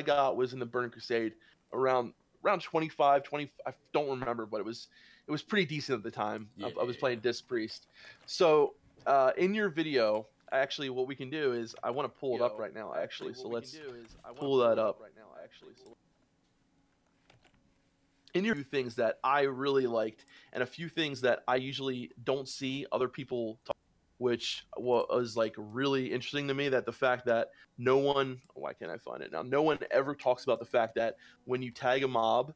got was in the Burning Crusade around 25, 20. I don't remember, but it was pretty decent at the time. I was playing Disc Priest. So in your video, actually, what we can do is I want to pull it up right now. Actually, so let's pull that up right now. Actually, so in your things that I really liked, and a few things that I usually don't see other people talk, which was like really interesting to me, that the fact that no one, why can't I find it now? No one ever talks about the fact that when you tag a mob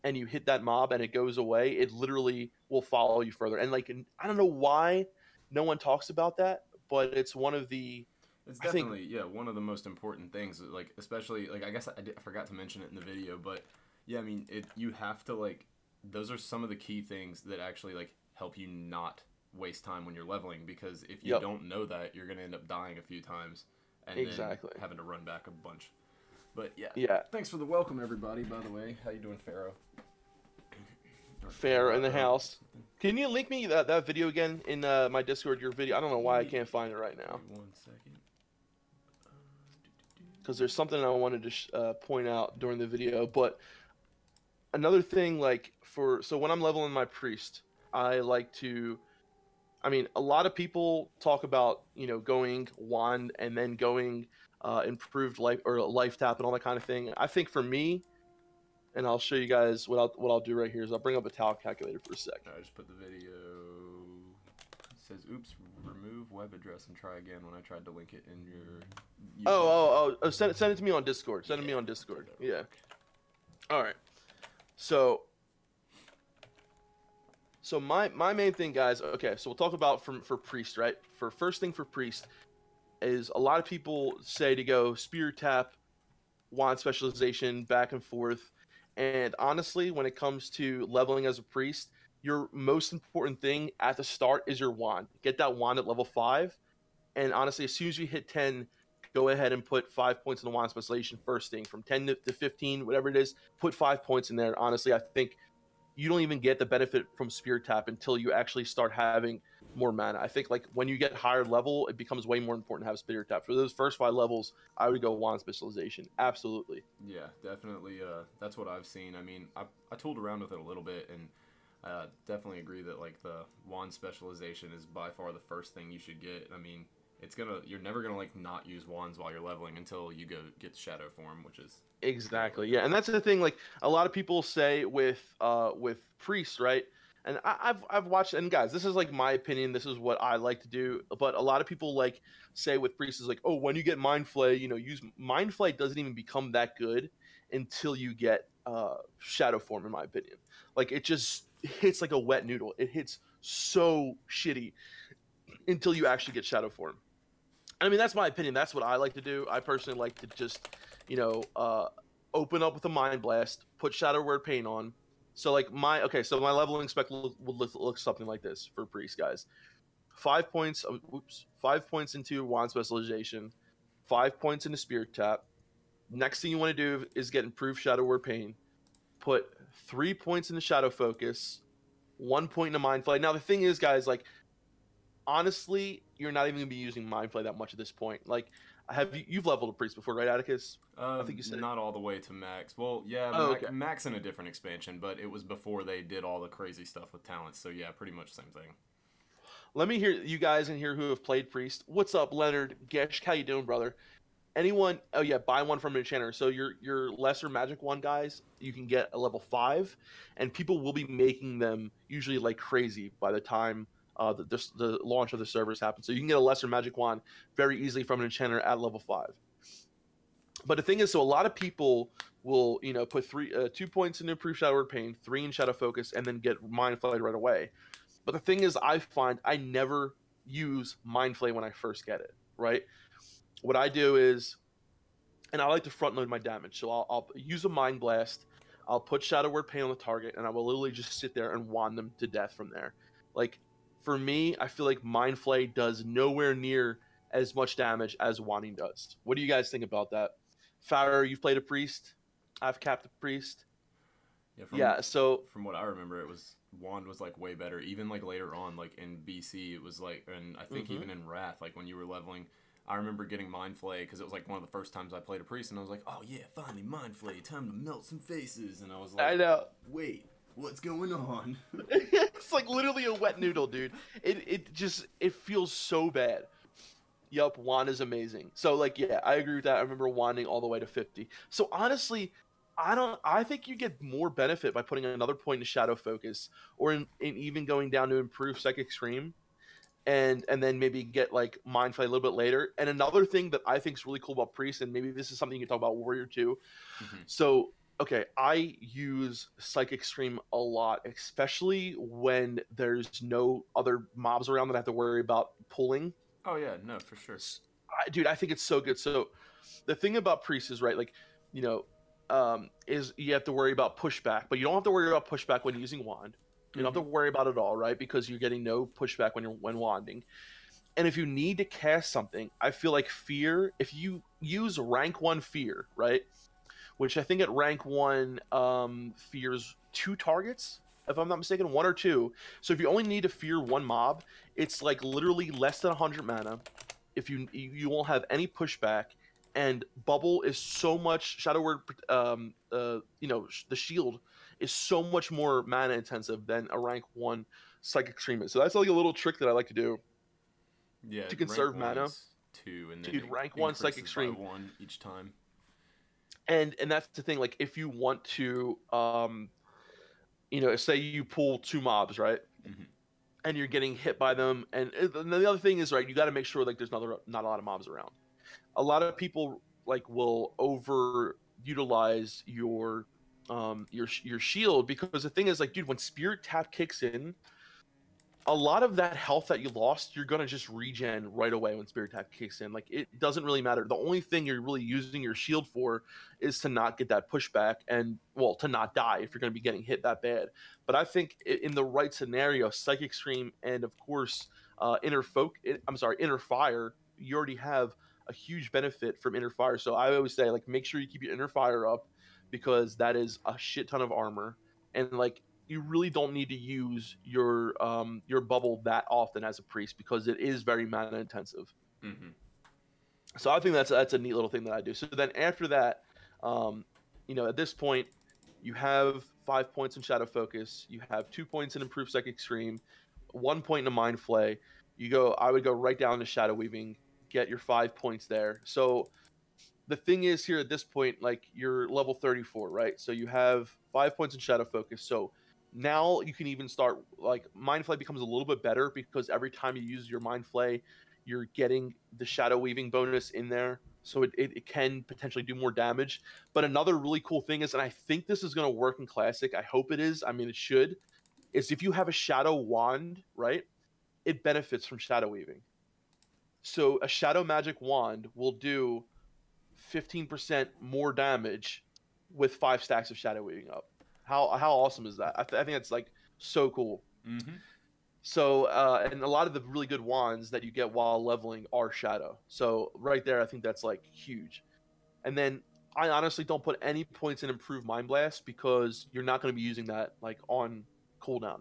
and you hit that mob and it goes away, it literally will follow you further. And like, I don't know why no one talks about that, but it's one of the, it's definitely, yeah, one of the most important things. Like, especially, like, I guess I forgot to mention it in the video, but yeah, I mean, you have to, like, those are some of the key things that actually, like, help you not waste time when you're leveling, because if you don't know that, you're going to end up dying a few times and then having to run back a bunch. But yeah. Thanks for the welcome, everybody, by the way. How you doing, Pharaoh? Fair in the house. Can you link me that video again in my Discord, your video? I don't know why I can't find it right now. 1 second. Because there's something I wanted to point out during the video. But another thing, like, so when I'm leveling my priest, I like to, I mean, a lot of people talk about, you know, going wand and then going improved life or life tap and all that kind of thing. I think for me, and I'll show you guys what I'll do right here is I'll bring up a talent calculator for a sec. I just put the video. It says, "Oops, remove web address and try again." When I tried to link it in your. Send it to me on Discord. Send it to me on Discord. Yeah. All right. So my main thing, guys. Okay, so we'll talk about for priest, right? For first thing for priest is a lot of people say to go spear tap, wand specialization, back and forth. And honestly, when it comes to leveling as a priest, your most important thing at the start is your wand. Get that wand at level 5. And honestly, as soon as you hit 10, go ahead and put 5 points in the wand specialization first thing. From 10 to 15, whatever it is, put 5 points in there. Honestly, I think you don't even get the benefit from spear tap until you actually start having more mana. I think like when you get higher level, it becomes way more important to have spear tap. For those first 5 levels, I would go wand specialization. Absolutely. Yeah, definitely. That's what I've seen. I mean, I tooled around with it a little bit, and definitely agree that like the wand specialization is by far the first thing you should get. I mean, you're never gonna like not use wands while you're leveling until you go get shadow form, which is exactly, yeah. And that's the thing, like a lot of people say with priests, right? And I've watched, and guys, this is like my opinion, this is what I like to do, but a lot of people like say with priests is like, oh, when you get mind flay, you know, use mind flay doesn't even become that good until you get shadow form, in my opinion. Like it just hits like a wet noodle. It hits so shitty until you actually get shadow form. I mean, that's my opinion. That's what I like to do. I personally like to just, you know, open up with a Mind Blast, put Shadow Word Paint on. So, like, my leveling spec would look something like this for Priest, guys. 5 points, 5 points into Wand Specialization, 5 points into Spirit Tap. Next thing you want to do is get Improved Shadow Word Paint. Put 3 points into Shadow Focus, 1 point into Mind Flay. Now, the thing is, guys, like, honestly, you're not even gonna be using Mind Flay that much at this point. Like, you've leveled a priest before, right, Atticus? I think you said not all the way to max. Well, yeah, max in a different expansion, but it was before they did all the crazy stuff with talents. So yeah, pretty much the same thing. Let me hear you guys in here who have played priest. What's up, Leonard? Gesh, how you doing, brother? Anyone? Oh yeah, buy one from an enchanter. So your lesser magic one, guys, you can get a level 5, and people will be making them usually like crazy by the time the launch of the servers happens. So you can get a lesser magic wand very easily from an enchanter at level 5. But the thing is, so a lot of people will, you know, put 2 points into Improved Shadow Word Pain, 3 in Shadow Focus, and then get Mind Flay right away. But the thing is, I find I never use Mind Flay when I first get it, right? What I do is, and I like to front load my damage. So I'll use a Mind Blast, I'll put Shadow Word Pain on the target, and I will literally just sit there and wand them to death from there. Like, for me, I feel like Mind Flay does nowhere near as much damage as wanding does. What do you guys think about that? Farrer, you've played a priest. I've capped a priest. So from what I remember, it was wand was like way better. Even like later on, like in BC, it was like, and I think even in Wrath, like when you were leveling, I remember getting Mind Flay because it was like one of the first times I played a priest, and I was like, oh yeah, finally Mind Flay, time to melt some faces. And I was like, I know. wait, what's going on? It's like literally a wet noodle, dude. It feels so bad. Yup, wand is amazing. So like, yeah, I agree with that. I remember wanding all the way to 50. So honestly, I think you get more benefit by putting another point in shadow focus, or in even going down to improve psychic stream, and then maybe get like mind flay a little bit later. And another thing that I think is really cool about priest, and maybe this is something you can talk about warrior too. Mm-hmm. So okay, I use psychic stream a lot, especially when there's no other mobs around that I have to worry about pulling. Oh yeah, no, for sure. Dude, I think it's so good. So the thing about priest is, right, like, you know, is you have to worry about pushback, but you don't have to worry about pushback when using wand. You don't have to worry about it all, right? Because you're getting no pushback when wanding. And if you need to cast something, I feel like fear, if you use rank 1 fear, right? Which I think at rank 1 fears 2 targets, if I'm not mistaken, 1 or 2. So if you only need to fear 1 mob, it's like literally less than 100 mana. If you won't have any pushback, and bubble is so much shadow word, you know, the shield is so much more mana intensive than a rank 1 psychic stream is. So that's like a little trick that I like to do. Yeah, to conserve mana. 2, and then Dude, rank 1 psychic stream by 1 each time. And that's the thing. Like, if you want to, you know, say you pull 2 mobs, right? Mm-hmm. And you're getting hit by them, and the other thing is, right, you got to make sure like there's not a lot of mobs around. A lot of people like will over utilize your shield, because the thing is, like, dude, when spirit tap kicks in, a lot of that health that you lost, you're gonna just regen right away when spirit tap kicks in. Like, it doesn't really matter. The only thing you're really using your shield for is to not get that pushback, and, well, to not die if you're gonna be getting hit that bad. But I think in the right scenario, psychic stream and of course inner fire, you already have a huge benefit from inner fire. So I always say, like, make sure you keep your inner fire up, because that is a shit ton of armor, and like, you really don't need to use your bubble that often as a priest, because it is very mana intensive. Mm-hmm. So I think that's a neat little thing that I do. So then after that, you know, at this point, you have 5 points in shadow focus, you have 2 points in improved psychic stream, 1 point in a mind flay. I would go right down to shadow weaving, get your 5 points there. So the thing is, here at this point, like, you're level 34, right? So you have 5 points in shadow focus. So now you can even start, like, mind flay becomes a little bit better, because every time you use your mind flay, you're getting the shadow weaving bonus in there, so it can potentially do more damage. But another really cool thing is, and I think this is going to work in classic, I hope it is, I mean, it should, is if you have a shadow wand, right, it benefits from shadow weaving. So a shadow magic wand will do 15% more damage with 5 stacks of shadow weaving up. How awesome is that? I think it's like so cool. Mm-hmm. So and a lot of the really good wands that you get while leveling are shadow. So right there, I think that's like huge. And then I honestly don't put any points in improved mind blast, because you're not going to be using that like on cooldown.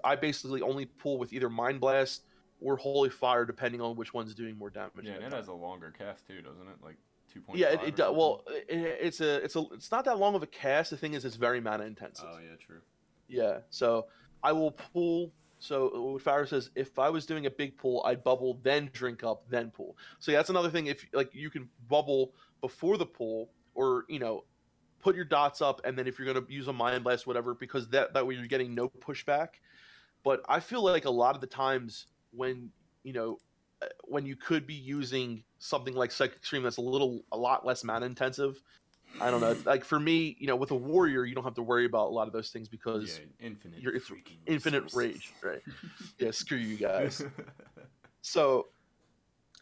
I basically only pull with either mind blast or holy fire, depending on which one's doing more damage. Yeah, and it has a longer cast too, doesn't it? Like 2.5. Yeah, it does. Well, it's not that long of a cast. The thing is, it's very mana intensive. Oh yeah, true. Yeah, so I will pull. So what Farrah says, if I was doing a big pull, I'd bubble, then drink up, then pull. So yeah, that's another thing. If like, you can bubble before the pull, or, you know, put your dots up, and then if you're gonna use a mind blast, whatever, because that way you're getting no pushback. But I feel like a lot of the times when, you know, when you could be using something like psychic stream that's a lot less mana intensive, I don't know. Like, for me, you know, with a warrior, you don't have to worry about a lot of those things, because it's infinite rage, right? Yeah, screw you guys. So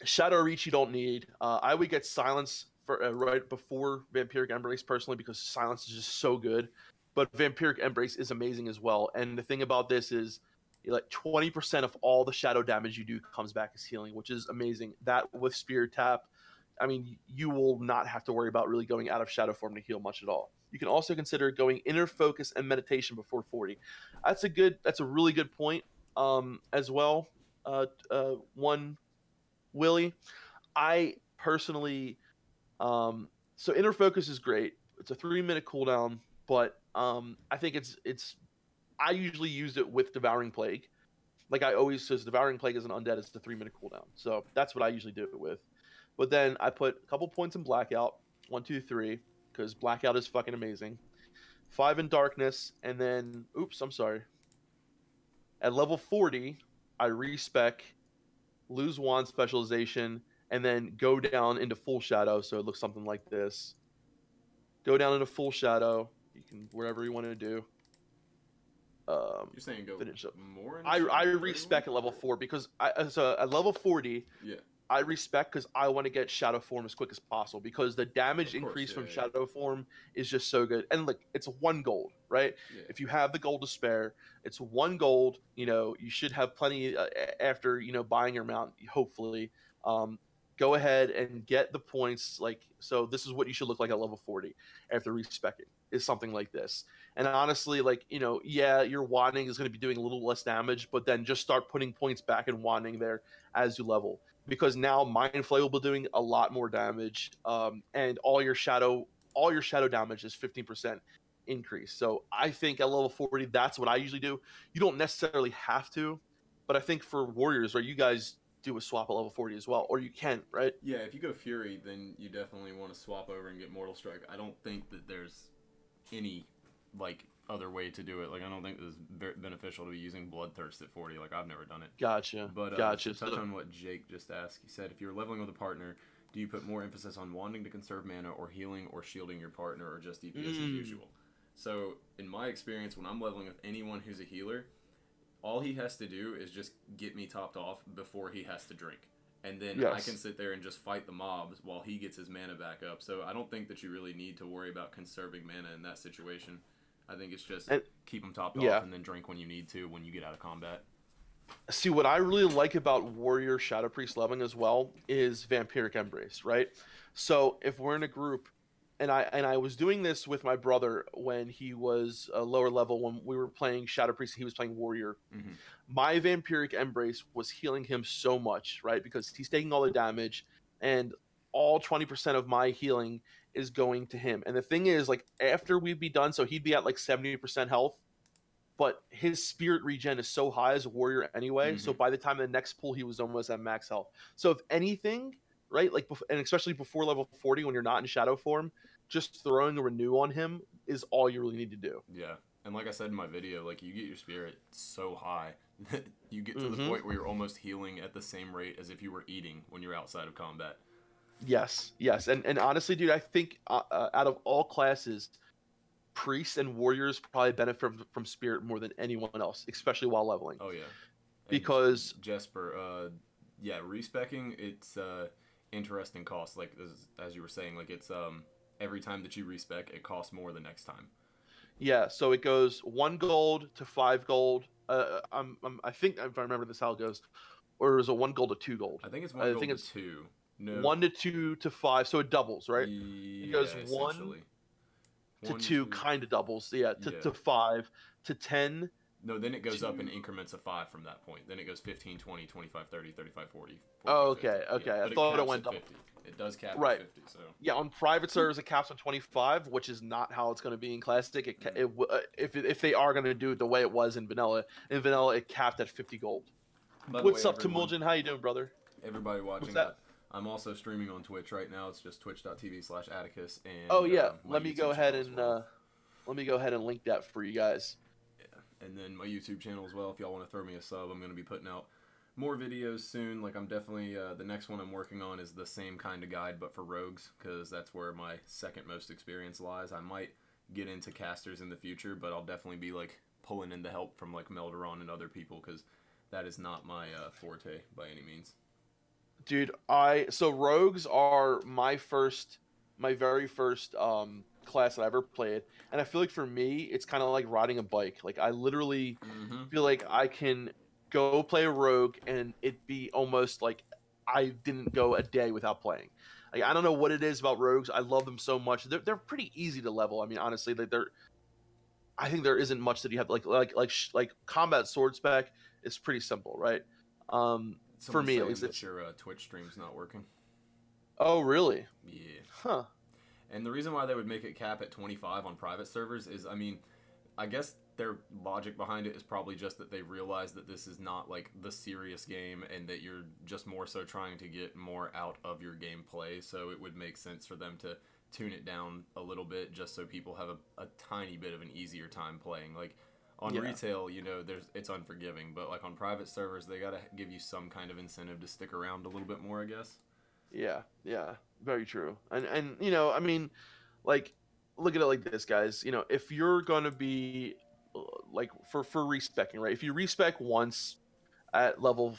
shadow reach you don't need. I would get silence for right before vampiric embrace personally, because silence is just so good. But vampiric embrace is amazing as well. And the thing about this is, like, 20% of all the shadow damage you do comes back as healing, which is amazing. That with spirit tap, I mean, you will not have to worry about really going out of shadow form to heal much at all. You can also consider going inner focus and meditation before 40. That's a really good point as well. One, Willie, I personally, so inner focus is great. It's a 3 minute cooldown, but I think it's I usually used it with devouring plague. Like I always says, devouring plague is an undead. It's the 3 minute cooldown, so that's what I usually do it with. But then I put a couple points in blackout, 1, 2, 3, because blackout is fucking amazing. 5 in darkness, and then oops, I'm sorry. At level 40, I respec, lose wand specialization, and then go down into full shadow. So it looks something like this. Go down into full shadow. You can wherever you want to do. You're saying go finish up. more into I 31? respec at level 4 because so at level 40, Yeah. I respect because I want to get shadow form as quick as possible because the damage Of course, increase from yeah. shadow form is just so good. And look, it's 1 gold, right? Yeah. If you have the gold to spare, it's 1 gold. You know, you should have plenty after buying your mount. Hopefully, go ahead and get the points. Like, so this is what you should look like at level 40 after respecing. Is something like this. And honestly, like, yeah, your wanding is going to be doing a little less damage, but then just start putting points back in wanding there as you level. Because now Mind Flay will be doing a lot more damage, and all your shadow damage is 15% increase. So I think at level 40, that's what I usually do. You don't necessarily have to, but I think for warriors, or you guys do a swap at level 40 as well, or you can, right? Yeah, if you go Fury, then you definitely want to swap over and get Mortal Strike. I don't think that there's any like other way to do it. Like I don't think it's beneficial to be using Bloodthirst at 40. Like I've never done it. Gotcha. But gotcha. to touch on what Jake just asked, he said if you're leveling with a partner, do you put more emphasis on wanting to conserve mana or healing or shielding your partner or just DPS as usual? So in my experience, when I'm leveling with anyone who's a healer, all he has to do is just get me topped off before he has to drink. And then I can sit there and just fight the mobs while he gets his mana back up. So I don't think that you really need to worry about conserving mana in that situation. I think it's just keep them topped off and then drink when you need to when you get out of combat. See, what I really like about Warrior Shadow Priest leveling as well is Vampiric Embrace, right? So if we're in a group, and I was doing this with my brother when he was a lower level when we were playing Shadow Priest and he was playing Warrior. Mm-hmm. My Vampiric Embrace was healing him so much, right? Because he's taking all the damage, and all 20% of my healing is going to him. And the thing is, like, after we'd be done, so he'd be at like 70% health, but his spirit regen is so high as a warrior anyway. So by the time the next pull, he was almost at max health. So if anything, right, like, and especially before level 40 when you're not in shadow form, just throwing a renew on him is all you really need to do. Yeah. And like I said in my video, like you get your spirit so high that you get to the point where you're almost healing at the same rate as if you were eating when you're outside of combat. Yes. And honestly, dude, I think out of all classes, priests and warriors probably benefit from spirit more than anyone else, especially while leveling. Oh yeah. Because Jesper, respecking, it's interesting cost. Like as you were saying, like it's every time that you respec, it costs more the next time. Yeah, so it goes 1 gold to 5 gold. I think if I remember this how it goes, or is it 1 gold to 2 gold? I think it's 1 gold to 2. No. 1 to 2 to 5, so it doubles, right? Yeah, it goes 1 to 2, kind of doubles. Yeah, to 5 to 10. No, then it goes up in increments of 5 from that point. Then it goes 15, 20, 25, 30, 35, 40. 40 oh, okay, 50. okay. Yeah, I thought it went double. 50. It does cap right. at 50, so. Yeah, on private servers it caps on 25, which is not how it's going to be in Classic. If they are going to do it the way it was in Vanilla, it capped at 50 gold. What's up, Timuljan? How you doing, brother? Everybody watching that. I'm also streaming on Twitch right now. It's just twitch.tv/Atticus. And let me go ahead and link that for you guys. Yeah, and then my YouTube channel as well. If y'all want to throw me a sub, I'm going to be putting out more videos soon. Like I'm definitely the next one I'm working on is the same kind of guide but for rogues, because that's where my second most experience lies. I might get into casters in the future, but I'll definitely be like pulling in the help from like Melderon and other people, because that is not my forte by any means. Dude, so rogues are my very first class that I ever played, and I feel like for me it's kind of like riding a bike. Like I literally feel like I can go play a rogue and it be almost like I didn't go a day without playing. Like I don't know what it is about rogues. I love them so much. They're pretty easy to level. I mean, honestly, I think there isn't much that you have like combat sword spec is pretty simple, right? For me, at least, your Twitch stream's not working. Oh, really? Yeah. Huh. And the reason why they would make it cap at 25 on private servers is, I mean, I guess their logic behind it is probably just that they realize that this is not like the serious game and that you're just more so trying to get more out of your gameplay. So it would make sense for them to tune it down a little bit just so people have a tiny bit of an easier time playing. Like on Yeah. retail, you know, it's unforgiving, but like on private servers, they got to give you some kind of incentive to stick around a little bit more, I guess. Yeah. Yeah. Very true. And you know, I mean, like, look at it like this, guys. You know, if you're gonna be like for respecking, right? If you respec once at level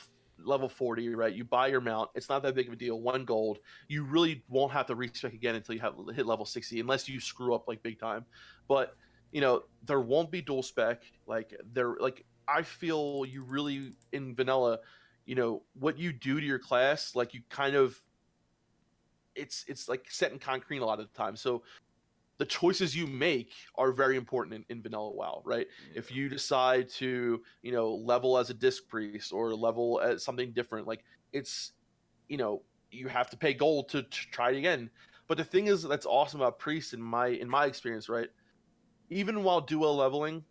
40, right? You buy your mount. It's not that big of a deal. 1 gold. You really won't have to respec again until you have hit level 60, unless you screw up like big time. But you know, there won't be dual spec. Like there, like I feel you really in vanilla. You know what you do to your class, like you kind of it's like set in concrete a lot of the time. So the choices you make are very important in vanilla WoW, right? Yeah. If you decide to, you know, level as a disc priest or level as something different, like it's, you know, you have to pay gold to try it again. But the thing is that's awesome about priests in my experience, right? Even while duo leveling,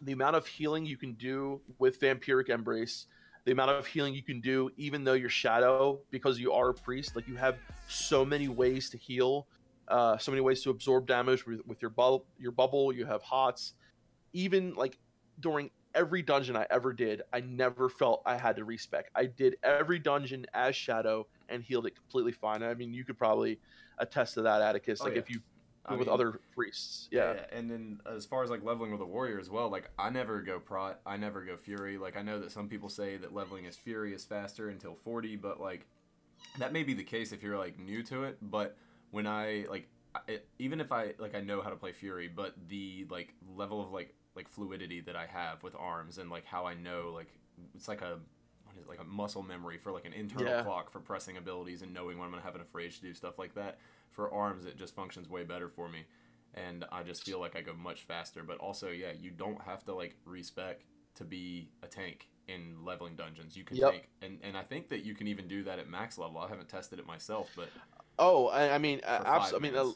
the amount of healing you can do with vampiric embrace, the amount of healing you can do even though you're shadow because you are a priest, like you have so many ways to heal, so many ways to absorb damage with your bubble. You have hots. Even like during every dungeon I ever did, I never felt I had to respec. I did every dungeon as shadow and healed it completely fine. I mean, you could probably attest to that, Atticus. Oh Like yeah. if you've I been with mean, other priests. yeah, Yeah. yeah. And then as far as like leveling with a warrior as well, like I never go prot, I never go fury. Like I know that some people say that leveling as fury is faster until 40, but like that may be the case if you're like new to it. But when I like, even if I like I know how to play fury, but the like level of like fluidity that I have with arms and like how I know like it's like a what is it, like a muscle memory for like an internal Yeah. clock for pressing abilities and knowing when I'm gonna have enough rage to do stuff like that. For arms, it just functions way better for me, and I just feel like I go much faster. But also, yeah, you don't have to like respec to be a tank in leveling dungeons. You can Yep. tank, and I think that you can even do that at max level. I haven't tested it myself, but Oh, I mean, for I five mean, mans,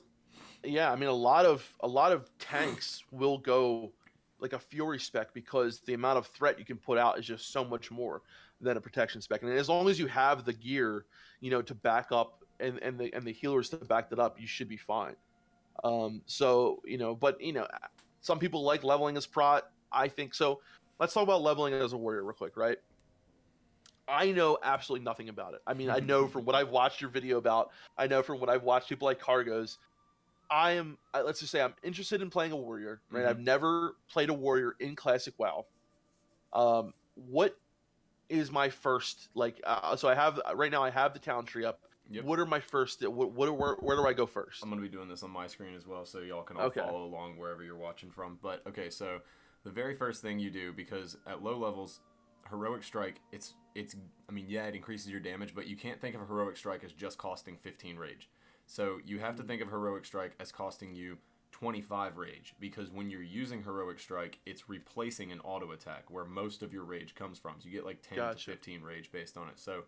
yeah. I mean, a lot of tanks will go like a fury spec because the amount of threat you can put out is just so much more than a protection spec. And as long as you have the gear, you know, to back up and the healers to back that up, you should be fine. So you know, but you know, some people like leveling as prot. I think so. Let's talk about leveling as a warrior real quick, right? I know absolutely nothing about it. I mean, I know from what I've watched your video about, I know from what I've watched people like Cargos. Let's just say I'm interested in playing a warrior, right? mm-hmm. I've never played a warrior in Classic WoW. What is my first like? So I have right now. I have the town tree up. Yep. What are my first? Where do I go first? I'm gonna be doing this on my screen as well, so y'all can all Okay. follow along wherever you're watching from. But okay, so the very first thing you do, because at low levels, heroic strike, it's I mean, yeah, it increases your damage, but you can't think of a heroic strike as just costing 15 rage. So you have to think of heroic strike as costing you 25 rage, because when you're using heroic strike, it's replacing an auto attack where most of your rage comes from. So you get like 10 to Gotcha. 15 rage based on it. So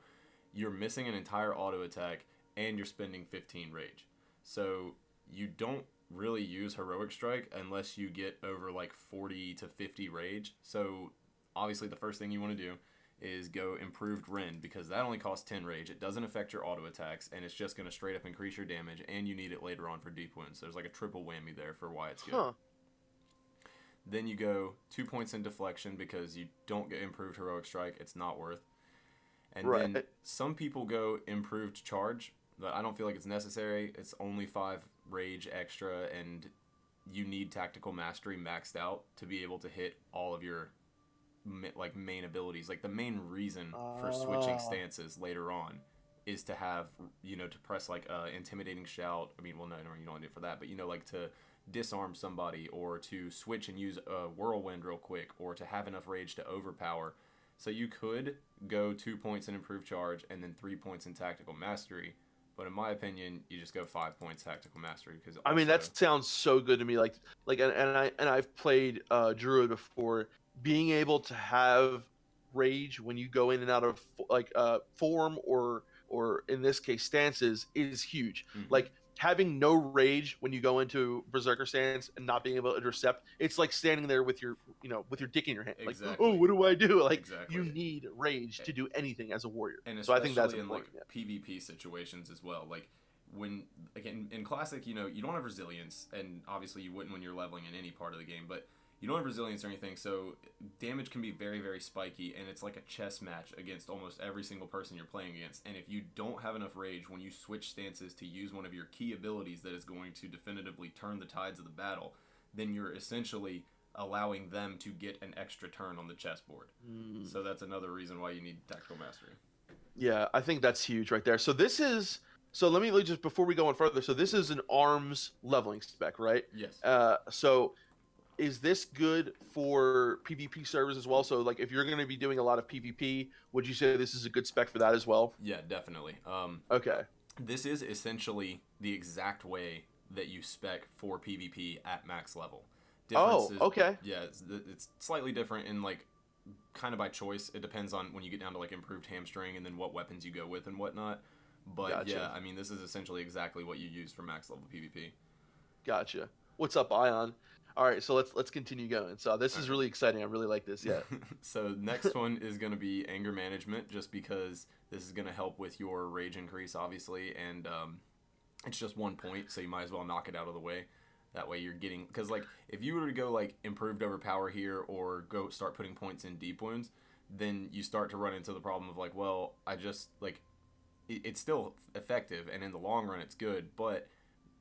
you're missing an entire auto attack and you're spending 15 rage. So you don't really use heroic strike unless you get over like 40 to 50 rage. So obviously the first thing you want to do is go improved rend, because that only costs 10 rage. It doesn't affect your auto attacks, and it's just going to straight up increase your damage, and you need it later on for deep wounds. So there's like a triple whammy there for why it's good. Huh. Then you go 2 points in deflection because you don't get improved heroic strike. It's not worth. And then Right. some people go improved charge, but I don't feel like it's necessary. It's only 5 rage extra, and you need tactical mastery maxed out to be able to hit all of your like main abilities. Like the main reason for switching stances later on is to have, you know, to press like intimidating shout. I mean, well, no, you don't need it for that, but you know, like to disarm somebody, or to switch and use a whirlwind real quick, or to have enough rage to overpower. So you could go 2 points in improved charge and then 3 points in tactical mastery, but in my opinion, you just go 5 points tactical mastery, because I mean, that sounds so good to me. Like, and I've played Druid before. Being able to have rage when you go in and out of like form or in this case stances, is huge. Mm-hmm. Like having no rage when you go into berserker stance and not being able to intercept, it's like standing there with your, with your dick in your hand. Exactly. Like, oh, what do I do? Like, exactly. you need rage to do anything as a warrior. And so I think that's in important. like PvP situations as well. Like when, again, in classic, you don't have resilience, and obviously you wouldn't when you're leveling in any part of the game, but you don't have resilience or anything, so damage can be very, very spiky, and it's like a chess match against almost every single person you're playing against. And if you don't have enough rage when you switch stances to use one of your key abilities that is going to definitively turn the tides of the battle, then you're essentially allowing them to get an extra turn on the chessboard. So that's another reason why you need tactical mastery. Yeah, I think that's huge right there. So let me just, before we go on further, so this is an arms leveling spec, right? Yes. So is this good for PvP servers as well? So like if you're going to be doing a lot of PvP, would you say this is a good spec for that as well? Yeah, definitely. Okay. This is essentially the exact way that you spec for PvP at max level. Okay. Yeah, it's slightly different in like kind of by choice. It depends on when you get down to like improved hamstring and then what weapons you go with and whatnot. But Gotcha. Yeah, I mean, this is essentially exactly what you use for max level PvP. Gotcha. What's up, Ion? All right, so let's continue going. So this is really exciting. I really like this. Yeah. So next one is going to be anger management, just because this is going to help with your rage increase, obviously, and it's just 1 point, so you might as well knock it out of the way. That way you're getting, because like if you were to go like improved overpower here or go start putting points in deep wounds, then you start to run into the problem of like, well, I just like it's still effective and in the long run it's good, but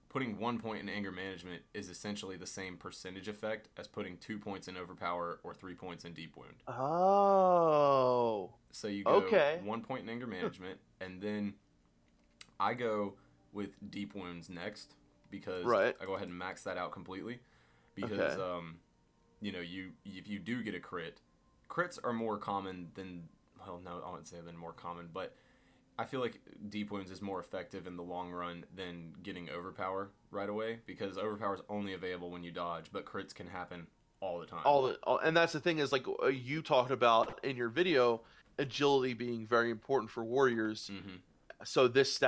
putting 1 point in anger management is essentially the same percentage effect as putting 2 points in overpower or 3 points in deep wound. Oh. So you go 1 point in anger management, and then I go with deep wounds next, because I go ahead and max that out completely, because if you do get a crit, crits are more common than, well, no, I wouldn't say they're more common, but I feel like deep wounds is more effective in the long run than getting overpower right away, because overpower is only available when you dodge, but crits can happen all the time. And that's the thing is, like, you talked about in your video, agility being very important for warriors. Mm-hmm. So this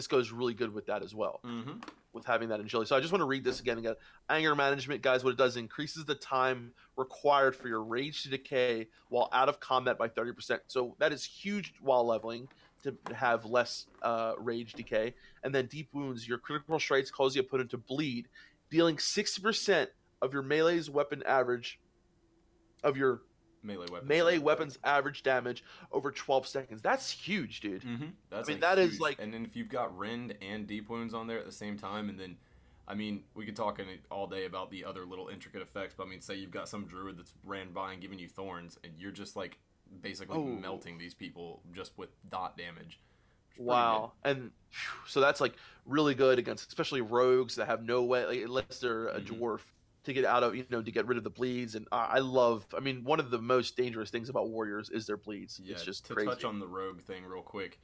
goes really good with that as well. Mm-hmm. With having that agility. So I just want to read this again. Anger management, guys, what it does increases the time required for your rage to decay while out of combat by 30%. So that is huge while leveling, to have less rage decay. And then deep wounds, your critical strikes cause the opponent to bleed, dealing 60% of your melee's weapon average of your melee weapons average damage over 12 seconds. That's huge, dude. Mm-hmm. That's huge. Is like, and then if you've got rend and deep wounds on there at the same time, and then, I mean, we could talk all day about the other little intricate effects, but I mean, say you've got some druid that's ran by and giving you thorns, and you're just like basically melting these people just with dot damage. Wow. And so that's like really good against especially rogues that have no way, like, unless they're a dwarf, to get out of, to get rid of the bleeds. And I mean, one of the most dangerous things about warriors is their bleeds. Yeah, it's just to crazy. Touch on the rogue thing real quick,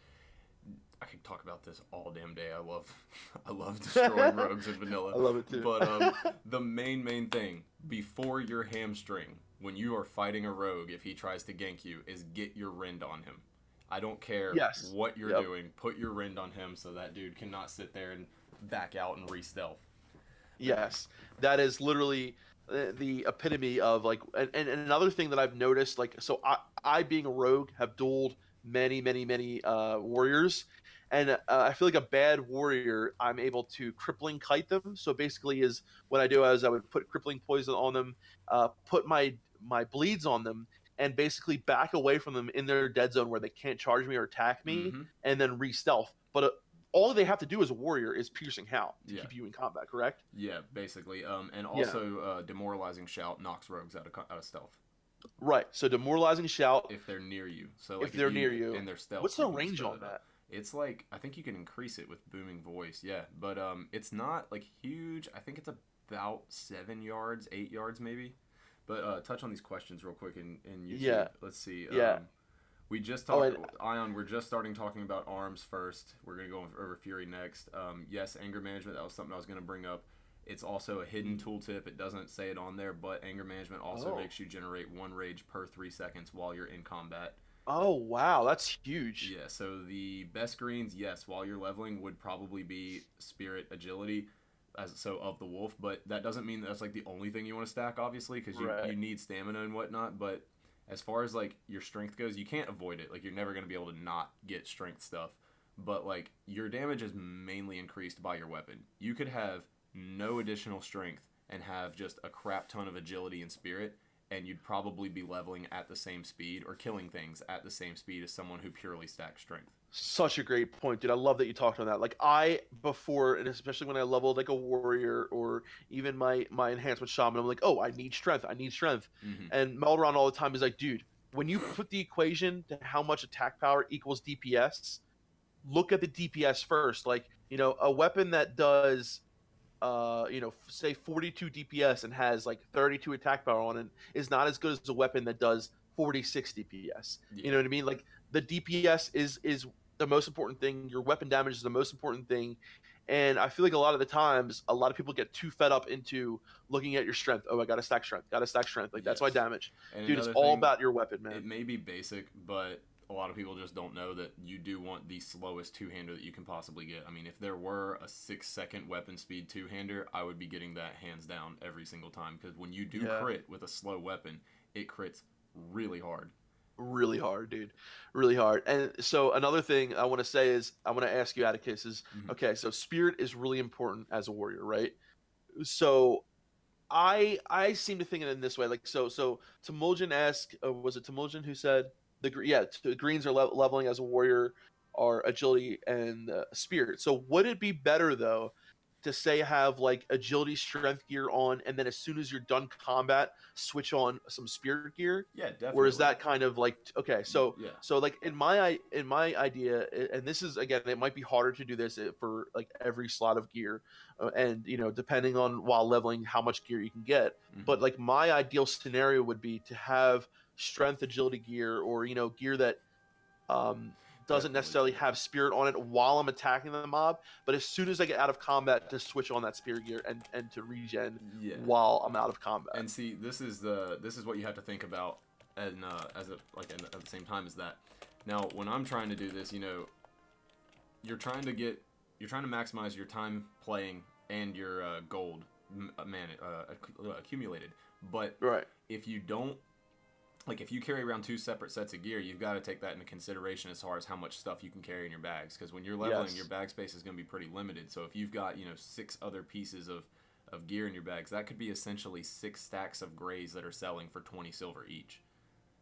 I could talk about this all damn day. I love destroying rogues in vanilla. I love it too. But the main thing before your hamstring, when you are fighting a rogue, if he tries to gank you, is get your rend on him. I don't care what you're doing. Put your rend on him so that dude cannot sit there and back out and re-stealth. Yes, that is literally the epitome of like, and another thing that I've noticed, like, so I being a rogue have dueled many warriors, and I feel like a bad warrior, I'm able to crippling kite them. So basically, is what I do is I would put crippling poison on them, put my bleeds on them, and basically back away from them in their dead zone where they can't charge me or attack me, and then re-stealth. But all they have to do as a warrior is piercing howl to keep you in combat, correct? Yeah, basically. And also demoralizing shout knocks rogues out of stealth. Right. So demoralizing shout if they're near you. So like if they're near you and they're stealth. What's the range on that? It's like, I think you can increase it with booming voice. Yeah, but it's not like huge. I think it's about 7 yards, 8 yards maybe. But touch on these questions real quick in YouTube. Yeah. Let's see. Yeah. We just talked, Ion, we're just starting talking about arms first. We're going to go over Fury next. Yes, anger management, that was something I was going to bring up. It's also a hidden tooltip. It doesn't say it on there, but anger management also makes you generate 1 rage per 3 seconds while you're in combat. Oh wow, that's huge. Yeah, so the best greens, yes, while you're leveling would probably be spirit agility as so of the wolf, but that doesn't mean that's like the only thing you want to stack, obviously, because you Right. need stamina and whatnot. But as far as like your strength goes, you can't avoid it. Like you're never gonna be able to not get strength stuff. But like your damage is mainly increased by your weapon. You could have no additional strength and have just a crap ton of agility and spirit, and you'd probably be leveling at the same speed or killing things at the same speed as someone who purely stacks strength. Such a great point, dude. I love that you talked on that. Like I before, and especially when I leveled like a warrior or even my enhancement shaman, I'm like, oh, I need strength. I need strength. Mm-hmm. And Melron all the time is like, dude, when you put the equation to how much attack power equals DPS, look at the DPS first. Like, a weapon that does say 42 DPS and has like 32 attack power on it is not as good as a weapon that does 46 DPS. Yeah. You know what I mean? Like the DPS is the most important thing. Your weapon damage is the most important thing. And I feel like a lot of the times, a lot of people get too fed up into looking at your strength. Oh, I got to stack strength. Got to stack strength. Like that's my Yes. damage, And dude. It's another all thing, about your weapon, it man. may be basic, but a lot of people just don't know that you do want the slowest two-hander that you can possibly get. I mean, if there were a 6-second weapon speed two-hander, I would be getting that hands down every single time, because when you do Yeah. crit with a slow weapon, it crits really hard. Really hard, dude. Really hard. And so another thing I want to say is I want to ask you, Atticus, is Mm-hmm. okay, so spirit is really important as a warrior, right? So I seem to think of it in this way. Like so Temuljan asked, was it Temuljan who said the greens are leveling as a warrior are agility and spirit. So would it be better though to say have like agility strength gear on and then as soon as you're done combat switch on some spirit gear? Yeah, Or is definitely. that kind of like okay, so Yeah. so like in my idea, and this is again, it might be harder to do this for like every slot of gear, and depending on while leveling how much gear you can get. Mm-hmm. But like my ideal scenario would be to have strength agility gear or gear that um, doesn't Definitely necessarily true. have spirit on it while I'm attacking the mob, but as soon as I get out of combat, to switch on that spirit gear and to regen Yeah. while I'm out of combat. And see, this is what you have to think about, and at the same time as that. Now, when I'm trying to do this, you're trying to maximize your time playing and your gold accumulated. But Right. if you don't, like, if you carry around 2 separate sets of gear, you've got to take that into consideration as far as how much stuff you can carry in your bags. Because when you're leveling, Yes. your bag space is going to be pretty limited. So if you've got 6 other pieces of gear in your bags, that could be essentially 6 stacks of grays that are selling for 20 silver each.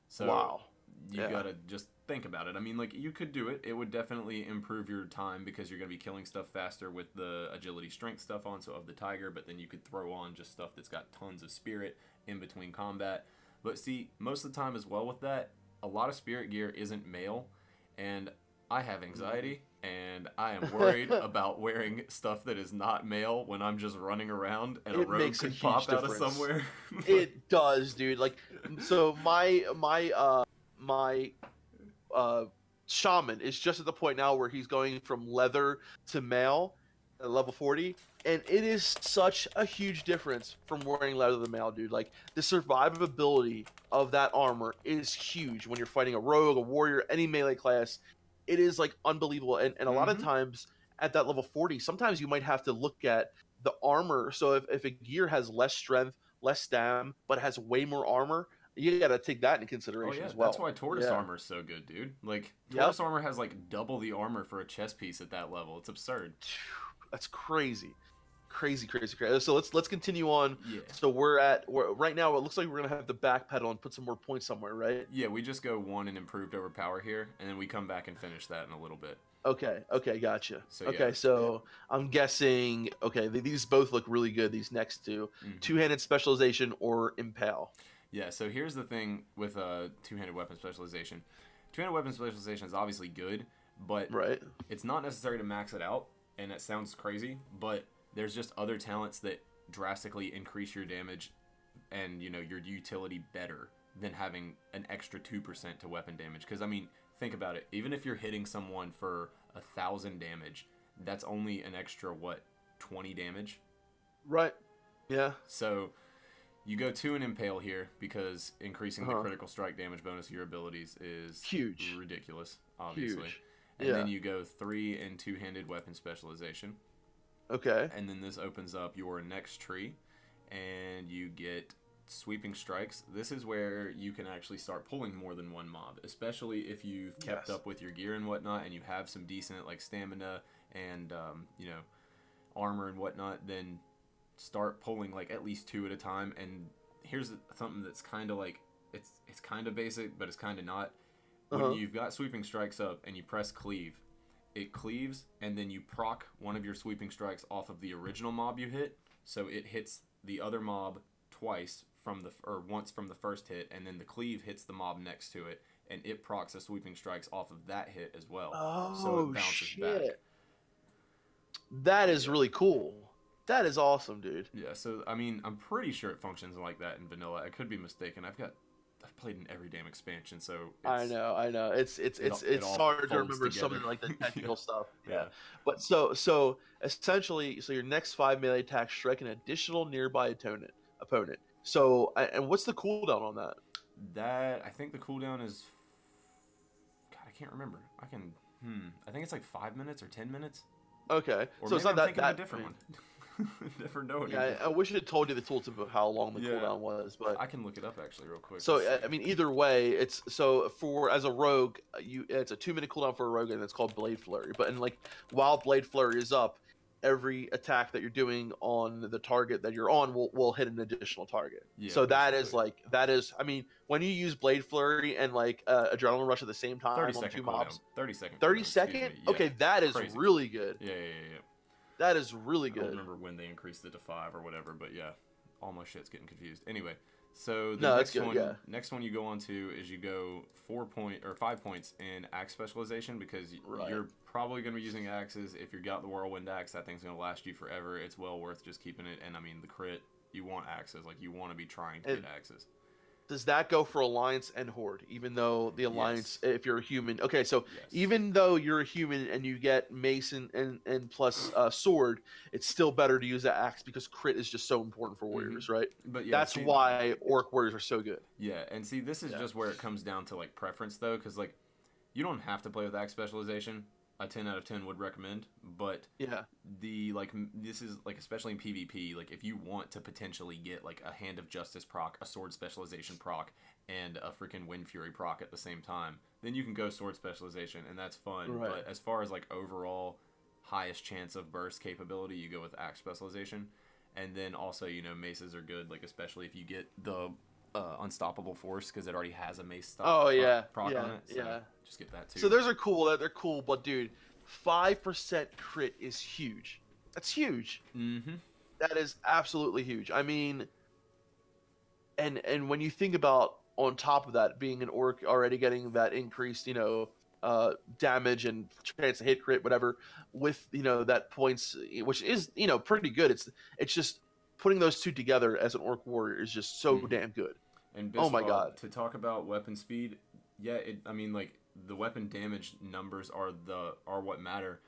So Wow. you Yeah. gotta just think about it. I mean, like, you could do it. It would definitely improve your time because you're gonna be killing stuff faster with the agility strength stuff on, so of the tiger, but then you could throw on just stuff that's got tons of spirit in between combat. But see, most of the time as well with that, a lot of spirit gear isn't mail, and I have anxiety, and I am worried about wearing stuff that is not mail when I'm just running around and a It rogue makes a could huge pop out of difference. somewhere. It does, dude. Like, so my shaman is just at the point now where he's going from leather to mail at level 40, and it is such a huge difference from wearing leather to mail, dude. Like the survivability of that armor is huge when you're fighting a rogue, a warrior, any melee class. It is like unbelievable, and a lot of Mm-hmm. times at that level 40, sometimes you might have to look at the armor. So if a gear has less strength, less stam, but has way more armor, you got to take that into Oh consideration yeah, as that's well. why tortoise Yeah. armor is so good, dude. Like, Yep. tortoise armor has like double the armor for a chest piece at that level. It's absurd. That's crazy. Crazy, crazy, crazy. So let's continue on. Yeah. So we're right now. It looks like we're gonna have to backpedal and put some more points somewhere, right? Yeah, we just go 1 and improved over power here, and then we come back and finish that in a little bit. Okay. Okay. Gotcha. So yeah. Okay. So I'm guessing. Okay. These both look really good. These next two, Mhm. two-handed specialization or impale. Yeah, so here's the thing with two-handed weapon specialization. Two-handed weapon specialization is obviously good, but Right. it's not necessary to max it out, and it sounds crazy, but there's just other talents that drastically increase your damage and your utility better than having an extra 2% to weapon damage. Because I mean, think about it. Even if you're hitting someone for 1,000 damage, that's only an extra 20 damage. Right. Yeah. So You go to an impale here because increasing the Uh-huh. critical strike damage bonus of your abilities is Huge. ridiculous, obviously. Huge. And then Yeah. you go 3 in two-handed weapon specialization. Okay. And then this opens up your next tree, and you get sweeping strikes. This is where you can actually start pulling more than one mob, especially if you've kept Yes. up with your gear and whatnot, and you have some decent like stamina and armor and whatnot. Then start pulling like at least 2 at a time. And here's something that's kind of like it's kind of basic, but it's kind of not. When Uh-huh. you've got sweeping strikes up and you press cleave, it cleaves, and then you proc one of your sweeping strikes off of the original mob you hit, so it hits the other mob twice once from the first hit, and then the cleave hits the mob next to it, and it procs the sweeping strikes off of that hit as well. So it Oh bounces back. shit. That is Yeah. really cool. That is awesome, dude. Yeah, so I mean, I'm pretty sure it functions like that in vanilla. I could be mistaken. I've played in every damn expansion, so I know. It's all hard to folds remember some together. of like the technical stuff. Yeah. But so essentially, so your next 5 melee attacks strike an additional nearby opponent. So and what's the cooldown on that? That I think the cooldown is. God, I can't remember. I think it's like 5 minutes or 10 minutes. Okay, Or so maybe it's not I'm that thinking of a different one. Never know Yeah, anymore. I wish it had told you the tooltip of how long the Yeah. cooldown was, but I can look it up actually real quick. so Let's see. I mean, either way, it's so for as a rogue, it's a 2-minute cooldown for a rogue, and it's called Blade Flurry. But like while Blade Flurry is up, every attack that you're doing on the target that you're on will hit an additional target. Yeah, So that is basically. I mean, when you use Blade Flurry and like Adrenaline Rush at the same time 30 on second 2 cooldown. mobs, 30-second. 30 cooldown, second. excuse me. Yeah. Okay, that is Crazy. really good. Yeah. That is really I don't good. remember when they increased it to 5 or whatever, but yeah, all my shit's getting confused. Anyway, so No, that's good, yeah. next one you go on to is you go 5 points in axe specialization because Right. you're probably going to be using axes. If you've got the whirlwind axe, that thing's going to last you forever. It's well worth just keeping it. And I mean, the crit, you want axes. Like, you want to be trying to And- get axes. Does that go for Alliance and Horde? Even though the Alliance, if you're a human, okay, so Yes. even though you're a human and you get mace and plus sword, it's still better to use that axe because crit is just so important for warriors, right? But yeah, That's see, why orc warriors are so good. Yeah, and see, this is just where it comes down to like preference though, because like you don't have to play with axe specialization. A 10 out of 10 would recommend, but Yeah, this is like especially in PvP, like if you want to potentially get like a Hand of Justice proc, a sword specialization proc, and a freaking Wind Fury proc at the same time, then you can go sword specialization, and that's fun. Right. But as far as like overall highest chance of burst capability, you go with axe specialization, and then also maces are good, like especially if you get the unstoppable force because it already has a mace proc on it. So just get that too. So those are cool. They're cool, but dude, 5% crit is huge. That's huge. Mm-hmm. That is absolutely huge. I mean, and when you think about on top of that being an orc already getting that increased, damage and chance to hit crit, whatever, with that points, which is pretty good. It's just putting those two together as an orc warrior is just so damn good. And oh my god! To talk about weapon speed, yeah, I mean like the weapon damage numbers are what matter,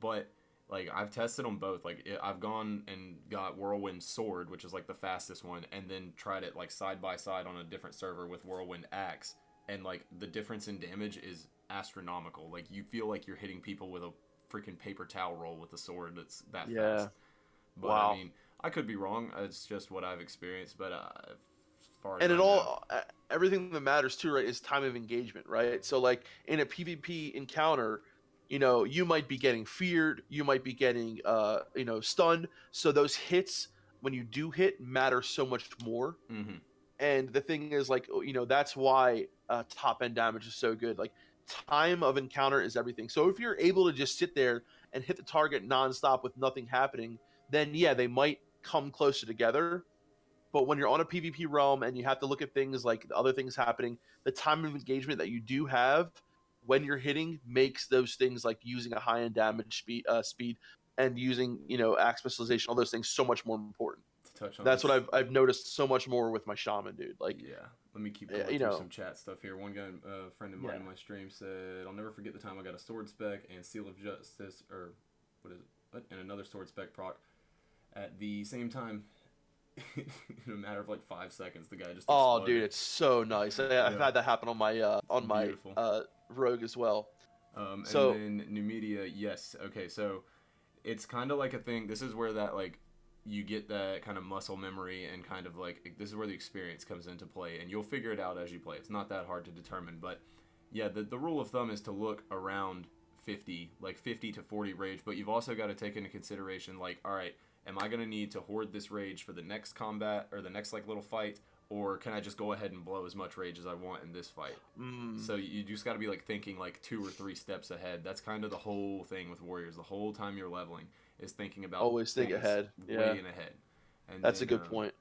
but like I've tested them both. Like I've gone and got Whirlwind Sword, which is like the fastest one, and then tried it like side by side on a different server with Whirlwind Axe, and like the difference in damage is astronomical. Like you feel like you're hitting people with a freaking paper towel roll with a sword that's that fast. But wow. I mean, I could be wrong. It's just what I've experienced, but and everything that matters too, right, is time of engagement, right? So like in a PvP encounter, you might be getting feared, you might be getting stunned, so those hits when you do hit matter so much more. Mm-hmm. And the thing is, like, that's why top end damage is so good. Like, time of encounter is everything. So if you're able to just sit there and hit the target nonstop with nothing happening, then yeah, they might come closer together. But when you're on a PvP realm and you have to look at things like the other things happening, the time of engagement that you do have when you're hitting makes those things like using a high-end damage speed and using axe specialization, all those things so much more important. To touch on That's what I've noticed so much more with my shaman, dude. Like, yeah, let me keep going through some chat stuff here. One guy, a friend of mine in my stream said, "I'll never forget the time I got a sword spec and Seal of Justice, or what is it? And another sword spec proc at the same time." in a matter of like 5 seconds, the guy just Oh, exploded. dude, it's so nice. I've Yeah, had that happen on my beautiful. rogue as well. And So then new media, yes. Okay, so it's kind of like a thing. This is where that like you get that kind of muscle memory and kind of like this is where the experience comes into play, and you'll figure it out as you play. It's not that hard to determine, but yeah, the rule of thumb is to look around 50, like 50 to 40 rage, but you've also got to take into consideration like, all right, am I gonna need to hoard this rage for the next combat or the next like little fight, or can I just go ahead and blow as much rage as I want in this fight? So you just got to be like thinking like 2 or 3 steps ahead. That's kind of the whole thing with warriors. The whole time you're leveling is thinking about always think things ahead. Yeah, way in ahead. And that's a then good point.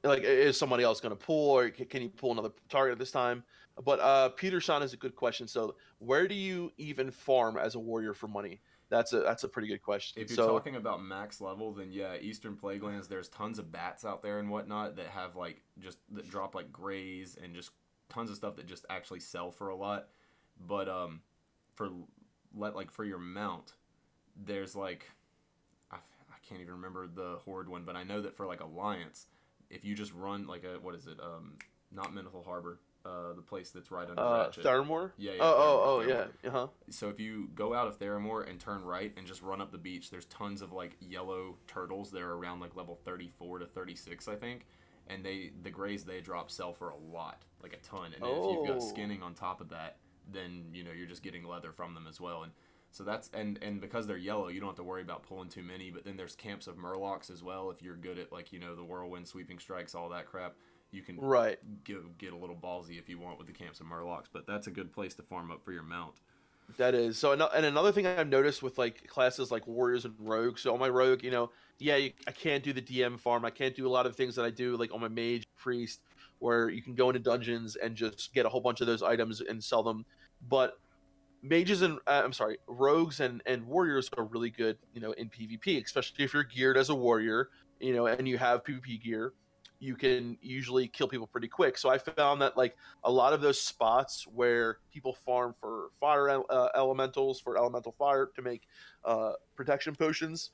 Like, is somebody else going to pull, or can you pull another target this time? But Peter Sean is a good question. So, where do you even farm as a warrior for money? That's a pretty good question. if you're So, talking about max level, then yeah, Eastern Plaguelands, there's tons of bats out there and whatnot that have like just that drop like grays and just tons of stuff that just actually sell for a lot. But for like for your mount, there's like I can't even remember the horde one, but I know that for like Alliance, if you just run like a what is it? Not Mental Harbor, the place that's right under Ratchet. Theramore? Yeah, yeah, Oh, Theramore. yeah. Uh-huh. So if you go out of Theramore and turn right and just run up the beach, there's tons of like yellow turtles. They're around like level 34 to 36, I think. And the grays they drop sell for a lot, like a ton. And if you've got skinning on top of that, then you know you're just getting leather from them as well. And so that's and because they're yellow, you don't have to worry about pulling too many. But then there's camps of Murlocs as well. If you're good at like the whirlwind, sweeping strikes, all that crap, you can Right. get a little ballsy if you want with the camps of Murlocs. But that's a good place to farm up for your mount. That is so. And another thing I've noticed with like classes like warriors and rogues. So on my rogue, I can't do the DM farm. I can't do a lot of the things that I do like on my mage priest, where you can go into dungeons and just get a whole bunch of those items and sell them. But mages and rogues and warriors are really good, in PvP, especially if you're geared as a warrior, and you have PvP gear. You can usually kill people pretty quick. So I found that like a lot of those spots where people farm for fire elementals, for elemental fire to make protection potions,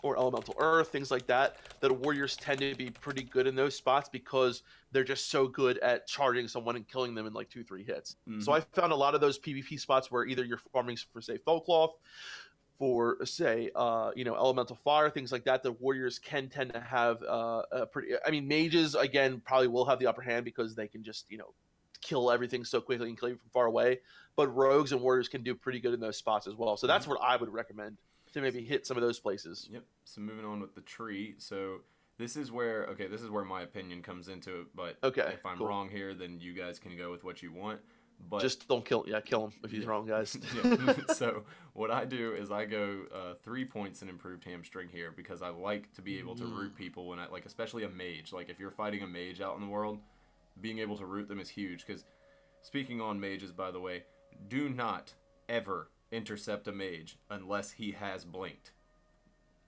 or elemental earth, things like that, that warriors tend to be pretty good in those spots because they're just so good at charging someone and killing them in like 2-3 hits. So I found a lot of those PvP spots where either you're farming for say Folcloth, for say elemental fire, things like that, the warriors can tend to have a pretty, I mean, mages again probably will have the upper hand because they can just kill everything so quickly and kill you from far away, but rogues and warriors can do pretty good in those spots as well. So that's what I would recommend, to maybe hit some of those places. Yep. So moving on with the tree. So this is where my opinion comes into it. But if I'm wrong here, then you guys can go with what you want. But just don't kill him if he's wrong, guys. So what I do is I go 3 points in improved hamstring here because I like to be able to root people when I like, especially a mage. Like if you're fighting a mage out in the world, being able to root them is huge. Because speaking on mages, by the way, do not ever intercept a mage unless he has blinked.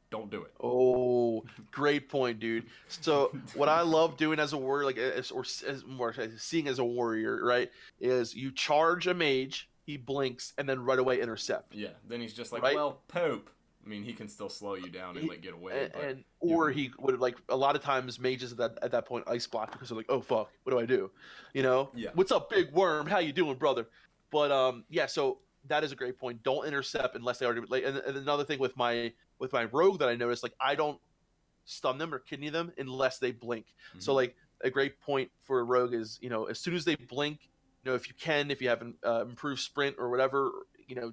Don't do it. Oh, great point, dude. So what I love doing as a warrior, like seeing as a warrior, right, is you charge a mage, he blinks, and then right away intercept. Yeah. Then he's just like, well, Pope. I mean, he can still slow you down and like get away. Or he would like a lot of times mages at that point ice block because they're like, oh fuck, what do I do? Yeah. What's up, big worm? How you doing, brother? But so that is a great point. Don't intercept unless they already like. And another thing with my rogue that I noticed, like I don't stun them or kidney them unless they blink. So like a great point for a rogue is as soon as they blink, if you have improved sprint or whatever,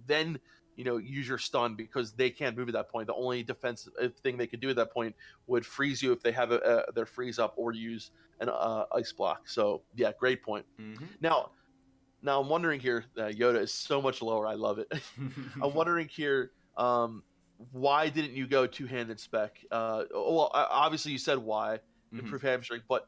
then use your stun because they can't move at that point. The only defensive thing they could do at that point would freeze you if they have their freeze up, or use an ice block. So yeah, great point. Now I'm wondering here, Yoda is so much lower. I love it. I'm wondering here, why didn't you go two-handed spec? Well, obviously you said why, improve hamstring, but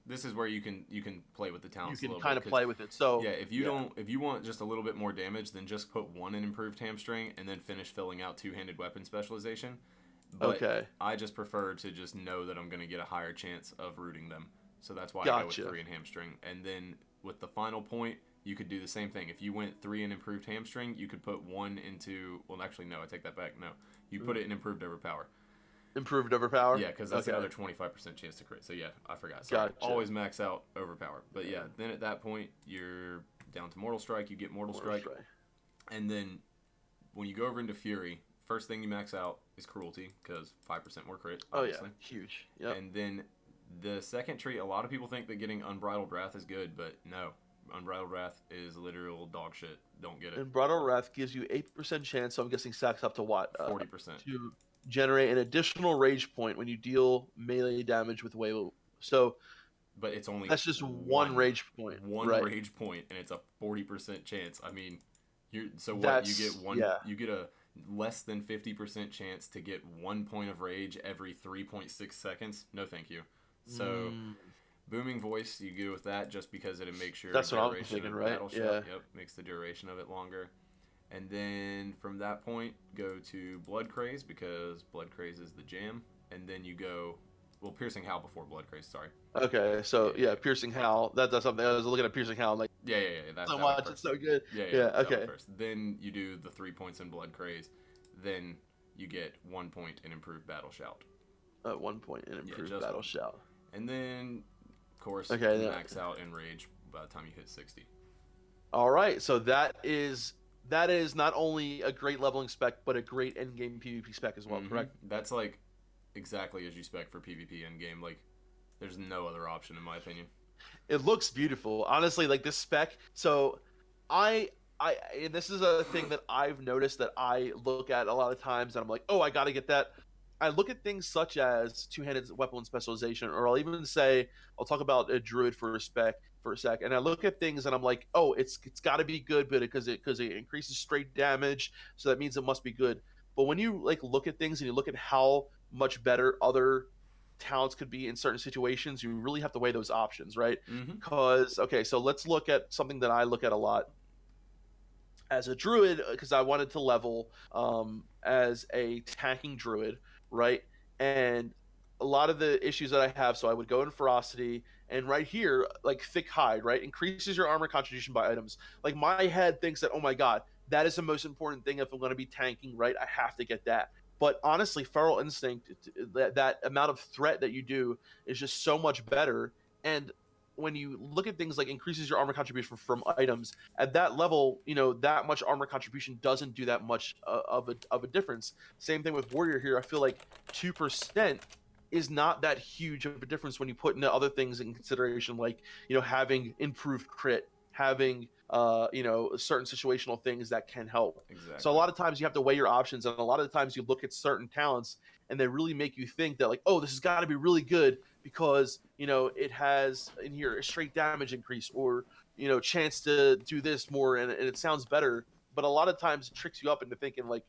this is where you can play with the talents. You can kind of play with it. So yeah, if you want just a little bit more damage, then just put 1 in improved hamstring and then finish filling out two-handed weapon specialization. But I just prefer to just know that I'm going to get a higher chance of rooting them. So that's why I go with 3 in hamstring. And then with the final point, you could do the same thing. If you went 3 in improved hamstring, you could put 1 into... Well, actually, no, I take that back. No. You put it in improved overpower. Improved overpower. Yeah, because that's Okay. another 25% chance to crit. So yeah, I forgot. So Gotcha. always max out overpower. But yeah, then at that point you're down to Mortal Strike. You get Mortal Strike, and then when you go over into Fury, first thing you max out is Cruelty because 5% more crit. Obviously. Oh yeah, huge. Yep. And then the second trait, a lot of people think that getting Unbridled Wrath is good, but no. Unbridled Wrath is literal dog shit. Don't get it. Unbridled Wrath gives you 8% chance, so I'm guessing stacks up to what? 40%. To generate an additional rage point when you deal melee damage with WoW. So, but it's only that's just one rage point. One right? Rage point, and it's a 40% chance. I mean, what you get one. Yeah. You get a less than 50% chance to get 1 point of rage every 3.6 seconds. No, thank you. So. Booming Voice, you go with that just because it makes your That's what I'm duration thinking, of right? battle shot. Yeah. Yep, makes the duration of it longer. And then from that point, go to Blood Craze because Blood Craze is the jam. And then you go, well, Piercing Howl before Blood Craze, sorry. Okay, so yeah, Piercing Howl. That does something. I was looking at Piercing Howl, like yeah. So much, it's so good. Yeah. Okay. First. Then you do the 3 points in Blood Craze. Then you get 1 point in Improved Battle Shout. 1 point in Improved Battle Shout. And then. Of course, max out in Rage by the time you hit 60. All right, so that is not only a great leveling spec, but a great endgame PvP spec as well, correct? That's like exactly as you spec for PvP endgame. Like, there's no other option in my opinion. It looks beautiful, honestly. Like this spec. So, and this is a thing that I've noticed that I look at a lot of times, and I'm like, oh, I got to get that. I look at things such as two-handed weapon specialization, or I'll even say, I'll talk about a Druid for a sec, and I look at things and I'm like, oh, it's got to be good, but because it increases straight damage, so that means it must be good. But when you like look at things and you look at how much better other talents could be in certain situations, you really have to weigh those options, right? Because okay, so let's look at something that I look at a lot as a Druid, because I wanted to level as a tanking Druid. Right, and a lot of the issues that I have, so I would go in ferocity, and right here, like thick hide, right, increases your armor constitution by items. Like my head thinks that, oh my god, that is the most important thing if I'm going to be tanking, right? I have to get that. But honestly, feral instinct, that amount of threat that you do is just so much better. And when you look at things like increases your armor contribution from items at that level, that much armor contribution doesn't do that much of a difference. Same thing with warrior here. I feel like 2% is not that huge of a difference when you put into other things in consideration, like having improved crit, having certain situational things that can help. Exactly. So a lot of times you have to weigh your options, and a lot of the times you look at certain talents and they really make you think that like, oh, this has got to be really good because it has in here a straight damage increase or chance to do this more, and it sounds better. But a lot of times it tricks you up into thinking like,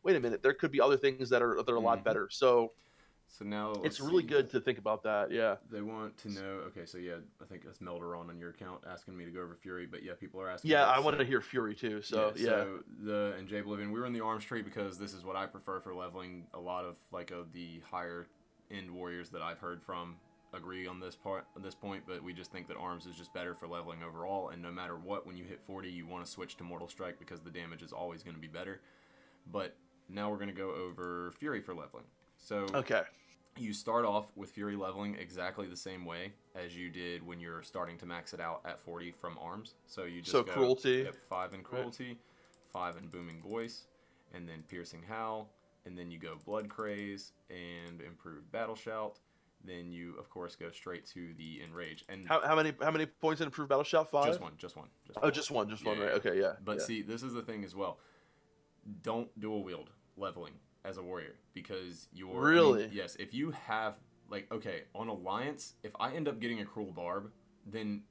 wait a minute, there could be other things that are a lot better. So now it's really good to think about that. Yeah. They want to know. Okay, so yeah, I think that's Melderon on your account asking me to go over Fury, but yeah, people are asking. Yeah, I wanted to hear Fury too. So yeah. So and Jay Oblivion, we were in the arms tree because this is what I prefer for leveling. A lot of the higher end warriors that I've heard from agree on this point, but we just think that arms is just better for leveling overall. And no matter what, when you hit 40, you want to switch to Mortal Strike because the damage is always going to be better. But now we're going to go over Fury for leveling. So okay. You start off with Fury leveling exactly the same way as you did when you're starting to max it out at 40 from arms. So you just go Cruelty. 5 in Cruelty, 5 in Booming Voice, and then Piercing Howl, and then you go Blood Craze and Improved Battle Shout. Then you, of course, go straight to the Enrage. And how many points in Improved Battle Shout? 5? Just one. Just one, right? Okay, yeah. But see, this is the thing as well. Don't dual wield leveling as a warrior because you're really yes. If you have on Alliance, if I end up getting a Cruel Barb, then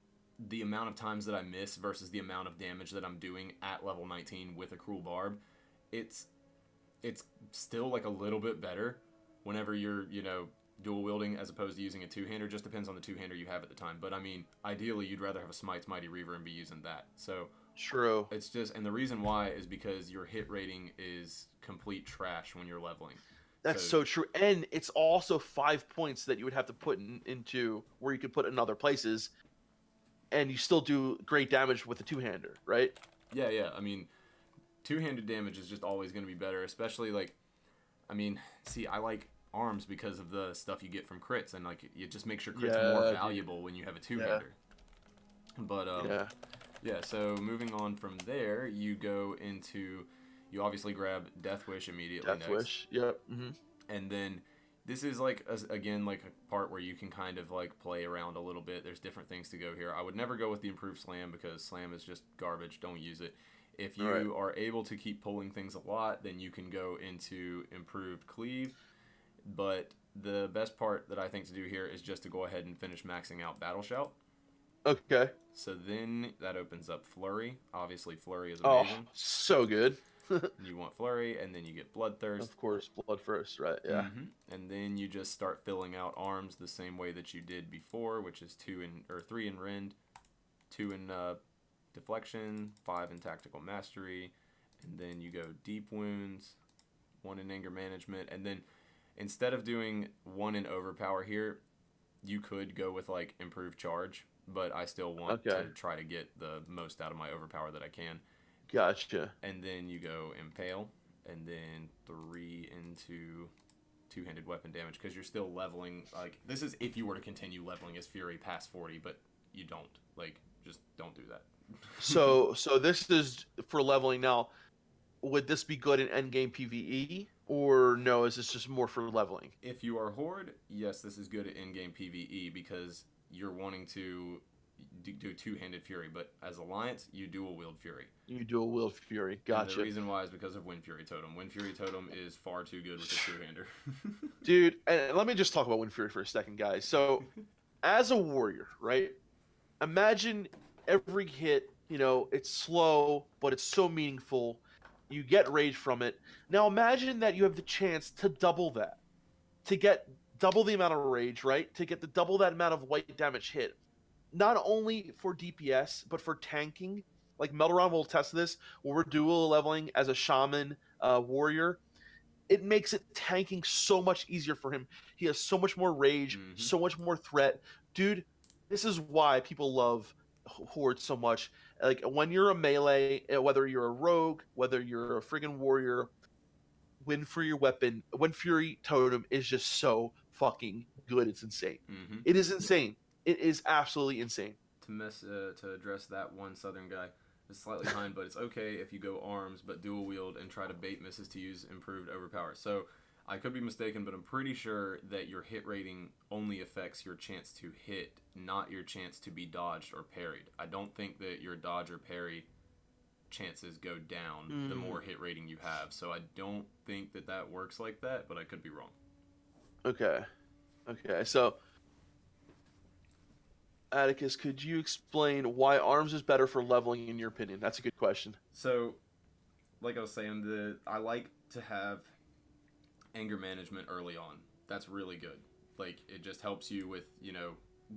the amount of times that I miss versus the amount of damage that I'm doing at level 19 with a Cruel Barb, it's still like a little bit better whenever you're dual wielding as opposed to using a two-hander. Just depends on the two-hander you have at the time. But I mean, ideally, you'd rather have a Smite's Mighty Reaver and be using that. So true. It's just, and the reason why is because your hit rating is complete trash when you're leveling. That's so true. And it's also 5 points that you would have to put into where you could put in other places, and you still do great damage with a two-hander, right? Yeah. I mean, two-handed damage is just always going to be better, especially I like arms because of the stuff you get from crits, and like it just makes your crits Yeah, more dude. valuable when you have a Yeah. two-hander. But Yeah. yeah, so moving on from there, you go into, you obviously grab Death Wish immediately Death next. Wish. Yep. Mm-hmm. And then this is like, again, like a part where you can kind of like play around a little bit. There's different things to go here. I would never go with the improved slam because slam is just garbage. Don't use it. If you are able to keep pulling things a lot, then you can go into improved cleave. But the best part that I think to do here is just to go ahead and finish maxing out Battle Shout. Okay. So then that opens up Flurry. Obviously, Flurry is Oh, amazing. so good. You want Flurry, and then you get Bloodthirst. Of course, blood first, right? Yeah. And then you just start filling out arms the same way that you did before, which is 3 in Rend, 2 in Deflection, 5 in Tactical Mastery, and then you go Deep Wounds, 1 in Anger Management, and then instead of doing 1 in Overpower here, you could go with like Improved Charge, but I still want to try to get the most out of my Overpower that I can. Gotcha. And then you go Impale, and then 3 into two-handed weapon damage, because you're still leveling. Like, this is if you were to continue leveling as Fury past 40, but you don't. Like, just don't do that. So this is for leveling now. Would this be good in endgame PvE, or no? Is this just more for leveling? If you are Horde, yes, this is good at in-game PvE because you're wanting to do two-handed Fury, but as Alliance, you dual-wield Fury. You dual-wield Fury. Gotcha. And the reason why is because of Wind Fury Totem. Wind Fury Totem is far too good with a two-hander. Dude, and let me just talk about Wind Fury for a second, guys. So, as a warrior, right? Imagine every hit, you know, it's slow, but it's so meaningful. You get rage from it. Now imagine that you have the chance to double that. To get double the amount of rage, right? To get the double that amount of white damage hit. Not only for DPS, but for tanking. Like Meldoron will test this, when we're dual leveling as a Shaman warrior, it makes it tanking so much easier for him. He has so much more rage, so much more threat. Dude, this is why people love Horde so much. Like, when you're a melee, whether you're a rogue, whether you're a friggin' warrior, Wind Fury weapon, Wind Fury Totem is just so fucking good. It's insane. It is insane. It is absolutely insane. To address that one Southern guy, is slightly behind, but it's okay if you go arms, but dual wield and try to bait misses to use improved overpower. So I could be mistaken, but I'm pretty sure that your hit rating only affects your chance to hit, not your chance to be dodged or parried. I don't think that your dodge or parry chances go down the more hit rating you have. So I don't think that that works like that, but I could be wrong. Okay. So, Atticus, could you explain why arms is better for leveling in your opinion? That's a good question. So, like I was saying, I like to have anger management early on. That's really good. Like, it just helps you with,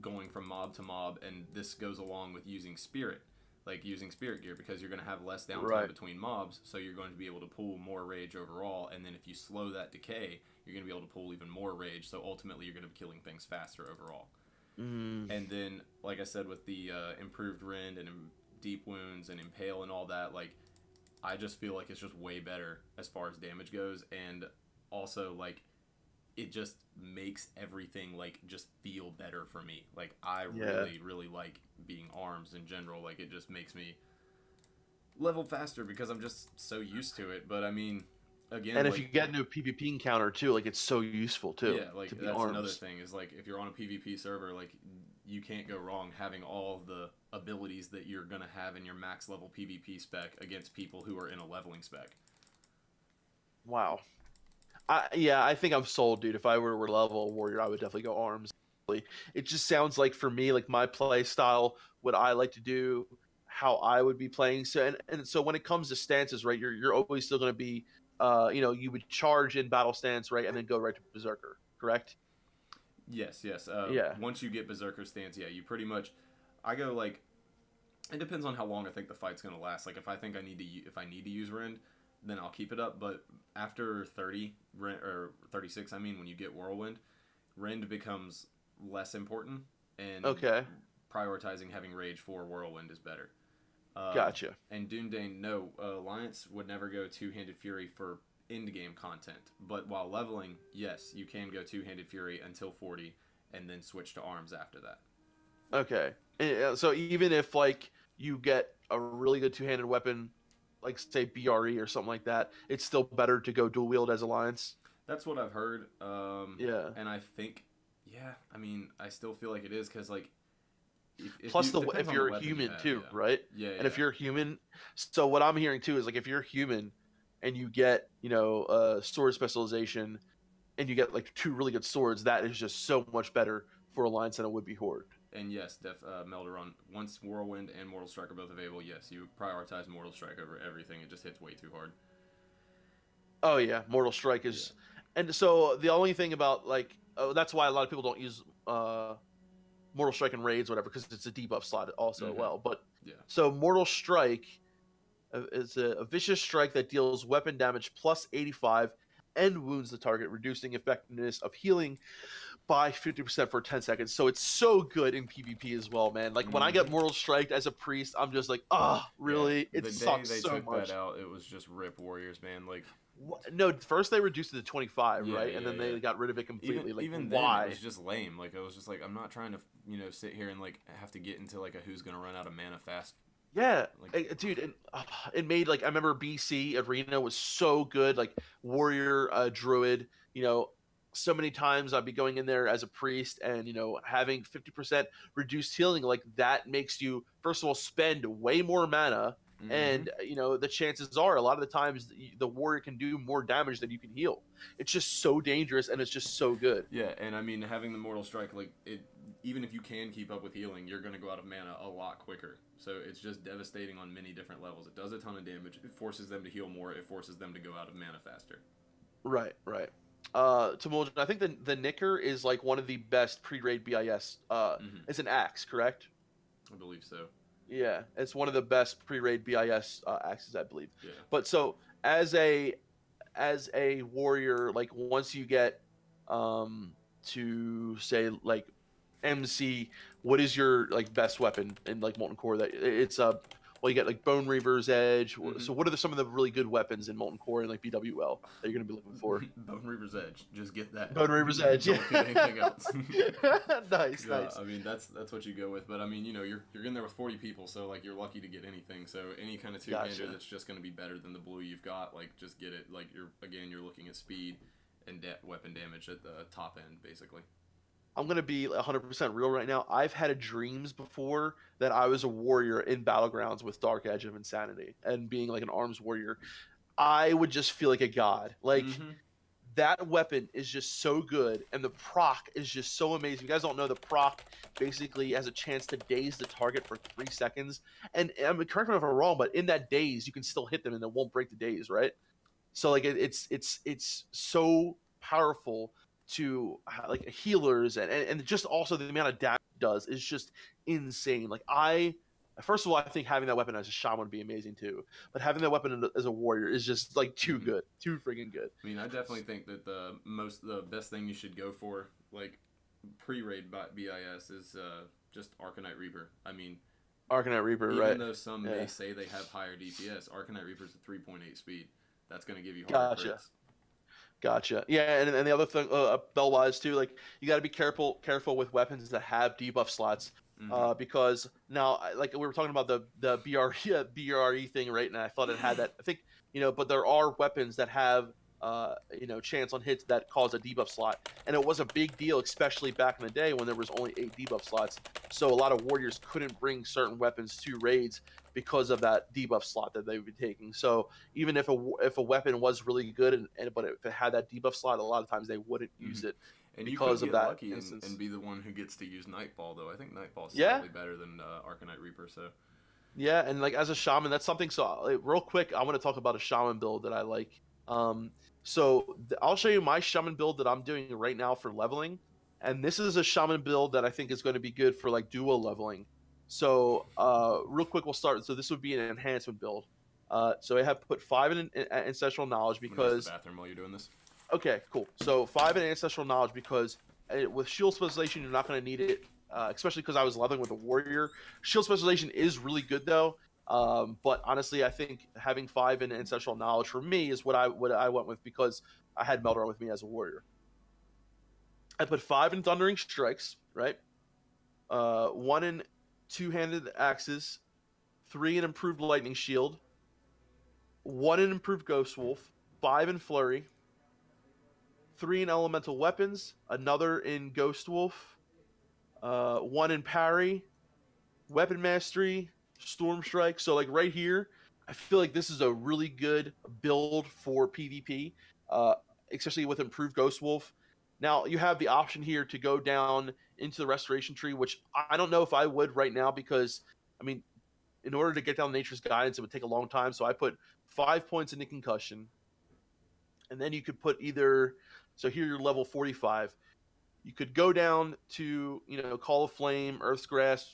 going from mob to mob, and this goes along with using spirit. Like, using spirit gear, because you're going to have less downtime between mobs, so you're going to be able to pull more rage overall, and then if you slow that decay, you're going to be able to pull even more rage, so ultimately you're going to be killing things faster overall. And then, like I said, with the improved Rend and Deep Wounds and Impale and all that, like, I just feel like it's just way better as far as damage goes, and also, like, it just makes everything, like, just feel better for me. Like, I really, really like being arms in general. Like, it just makes me level faster because I'm just so used to it. But, I mean, again... And if you get into a PvP encounter, too, like, it's so useful, too. Yeah, like, that's another thing, is, like, if you're on a PvP server, like, you can't go wrong having all of the abilities that you're going to have in your max level PvP spec against people who are in a leveling spec. Wow. I think I'm sold, dude. If I were to level a warrior, I would definitely go arms. It just sounds like, for me, like, my play style, what I like to do, how I would be playing. So and so when it comes to stances, right, you're always still going to be, you would charge in battle stance, right, and then go right to Berserker, correct? Yes. Yeah. Once you get Berserker stance, yeah, you pretty much... I go, like... It depends on how long I think the fight's going to last. Like, if I think I need to use Rend, then I'll keep it up. But after 30, or 36, I mean, when you get Whirlwind, Rend becomes less important, and prioritizing having Rage for Whirlwind is better. Gotcha. And Doomdane, no, Alliance would never go two-handed Fury for end game content. But while leveling, yes, you can go two-handed fury until 40 and then switch to arms after that. Okay. So even if like you get a really good two-handed weapon, like say BRE or something like that, it's still better to go dual wield as alliance. That's what I've heard. Yeah. And I think, yeah, I mean, I still feel like it is because like. Plus, if you're a human too, yeah. right? Yeah. And if you're human, so what I'm hearing too is like if you're human, and you get sword specialization, and you get like 2 really good swords, that is just so much better for alliance than it would be horde. And yes, Melderon, once Whirlwind and Mortal Strike are both available, yes, you prioritize Mortal Strike over everything. It just hits way too hard. Oh yeah, Mortal Strike is, and so the only thing about like that's why a lot of people don't use Mortal Strike in raids, whatever, because it's a debuff slot also. Well, but so Mortal Strike is a vicious strike that deals weapon damage plus 85 and wounds the target, reducing effectiveness of healing by 50% for 10 seconds. So it's so good in PvP as well, man. Like when I get Mortal Strike as a priest, I'm just like, really? Yeah. It sucks so much. The day they took that out, it was just rip warriors, man. Like, no, first they reduced it to 25, right? And then they got rid of it completely. Even why? Then, it was just lame. Like I was just like, I'm not trying to, sit here and like have to get into like a who's gonna run out of mana fast. Yeah, like, dude, and it made like I remember BC Arena was so good, like warrior, druid. So many times I'd be going in there as a priest, and having 50% reduced healing, like that makes you first of all spend way more mana. And the chances are a lot of the times the warrior can do more damage than you can heal. It's just so dangerous, and it's just so good. Yeah, and I mean having the Mortal Strike, like even if you can keep up with healing, you're gonna go out of mana a lot quicker. So it's just devastating on many different levels. It does a ton of damage. It forces them to heal more. It forces them to go out of mana faster. Right. Tumultuous, I think the Nicker is like one of the best pre-raid BIS. It's an axe, correct? I believe so. Yeah, it's one of the best pre-raid BIS axes, I believe. Yeah. But so as a warrior, like once you get to say like MC, what is your like best weapon in like Molten Core? That it's well, you get like Bone Reaver's Edge. So what are some of the really good weapons in Molten Core and like BWL that you're gonna be looking for? Bone Reaver's Edge, just get that. Bone Reaver's Edge. Don't get anything else. Nice. I mean that's what you go with. But I mean you're in there with 40 people, so like you're lucky to get anything. So any kind of two-hander that's just gonna be better than the blue you've got, like just get it. Like you're looking at speed and weapon damage at the top end basically. I'm going to be 100% real right now. I've had dreams before that I was a warrior in Battlegrounds with Dark Edge of Insanity and being like an arms warrior. I would just feel like a god. Like that weapon is just so good, and the proc is just so amazing. You guys don't know the proc basically has a chance to daze the target for 3 seconds. And I mean, correct me if I'm wrong, but in that daze, you can still hit them and it won't break the daze, right? So like it's so powerful to like healers and just also the amount of damage it does is just insane. Like first of all, I think having that weapon as a shaman would be amazing too, but having that weapon as a warrior is just like too good, too freaking good. I mean, I definitely think that the best thing you should go for like pre-raid BIS is just Arcanite Reaper. I mean, Arcanite Reaper, even right? Even though some may say they have higher DPS, Arcanite Reaper's at 3.8 speed. That's going to give you hard crits. Gotcha. Yeah, and the other thing, bell-wise too, like you got to be careful with weapons that have debuff slots, because now, like we were talking about the BRE thing, right? And I thought it had that. I think but there are weapons that have chance on hits that cause a debuff slot, and it was a big deal, especially back in the day when there was only 8 debuff slots. So a lot of warriors couldn't bring certain weapons to raids because of that debuff slot that they would be taking. So even if a weapon was really good, but if it had that debuff slot, a lot of times they wouldn't use it and because of that. Lucky and be the one who gets to use Nightfall, though. I think Nightfall's slightly better than Arcanite Reaper. So yeah, and like as a shaman, that's something. So real quick, I want to talk about a shaman build that I like. So I'll show you my shaman build that I'm doing right now for leveling, and this is a shaman build that I think is going to be good for like duo leveling. So real quick, we'll start. So this would be an enhancement build. So I have put 5 in ancestral knowledge because. I'm gonna use the bathroom while you're doing this. Okay, cool. So 5 in ancestral knowledge because with shield specialization you're not going to need it, especially because I was leveling with a warrior. Shield specialization is really good though. But honestly, I think having 5 in ancestral knowledge for me is what I went with, because I had Meldorar with me as a warrior. I put 5 in thundering strikes, right? 1 in two-handed axes, 3 in improved lightning shield, 1 in improved ghost wolf, 5 in flurry, 3 in elemental weapons, another in ghost wolf, 1 in parry, weapon mastery, storm strike. So like right here, I feel like this is a really good build for PvP, uh, especially with improved ghost wolf. Now you have the option here to go down into the restoration tree, which I don't know if I would right now, because I mean, in order to get down nature's guidance, it would take a long time. So I put 5 points into concussion, and then you could put either. So here you're level 45. You could go down to Call of Flame, Earth's Grasp.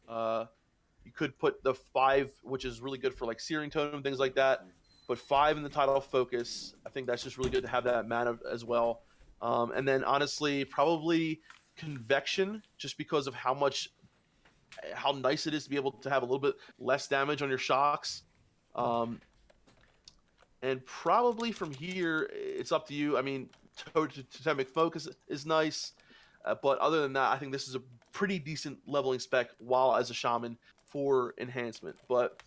You could put the 5, which is really good for like Searing Totem, things like that. Put 5 in the Tidal Focus. I think that's just really good to have that mana as well. And then honestly, probably Convection, just because of how nice it is to be able to have a little bit less damage on your shocks. And probably from here, it's up to you. I mean, Totemic Focus is nice. But other than that, I think this is a pretty decent leveling spec while as a shaman for enhancement. But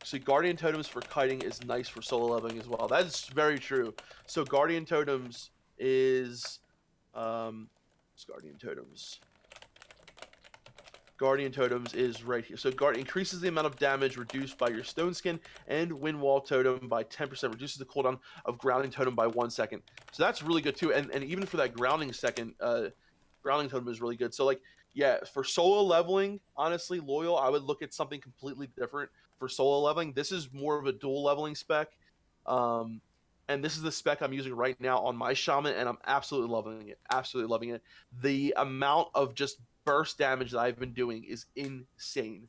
see, Guardian Totems for kiting is nice for solo leveling as well. That is very true. So Guardian Totems is Guardian Totems. Guardian Totems is right here. So Guard increases the amount of damage reduced by your Stone Skin and Wind Wall Totem by 10%. Reduces the cooldown of Grounding Totem by 1 second. So that's really good too. And even for that Grounding second, Grounding Totem is really good. So like, yeah, for solo leveling, honestly, Loyal, I would look at something completely different for solo leveling. This is more of a dual leveling spec. And this is the spec I'm using right now on my Shaman, and I'm absolutely loving it. Absolutely loving it. The amount of just burst damage that I've been doing is insane.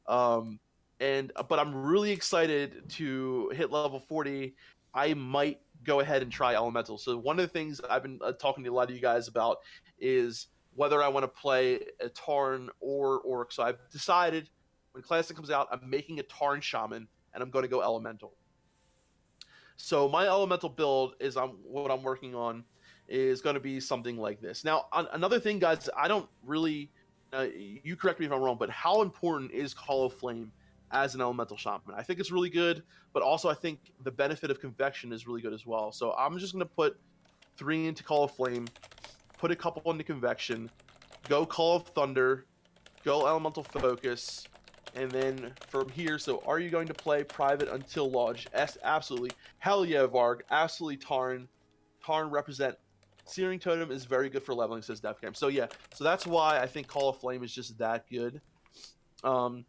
But I'm really excited to hit level 40. I might go ahead and try Elemental. So one of the things I've been talking to a lot of you guys about is whether I want to play a Tarn or Orc. So I've decided when Classic comes out, I'm making a Tarn Shaman, and I'm going to go Elemental. So my Elemental build is what I'm working on is going to be something like this. Now, another thing, guys, I don't really, you correct me if I'm wrong, but how important is Call of Flame as an Elemental Shaman? I think it's really good, but also I think the benefit of Convection is really good as well. So I'm just going to put 3 into Call of Flame, put a couple into Convection, go Call of Thunder, go Elemental Focus, and then from here, so are you going to play Private until Lodge? Absolutely. Hell yeah, Varg. Absolutely Tarn. Tarn represent. Searing Totem is very good for leveling, says Defcamp. So yeah, so that's why I think Call of Flame is just that good. And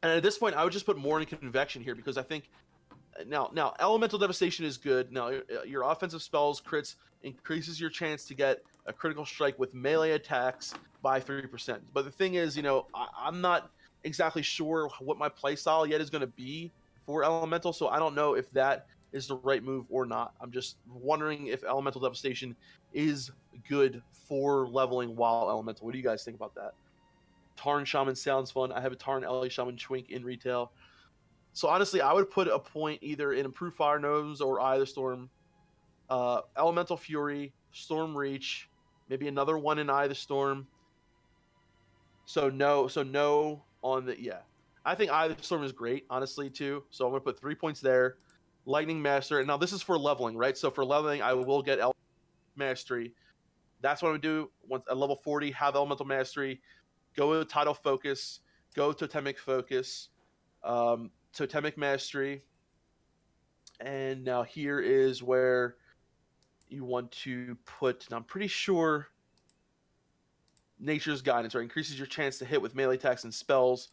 at this point, I would just put more in Convection here, because I think now Elemental Devastation is good. Now your offensive spells crits increases your chance to get a critical strike with melee attacks by 3%. But the thing is, I'm not exactly sure what my playstyle yet is going to be for Elemental, so I don't know if that is the right move or not. I'm just wondering if Elemental Devastation is good for leveling while Elemental. What do you guys think about that? Tarn Shaman sounds fun. I have a Tarn LA Shaman Twink in retail. So honestly, I would put a point either in Improved Fire Gnomes or Eye of the Storm, Elemental Fury, Storm Reach, maybe another one in Eye of the Storm. So no on the, yeah. I think Eye of the Storm is great, honestly, too. So I'm going to put 3 points there. Lightning Master. And now this is for leveling, right? So for leveling, I will get Mastery. That's what I'm going to do. Once at level 40, have Elemental Mastery. Go to Tidal Focus. Go Totemic Focus. Totemic Mastery. And now here is where you want to put, and I'm pretty sure, Nature's Guidance, right? Increases your chance to hit with melee attacks and spells.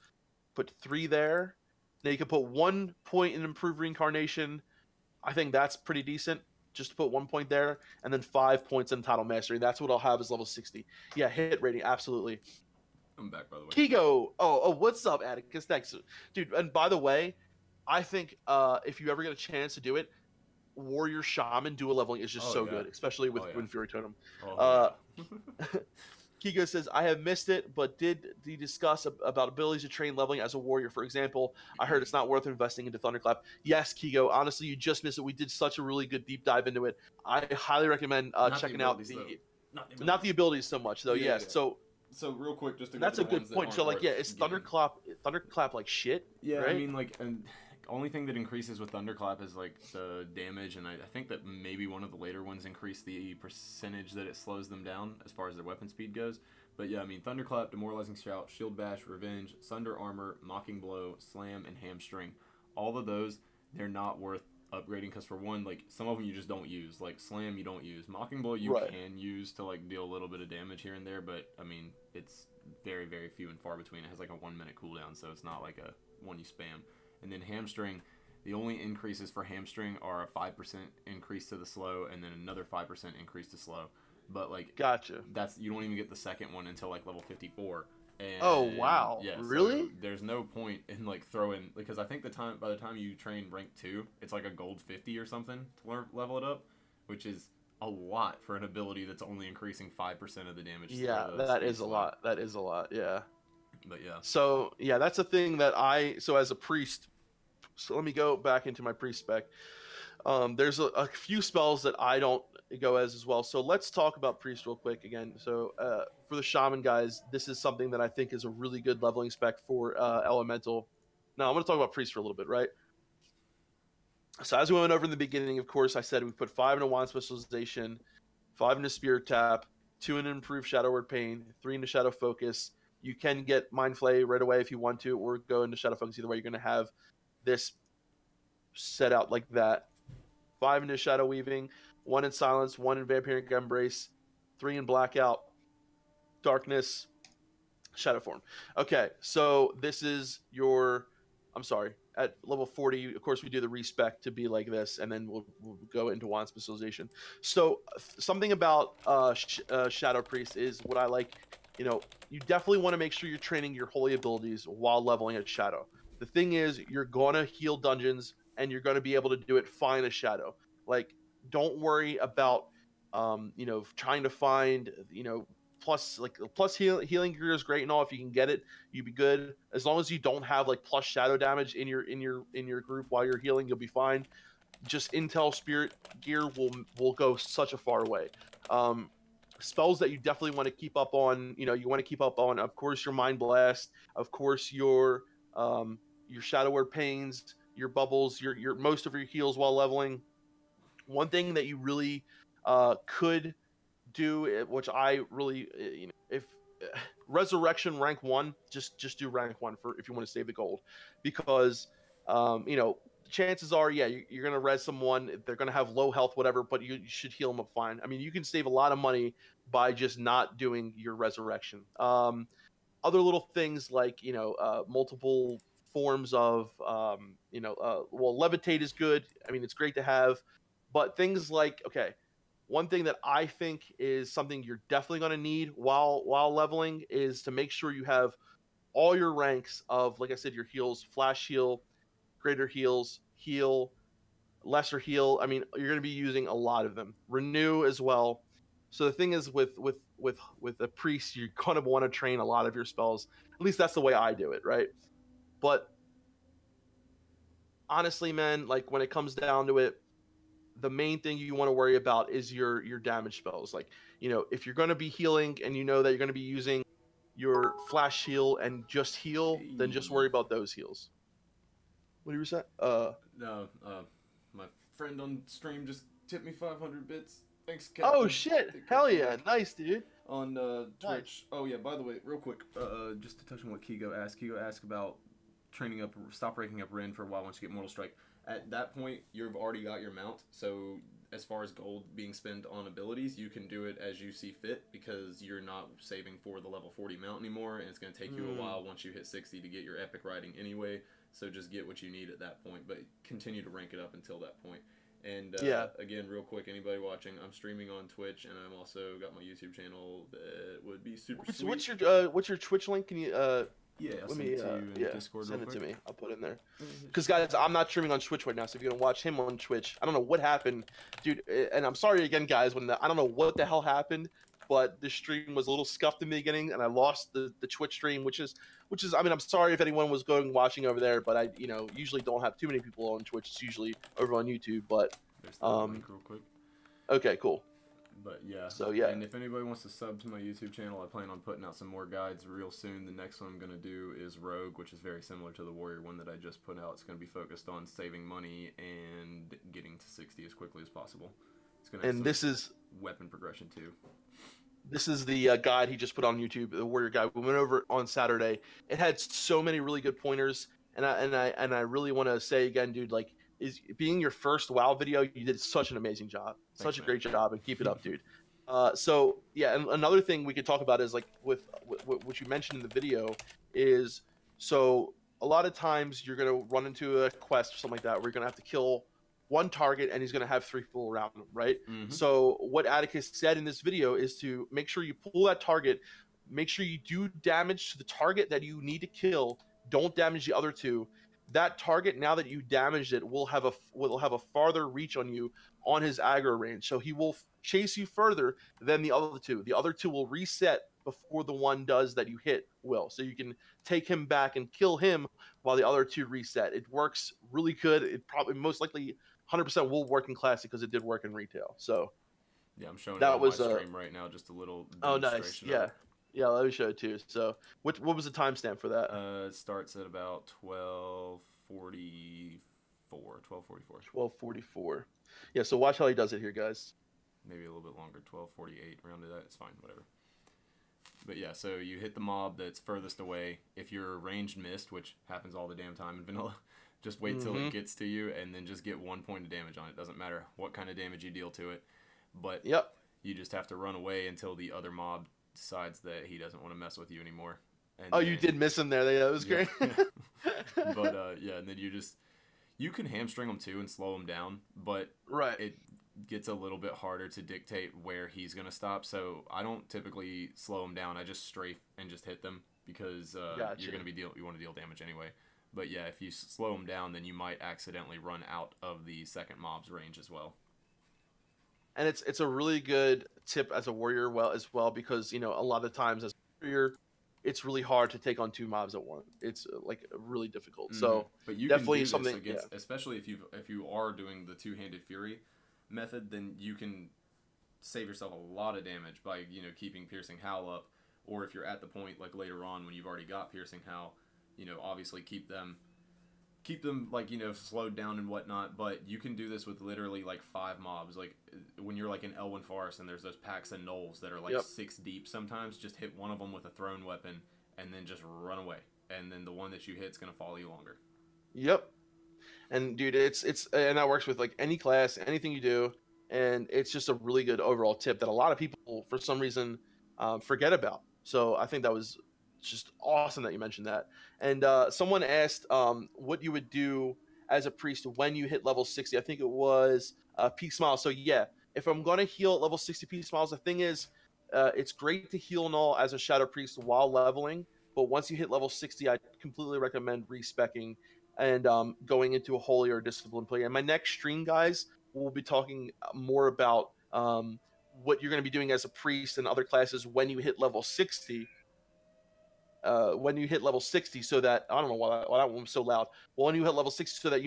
Put 3 there. Now you can put 1 point in Improved Reincarnation. I think that's pretty decent. Just to put 1 point there, and then 5 points in Tidal Mastery. That's what I'll have as level 60. Yeah, hit rating, absolutely. I'm back, by the way. Kigo, oh, what's up, Atticus? Thanks, dude. And by the way, I think if you ever get a chance to do it, Warrior Shaman dual leveling is just good, especially with Wind Fury Totem. Kigo says, I have missed it, but did he discuss about abilities to train leveling as a warrior? For example, I heard it's not worth investing into Thunderclap. Yes, Kigo, honestly, you just missed it. We did such a really good deep dive into it. I highly recommend checking out the, not the abilities so much, though, Yeah, yes. yeah. So real quick, just to go That's to a the good ones that point. aren't So, like, worth yeah, is giving. Thunderclap like shit? Yeah, right? I mean, like, and only thing that increases with Thunderclap is like the damage, and I think that maybe one of the later ones increase the percentage that it slows them down as far as their weapon speed goes. But yeah, I mean, Thunderclap, Demoralizing Shout, Shield Bash, Revenge, Sunder Armor, Mocking Blow, Slam, and Hamstring. All of those, they're not worth upgrading because for one, like some of them you just don't use. Like Slam, you don't use. Mocking Blow, you can use to like deal a little bit of damage here and there, but I mean, it's very, very few and far between. It has like a 1 minute cooldown, so it's not like a one you spam. And then Hamstring, the only increases for Hamstring are a 5% increase to the slow and then another 5% increase to slow. But like, gotcha. That's, you don't even get the second one until like level 54. And oh wow! Yeah, really? So there's no point in like throwing, because I think by the time you train rank 2, it's like a gold 50 or something to level it up, which is a lot for an ability that's only increasing 5% of the damage. Yeah, that is a lot. That is a lot. Yeah. But yeah. So yeah, that's a thing that so as a priest. So let me go back into my priest spec. There's a few spells that I don't go as well. So let's talk about priest real quick again. So for the shaman guys, this is something that I think is a really good leveling spec for elemental. Now I'm going to talk about priest for a little bit, right? So as we went over in the beginning, of course, I said we put 5 into wand specialization, 5 into spirit tap, 2 into improved shadow word pain, 3 into shadow focus. You can get mind flay right away if you want to, or go into shadow focus. Either way, you're going to have this set out like that. 5 into shadow weaving, 1 in silence, 1 in vampiric embrace, 3 in blackout, darkness, shadow form. Okay, so this is your, I'm sorry, at level 40, of course we do the respec to be like this, and then we'll go into wand specialization. So something about shadow priest is what I like. You know, you definitely want to make sure you're training your holy abilities while leveling at shadow. The thing is, you're gonna heal dungeons and you're gonna be able to do it fine as shadow. Like, don't worry about you know, trying to find, you know, plus healing gear is great and all. If you can get it, you'd be good. As long as you don't have like plus shadow damage in your group while you're healing, you'll be fine. Just intel spirit gear will go such a far way. Spells that you definitely want to keep up on, you know, you want to keep up on, of course, your mind blast, of course, your shadow word pains, your bubbles, your most of your heals while leveling. One thing that you really could do, which I really, you know, if resurrection rank 1, just do rank 1 for if you want to save the gold, because you know, chances are, yeah, you're gonna res someone, they're gonna have low health, whatever, but you should heal them up fine. I mean, you can save a lot of money by just not doing your resurrection. Other little things like, you know, multiple forms of you know, well, levitate is good. I mean, it's great to have, but things like, okay, one thing that I think is something you're definitely going to need while leveling is to make sure you have all your ranks of, like I said, your heals: flash heal, greater heals, heal, lesser heal. I mean, you're going to be using a lot of them. Renew as well. So the thing is, with a priest, you're going to want to train a lot of your spells. At least that's the way I do it, right? But honestly, man, like when it comes down to it, the main thing you want to worry about is your damage spells. Like, you know, if you're going to be healing and you know that you're going to be using your flash heal and just heal, then just worry about those heals. What do you say? No, my friend on stream just tipped me 500 bits. Thanks, Captain. Oh shit! Hell yeah, nice, dude. On Twitch. Nice. Oh yeah, by the way, real quick, just to touch on what Kigo asked. Kigo asked about training up, stop ranking up Ren for a while once you get Mortal Strike. At that point, you've already got your mount, so as far as gold being spent on abilities, you can do it as you see fit, because you're not saving for the level 40 mount anymore, and it's going to take you a while once you hit 60 to get your epic riding anyway, so just get what you need at that point, but continue to rank it up until that point. And again, real quick, anybody watching, I'm streaming on Twitch, and I'm also got my YouTube channel that would be super sweet. What's your Twitch link? Can you yeah, I'll send it to you in Discord. Send it to me. I'll put it in there. Because guys, I'm not streaming on Twitch right now, so if you're gonna watch him on Twitch, I don't know what happened, dude. And I'm sorry again, guys. I don't know what the hell happened, but the stream was a little scuffed in the beginning, and I lost the Twitch stream, which is I mean, I'm sorry if anyone was watching over there, but I usually don't have too many people on Twitch. It's usually over on YouTube, but There's the link real quick. okay, cool. But yeah, so yeah, and if anybody wants to sub to my YouTube channel, I plan on putting out some more guides real soon. The next one I'm going to do is Rogue, which is very similar to the Warrior one that I just put out. It's going to be focused on saving money and getting to 60 as quickly as possible. It's going to have this is weapon progression too. This is the guide he just put on YouTube, the Warrior guide. We went over it on Saturday. It had so many really good pointers, and I really want to say again, dude, like, is being your first WoW video, you did such an amazing job, such a great job, and keep it up, dude. So yeah, and another thing we could talk about is like with what you mentioned in the video is, so a lot of times you're gonna run into a quest or something like that where you're gonna have to kill one target and he's gonna have 3 people around him, right? So what Atticus said in this video is to make sure you pull that target, make sure you do damage to the target that you need to kill, don't damage the other 2. That target, now that you damaged it, will have a farther reach on you on his aggro range. So he will chase you further than the other 2. The other 2 will reset before the one does that you hit will. So you can take him back and kill him while the other 2 reset. It works really good. It probably most likely 100% will work in Classic because it did work in retail. So yeah, I'm showing that it on was my stream right now, just a little nice. demonstration. Yeah. Yeah, let me show it too. So, what was the timestamp for that? It starts at about 12:44. 12:44. Yeah, so watch how he does it here, guys. Maybe a little bit longer, 12:48. Around to that, it's fine, whatever. But yeah, so you hit the mob that's furthest away. If you're ranged missed, which happens all the damn time in vanilla, just wait till it gets to you, and then just get 1 point of damage on it. Doesn't matter what kind of damage you deal to it, but you just have to run away until the other mob decides that he doesn't want to mess with you anymore. And then, you did miss him there. That was great. But yeah, and then you can hamstring him too and slow him down, but it gets a little bit harder to dictate where he's gonna stop. So I don't typically slow him down. I just strafe and just hit them because you're gonna you want to deal damage anyway. But yeah, if you slow him down, then you might accidentally run out of the second mob's range as well. And it's a really good tip as a warrior as well because a lot of times as a warrior, it's really hard to take on 2 mobs at once. It's like really difficult. So but you definitely can do something this against, especially if you are doing the 2-handed fury method, then you can save yourself a lot of damage by keeping piercing howl up, or if you're at the point like later on when you've already got piercing howl, obviously keep them like slowed down and whatnot. But you can do this with literally like 5 mobs. Like when you're like in Elwyn Forest and there's those packs of gnolls that are like 6 deep sometimes, just hit one of them with a thrown weapon and then just run away, and then the one that you hit's gonna follow you longer. And dude, it's and that works with like any class, anything you do, and it's just a really good overall tip that a lot of people for some reason forget about. So I think that was just awesome that you mentioned that. And someone asked what you would do as a priest when you hit level 60. I think it was Peak Smile. So yeah, if I'm going to heal at level 60 Peak Smiles, the thing is, it's great to heal and all as a Shadow Priest while leveling, but once you hit level 60, I completely recommend respecking and going into a holy or discipline play. And my next stream, guys, we'll be talking more about what you're going to be doing as a priest and other classes when you hit level 60. So that I don't know why that one was so loud. Well, when you hit level 60, so that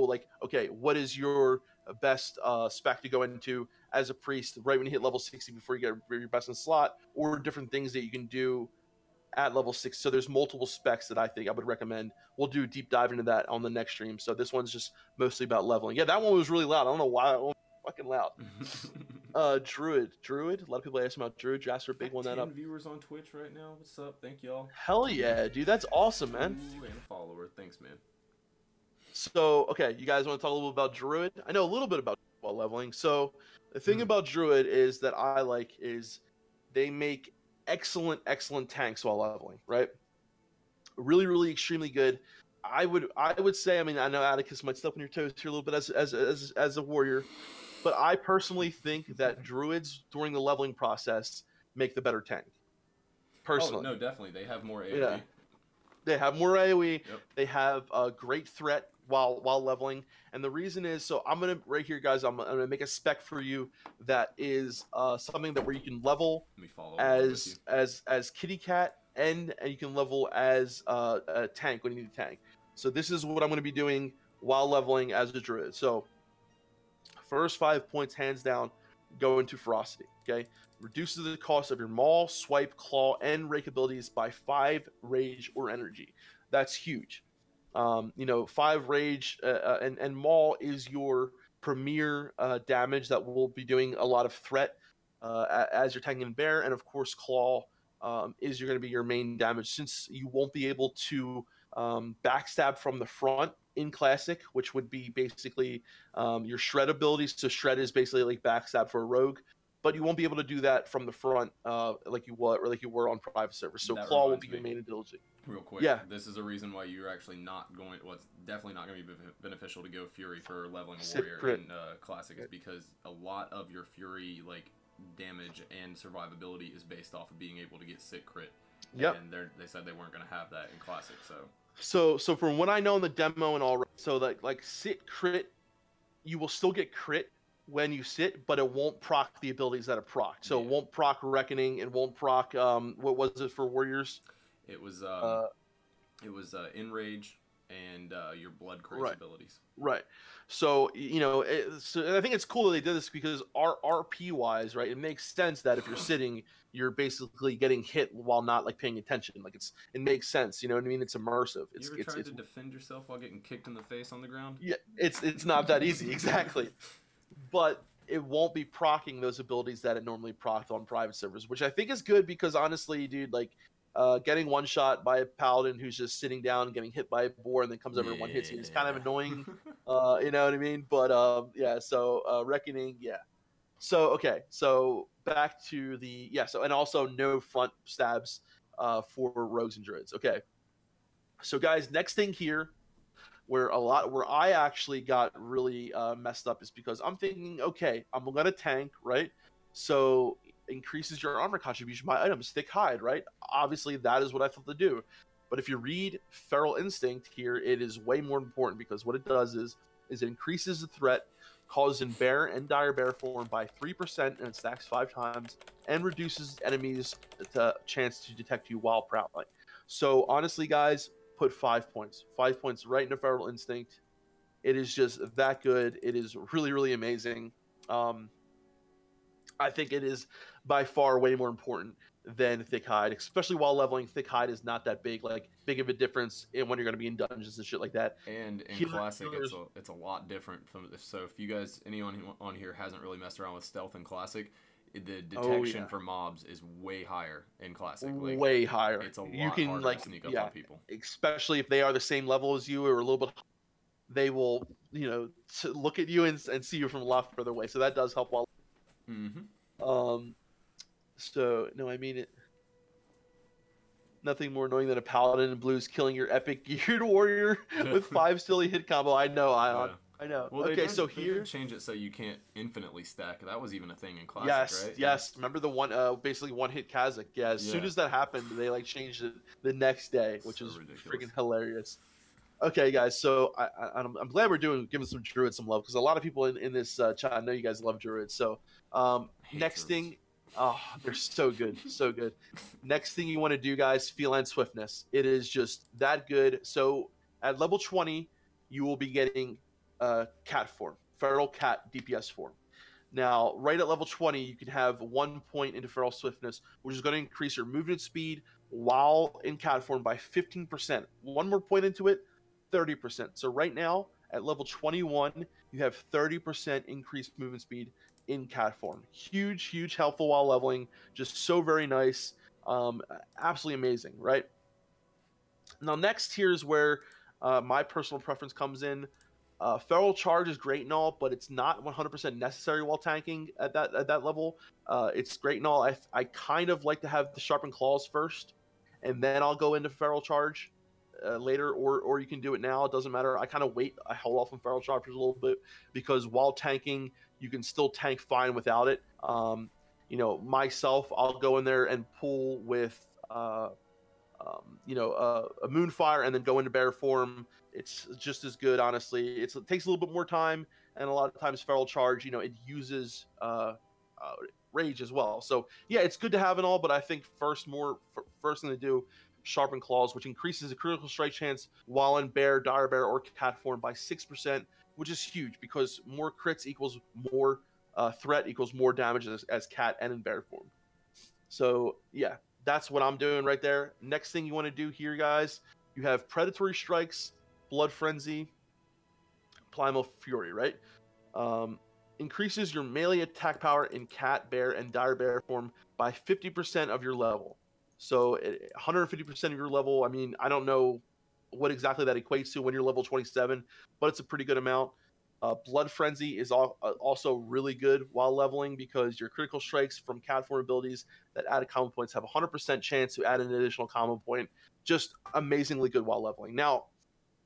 like, okay, what is your best spec to go into as a priest right when you hit level 60 before you get your best in slot, or different things that you can do at level 6. So there's multiple specs that I think I would recommend. We'll do a deep dive into that on the next stream. So this one's just mostly about leveling. Yeah, that one was really loud. I don't know why that one was fucking loud. Druid. A lot of people ask about Druid. Jasper, big one that up. 10 viewers on Twitch right now. What's up? Thank y'all. Hell yeah, dude. That's awesome, man. Ooh, and a follower. Thanks, man. So, okay, you guys want to talk a little bit about Druid? I know a little bit about while leveling. So the thing about Druid is that I like is they make excellent tanks while leveling, right? Really extremely good. I would say, I mean, I know Atticus might step on your toes here a little bit as a warrior, but I personally think that Druids during the leveling process make the better tank. Personally. Oh, no, definitely. They have more AoE. Yeah. They have more AoE. Yep. They have a great threat while leveling. And the reason is, so I'm gonna right here, guys. I'm gonna make a spec for you that is something that where you can level Let me follow along with you. as kitty cat, and you can level as a tank when you need a tank. So this is what I'm gonna be doing while leveling as a druid. So first 5 points, hands down, go into ferocity. Okay, reduces the cost of your maul, swipe, claw, and rake abilities by 5 rage or energy. That's huge. You know, 5 rage and maul is your premier damage that will be doing a lot of threat as you're tanking bear, and of course claw is you're going to be your main damage, since you won't be able to backstab from the front in classic, which would be basically your shred abilities. So shred is basically like backstab for a rogue, but you won't be able to do that from the front like you were on private servers. So That claw will reminds be your me. main ability. Real quick, Yeah. this is a reason why you're actually not going. Well, it's definitely not going to be beneficial to go Fury for leveling a Sit warrior crit. in Classic, is because a lot of your Fury like damage and survivability is based off of being able to get sit crit. Yep. And they said they weren't going to have that in Classic, so. So from what I know in the demo and all, so like sit crit, you will still get crit when you sit, but it won't proc the abilities that are proc. So Yeah. it won't proc Reckoning, it won't proc what was it for warriors? It was Enrage and your Blood Craze Right. abilities. Right. So you know, so I think it's cool that they did this because RP wise, right, it makes sense that if you're sitting, you're basically getting hit while not like paying attention. Like it makes sense. You know what I mean? It's immersive. You ever tried to defend yourself while getting kicked in the face on the ground? Yeah, it's not that easy, exactly. But it won't be proccing those abilities that it normally procced on private servers, which I think is good because honestly, dude, like getting one shot by a paladin who's just sitting down and getting hit by a boar and then comes over and one hits you is kind of annoying. You know what I mean? But yeah, so Reckoning, yeah. So okay, so back to the so and also no front stabs for rogues and druids. Okay. So guys, next thing here where I actually got really messed up is because I'm thinking, okay, I'm gonna tank, right? So increases your armor contribution by items, thick hide, right? Obviously, that is what I thought to do. But if you read Feral Instinct here, it is way more important because what it does is it increases the threat caused in bear and dire bear form by 3% and it stacks 5 times, and reduces enemies' chance to detect you while prowling. So honestly, guys, put 5 points. 5 points right into Feral Instinct. It is just that good. It is really, really amazing. I think it is by far way more important than Thick Hide, especially while leveling. Thick Hide is not that big of a difference in when you're going to be in dungeons and shit like that. And in Classic, it's a lot different from this. So if you guys, anyone on here hasn't really messed around with stealth in Classic, the detection for mobs is way higher in Classic. Like, way higher. It's a lot harder to sneak up on people. Especially if they are the same level as you or a little bit. They will, look at you and see you from a lot further away. So that does help. While. So no, I mean it. Nothing more annoying than a paladin in blues killing your epic geared warrior with 5 silly hit combo. I know, Ion. I know. Well, okay, so they here did change it so you can't infinitely stack. That was even a thing in Classic, right? Yes. Remember the one, basically one hit Kazakh. Yeah. As soon as that happened, they changed it the next day, which is freaking hilarious. Okay, guys. So I'm glad we're giving some druids some love because a lot of people in this chat, I know you guys love druids. So next thing. Oh, they're so good, so good. Next thing you want to do, guys, feline swiftness. It is just that good. So at level 20, you will be getting cat form, feral cat DPS form. Now, right at level 20, you can have 1 point into feral swiftness, which is going to increase your movement speed while in cat form by 15%. 1 more point into it, 30%. So right now, at level 21, you have 30% increased movement speed in cat form. Huge helpful while leveling. Just so very nice. Absolutely amazing, right? Now next here is where my personal preference comes in. Feral charge is great and all, but it's not 100% necessary while tanking at that level. It's great and all. I kind of like to have the sharpened claws first, and then I'll go into feral charge later, or you can do it now. It doesn't matter. I kind of wait. I hold off on feral charge for a little bit because while tanking, you can still tank fine without it. Myself, I'll go in there and pull with, a Moonfire and then go into bear form, it's just as good. Honestly, it takes a little bit more time, and a lot of times Feral Charge, it uses rage as well. So yeah, it's good to have and all, but I think first thing to do, Sharpen Claws, which increases the critical strike chance while in bear, dire bear, or cat form by 6%, which is huge because more crits equals more threat equals more damage as cat and in bear form. So yeah, that's what I'm doing right there. Next thing you want to do here, guys, you have Predatory Strikes, Blood Frenzy, Primal Fury, right? Increases your melee attack power in cat, bear, and dire bear form by 50% of your level. So 150% of your level, I mean, I don't know what exactly that equates to when you're level 27, but it's a pretty good amount. Blood Frenzy is also really good while leveling because your critical strikes from cat form abilities that add combo points have a 100% chance to add an additional combo point. Just amazingly good while leveling. Now,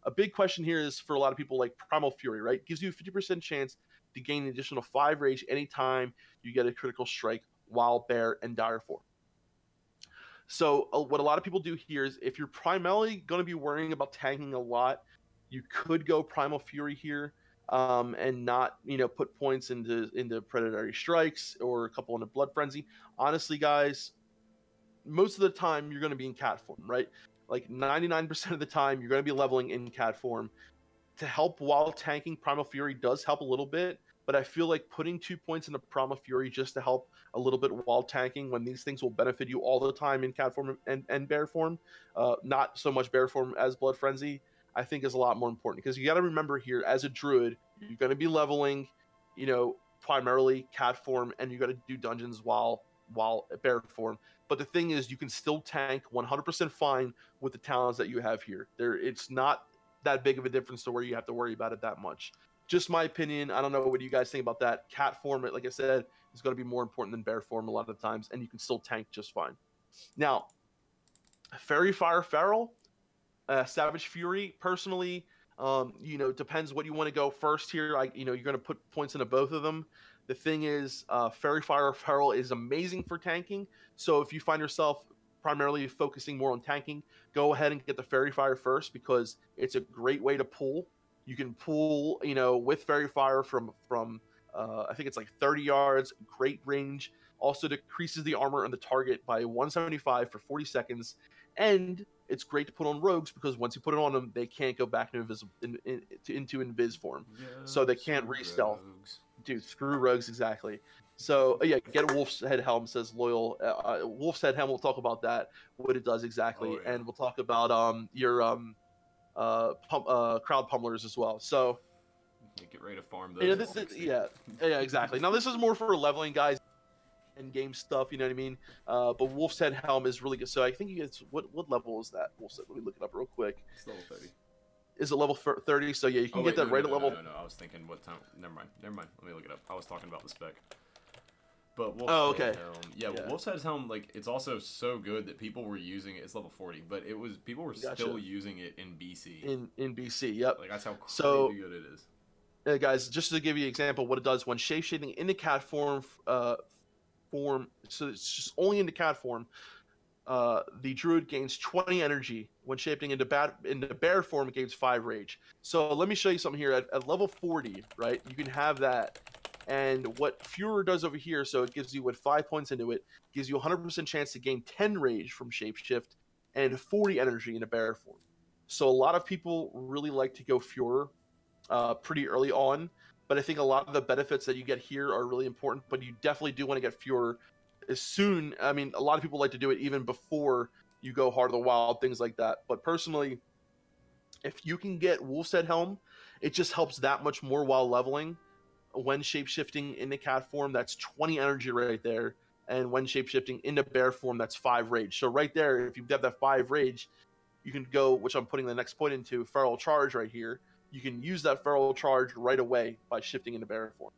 a big question here is for a lot of people like Primal Fury, right? Gives you a 50% chance to gain an additional 5 rage anytime you get a critical strike while bear and dire form. So what a lot of people do here is if you're primarily going to be worrying about tanking a lot, you could go Primal Fury here and not, put points into Predatory Strikes or a couple into Blood Frenzy. Honestly, guys, most of the time you're going to be in cat form, right? Like 99% of the time you're going to be leveling in cat form. To help while tanking, Primal Fury does help a little bit, but I feel like putting 2 points into Primal Fury just to help a little bit while tanking when these things will benefit you all the time in cat form and bear form, not so much bear form as Blood Frenzy, I think is a lot more important. Because you got to remember here, as a Druid, you're going to be leveling, primarily cat form, and you got to do dungeons while bear form. But the thing is, you can still tank 100% fine with the talents that you have here. It's not that big of a difference to where you have to worry about it that much. Just my opinion. I don't know what you guys think about that. Cat form, like I said, is going to be more important than bear form a lot of the times, and you can still tank just fine. Now, Fairy Fire Feral, Savage Fury, personally, depends what you want to go first here. You're going to put points into both of them. The thing is, Fairy Fire Feral is amazing for tanking. So if you find yourself primarily focusing more on tanking, go ahead and get the Fairy Fire first because it's a great way to pull. You can pull, with Fairy Fire from I think it's like 30 yards, great range. Also decreases the armor on the target by 175 for 40 seconds. And it's great to put on rogues because once you put it on them, they can't go back into invis form. Yeah, so they can't re-stealth. Dude, screw rogues, exactly. So yeah, get a Wolf's Head Helm, says Loyal. Wolf's Head Helm, we'll talk about that, what it does exactly. Oh, yeah. And we'll talk about your crowd pummelers as well. So get ready to farm those. Yeah, exactly. Now this is more for leveling guys and game stuff, you know what I mean? But Wolf's Head Helm is really good. So I think you get what level is that? Wolf's Head, let me look it up real quick. It's level 30. Is it level 30? So yeah, you can get that right at level. No, I was thinking what time. Never mind. Let me look it up. I was talking about the spec. But Wolf's Head Helm, yeah. Wolf's Head Helm, like, it's also so good that people were using it. It's level 40, but people were still using it in BC. In BC, yep. Like that's how crazy good it is. Guys, just to give you an example, what it does when shapeshifting into cat form, so it's just only into cat form. The Druid gains 20 energy when shaping into bear form. It gains 5 rage. So let me show you something here. At level 40, right? You can have that. And what Fuhrer does over here, so it gives you 5 points into it, gives you 100% chance to gain 10 rage from shapeshift and 40 energy in a bear form. So a lot of people really like to go Fuhrer pretty early on, but I think a lot of the benefits that you get here are really important. But you definitely do want to get Fuhrer as soon. I mean, a lot of people like to do it even before you go Heart of the Wild, things like that. But personally, if you can get Wolf's Head Helm, it just helps that much more while leveling. When shapeshifting into cat form, that's 20 energy right there. And when shapeshifting into bear form, that's 5 rage. So right there, if you have that 5 rage, you can go, which I'm putting the next point into, Feral Charge right here. You can use that Feral Charge right away by shifting into bear form.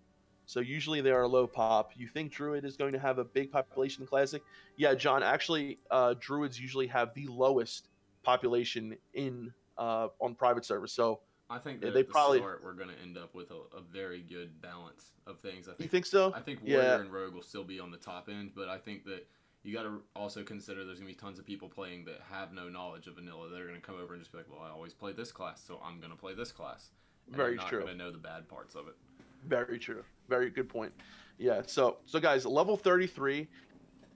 So usually they are low pop. You think Druid is going to have a big population in Classic? Yeah, John, actually, Druids usually have the lowest population in on private servers. So I think that at the start we're going to end up with a very good balance of things. You think so? I think Warrior and Rogue will still be on the top end, but I think that you got to also consider there's going to be tons of people playing that have no knowledge of vanilla. They're going to come over and just be like, well, I always play this class, so I'm going to play this class. And Very they're not true. going to know the bad parts of it. Very true. Very good point. Yeah. So guys, level 33.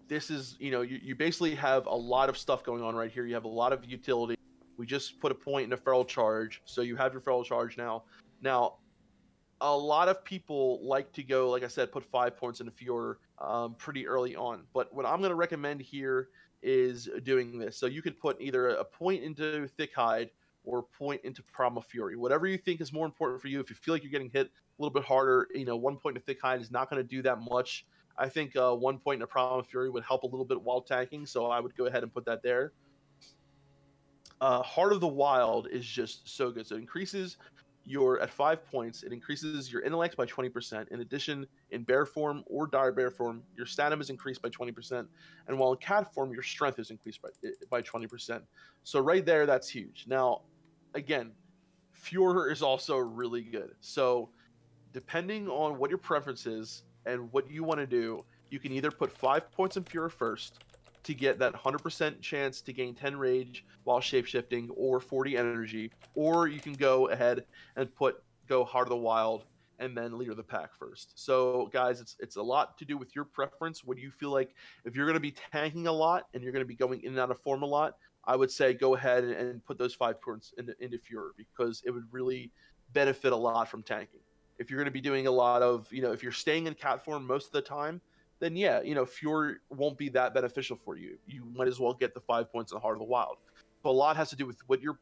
This is, you basically have a lot of stuff going on right here. You have a lot of utility. We just put a point in a feral charge, so you have your feral charge now. Now, a lot of people like to go, like I said, put 5 points into Fuhrer pretty early on. But what I'm going to recommend here is doing this. So you could put either a point into Thick Hide or a point into Primal Fury. Whatever you think is more important for you. If you feel like you're getting hit a little bit harder, 1 point into Thick Hide is not going to do that much. I think 1 point into Primal Fury would help a little bit while tanking, so I would go ahead and put that there. Heart of the Wild is just so good. So it increases at 5 points, it increases your intellect by 20%. In addition, in bear form or dire bear form, your stamina is increased by 20%. And while in cat form, your strength is increased by 20%. So right there, that's huge. Now, again, Fuhrer is also really good. So depending on what your preference is and what you want to do, you can either put 5 points in Fuhrer first to get that 100% chance to gain 10 rage while shapeshifting or 40 energy, or you can go ahead and go Heart of the Wild and then Leader of the Pack first. So guys, it's a lot to do with your preference. What do you feel like? If you're going to be tanking a lot and you're going to be going in and out of form a lot, I would say go ahead and put those 5 points into Fuhrer, because it would really benefit a lot from tanking. If you're going to be doing a lot of, if you're staying in cat form most of the time, then yeah, Fuhrer won't be that beneficial for you. You might as well get the 5 points in the Heart of the Wild. But a lot has to do with what your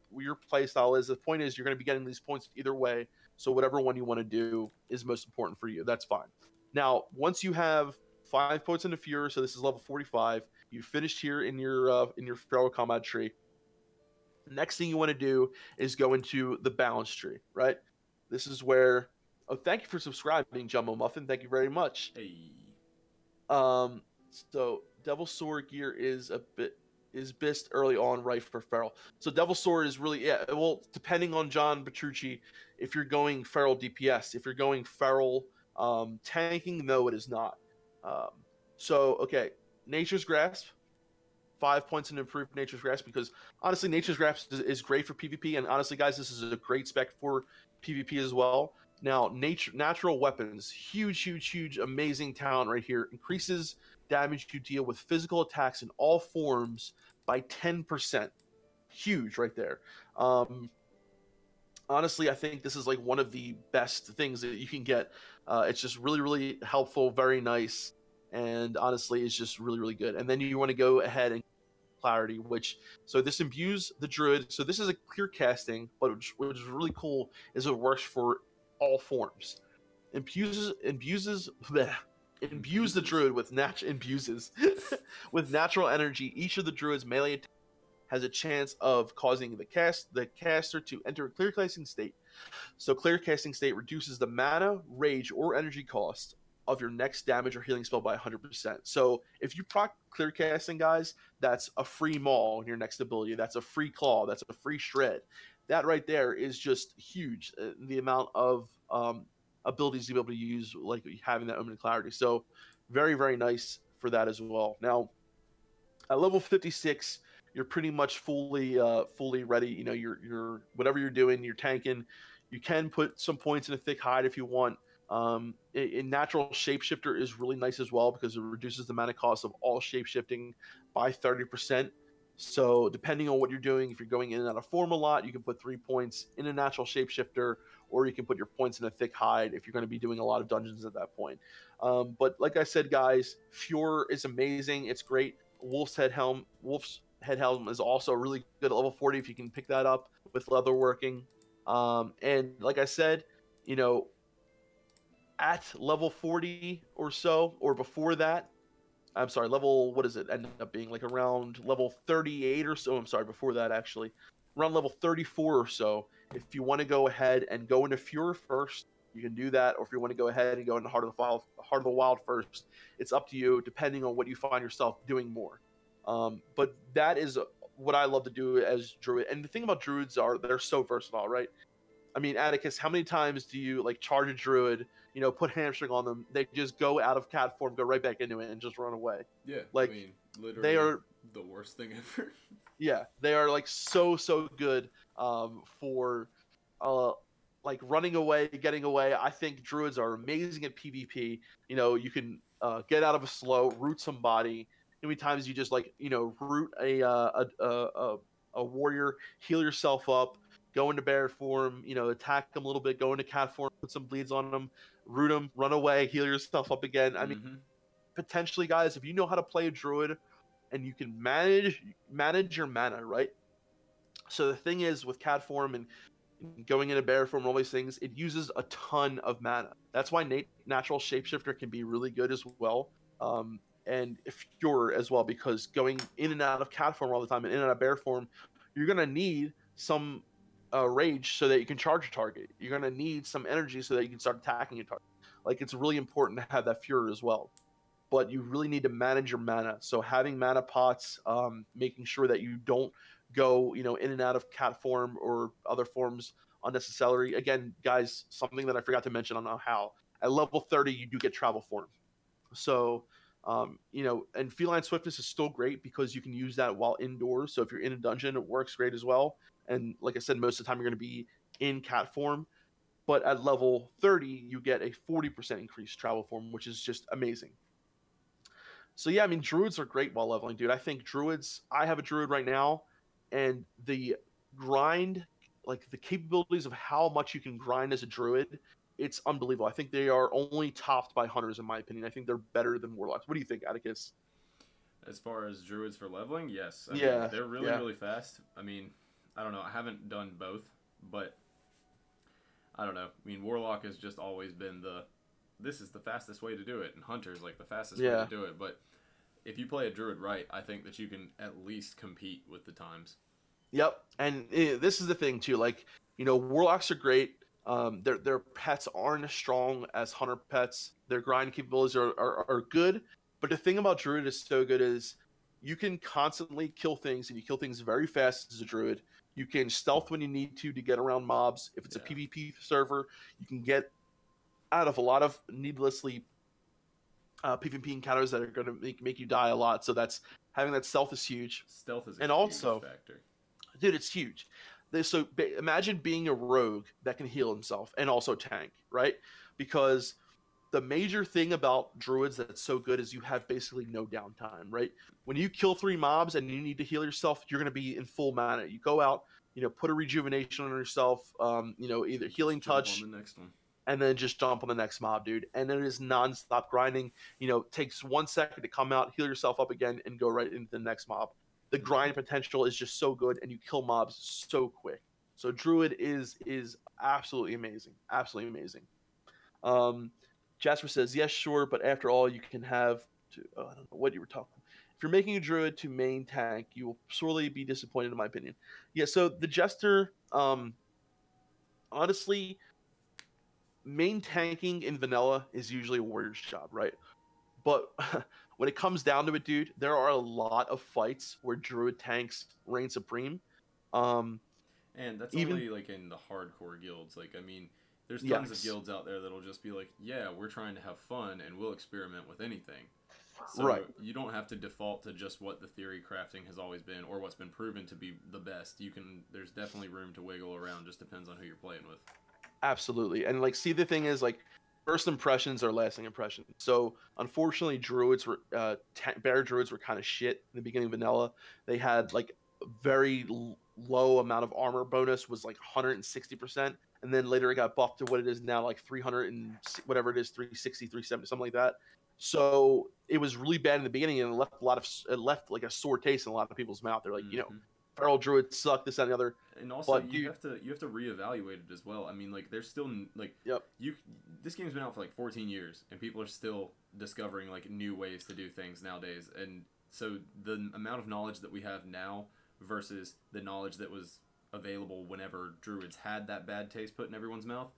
play style is. The point is you're going to be getting these points either way. So whatever one you want to do is most important for you. That's fine. Now, once you have 5 points into Fuhrer, so this is level 45, you finished here in your feral combat tree. The next thing you want to do is go into the balance tree, right? This is where. Oh, thank you for subscribing, Jumbo Muffin. Thank you very much. Hey. So Devil Sword gear is best early on, right, for feral. So Devil Sword is really, yeah, well, depending on John Petrucci, if you're going feral DPS. If you're going feral tanking, no, it is not. Okay, Nature's Grasp, 5 points in improved Nature's Grasp, because honestly, Nature's Grasp is great for PvP, and honestly, guys, this is a great spec for PvP as well. Now, natural weapons, huge, amazing talent right here. Increases damage you deal with physical attacks in all forms by 10%. Huge right there. Honestly, I think this is like one of the best things that you can get. It's just really helpful, very nice, and honestly, it's just really good. And then you want to go ahead and Clarity, so this imbues the Druid. So this is a clear casting, but what is really cool is it works for all forms. Imbues the Druid with with natural energy. Each of the Druid's melee attacks has a chance of causing the caster to enter a clear casting state. So clear casting state reduces the mana, rage, or energy cost of your next damage or healing spell by 100%. So if you proc clear casting, guys, that's a free maul in your next ability. That's a free claw. That's a free shred. That right there is just huge. The amount of abilities to be able to use, like having that Omen Clarity. So very nice for that as well. Now, at level 56, you're pretty much fully ready. You're whatever you're doing, you're tanking. You can put some points in a Thick Hide if you want. In natural shapeshifter is really nice as well, because it reduces the mana cost of all shapeshifting by 30%. So depending on what you're doing, if you're going in and out of form a lot, you can put 3 points in a natural shapeshifter, or you can put your points in a Thick Hide if you're going to be doing a lot of dungeons at that point. But like I said, guys, Fuhrer is amazing. It's great. Wolf's Head Helm is also really good at level 40 if you can pick that up with leatherworking. And like I said, at level 40 or so, or before that, I'm sorry, what does it end up being? Like around level 38 or so. I'm sorry, before that, actually. Around level 34 or so. If you want to go ahead and go into Fuhrer first, you can do that. Or if you want to go ahead and go into Heart of the Wild first, it's up to you, depending on what you find yourself doing more. But that is what I love to do as Druid. And the thing about Druids they're so versatile, right? I mean, Atticus, how many times do you charge a Druid, put hamstring on them, they just go out of cat form, go right back into it, and just run away? Yeah, like, They literally are, the worst thing ever. yeah, they are like so good for uh like running away, getting away. I think druids are amazing at PvP. You know, you can get out of a slow, root somebody. How many times you just like, you know, root a warrior, heal yourself up, go into bear form, you know, attack them a little bit, go into cat form, put some bleeds on them, root them, run away, heal yourself up again. I mean, Mm-hmm. potentially, guys, if you know how to play a druid and you can manage your mana, right? So the thing is with cat form and going into bear form and all these things, it uses a ton of mana. That's why natural shapeshifter can be really good as well. And if you're as well, because going in and out of cat form all the time and in and out of bear form, you're gonna need some rage so that you can charge a target. You're gonna need some energy so that you can start attacking a target. Like it's really important to have that fury as well, but you really need to manage your mana. So having mana pots, making sure that you don't go, you know, in and out of cat form or other forms unnecessarily. Again, guys, something that I forgot to mention on how at level 30 you do get travel form. So, you know, and feline swiftness is still great because you can use that while indoors. So if you're in a dungeon, it works great as well. And like I said, most of the time you're going to be in cat form. But at level 30, you get a 40% increased travel form, which is just amazing. So yeah, I mean, druids are great while leveling, dude. I think druids. I have a druid right now, and the grind, like the capabilities of how much you can grind as a druid, it's unbelievable. I think they are only topped by hunters, in my opinion. I think they're better than warlocks. What do you think, Atticus? As far as druids for leveling, yes. I mean, Yeah, they're really, yeah, really fast. I mean, I don't know. I haven't done both, but I don't know. I mean, warlock has just always been this is the fastest way to do it, and hunter's like the fastest way to yeah. do it. But if you play a druid right, I think that you can at least compete with the times. Yep. And this is the thing too. Like, you know, warlocks are great. Their pets aren't as strong as hunter pets. Their grind capabilities are good. But the thing about druid is so good is you can constantly kill things, and you kill things very fast as a druid. You can stealth when you need to get around mobs. If it's a Yeah. PvP server, you can get out of a lot of needlessly PvP encounters that are going to make you die a lot. So that's having that stealth is huge. Stealth is a And huge also, factor. dude, it's huge. So imagine being a rogue that can heal himself and also tank, right? Because the major thing about druids that's so good is you have basically no downtime, right? When you kill 3 mobs and you need to heal yourself, you're going to be in full mana. You go out, you know, put a rejuvenation on yourself, you know, either And healing just jump on touch, the next one. and then just jump on the next mob, dude. And it is nonstop grinding. You know, takes 1 second to come out, heal yourself up again, and go right into the next mob. The grind potential is just so good, and you kill mobs so quick. So Druid is absolutely amazing, absolutely amazing. Um, Jasper says yes, sure, but after all, you can have to. Oh, I don't know what you were talking. If you're making a Druid to main tank, you will sorely be disappointed, in my opinion. Yeah. So the Jester, honestly, main tanking in vanilla is usually a warrior's job, right? But when it comes down to it, dude, there are a lot of fights where druid tanks reign supreme. Um, And that's even only like in the hardcore guilds. Like, I mean, there's tons of yes, guilds out there that'll just be like, yeah, we're trying to have fun and we'll experiment with anything. So right, you don't have to default to just what the theory crafting has always been or what's been proven to be the best. There's definitely room to wiggle around. Just depends on who you're playing with. absolutely. And like, see, the thing is, like, first impressions are lasting impressions. So unfortunately, druids were bear druids were kind of shit in the beginning of vanilla. They had like very low amount of armor bonus, was like 160%, and then later it got buffed to what it is now, like 300 and whatever it is, 360, 370, something like that. So it was really bad in the beginning, and it left like a sore taste in a lot of people's mouth. They're like, you know, Hmm. feral druids suck, this that, and the other. And also, But dude, you have to reevaluate it as well. I mean, like there's still like yep, you this game's been out for like 14 years, and people are still discovering like new ways to do things nowadays. And so the amount of knowledge that we have now versus the knowledge that was available whenever druids had that bad taste put in everyone's mouth,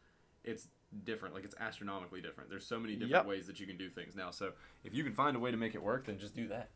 it's different. Like it's astronomically different. There's so many different yep. ways that you can do things now. So if you can find a way to make it work, then just do that.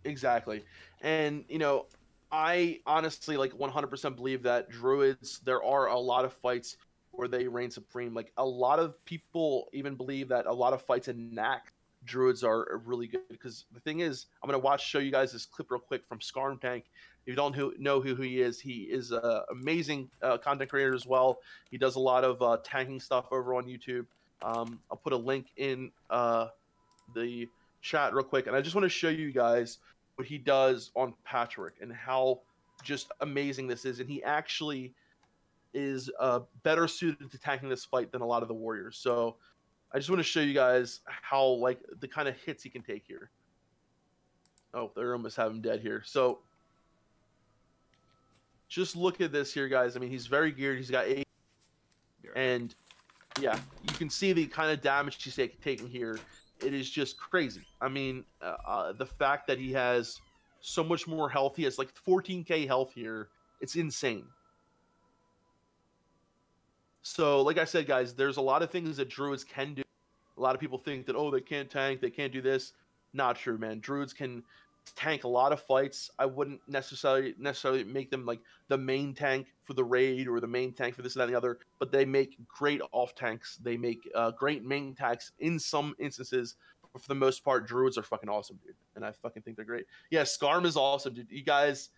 Exactly. And, you know, I honestly like 100% believe that druids, there are a lot of fights where they reign supreme. Like a lot of people even believe that a lot of fights in Nac druids are really good. Because the thing is, I'm gonna show you guys this clip real quick from Scarm Tank. If you don't know who he is an amazing content creator as well. He does a lot of tanking stuff over on YouTube. I'll put a link in the chat real quick, and I just want to show you guys what he does on Patchwork and how just amazing this is. And he actually is better suited to tanking this fight than a lot of the warriors. So I just want to show you guys how like the kind of hits he can take here. Oh, they're almost have him dead here. So just look at this here, guys. I mean, he's very geared. He's got 8, and yeah, you can see the kind of damage he's taking here. It is just crazy. I mean, the fact that he has so much more health. He has like 14k health here. It's insane. So, like I said, guys, there's a lot of things that druids can do. A lot of people think that, oh, they can't tank, they can't do this. Not true, man. Druids can tank a lot of fights. I wouldn't necessarily make them like the main tank for the raid or the main tank for this and that and the other, but they make great off tanks. They make great main tanks in some instances. But for the most part, druids are fucking awesome, dude. And I fucking think they're great. Yeah, Scarm is awesome, dude. You guys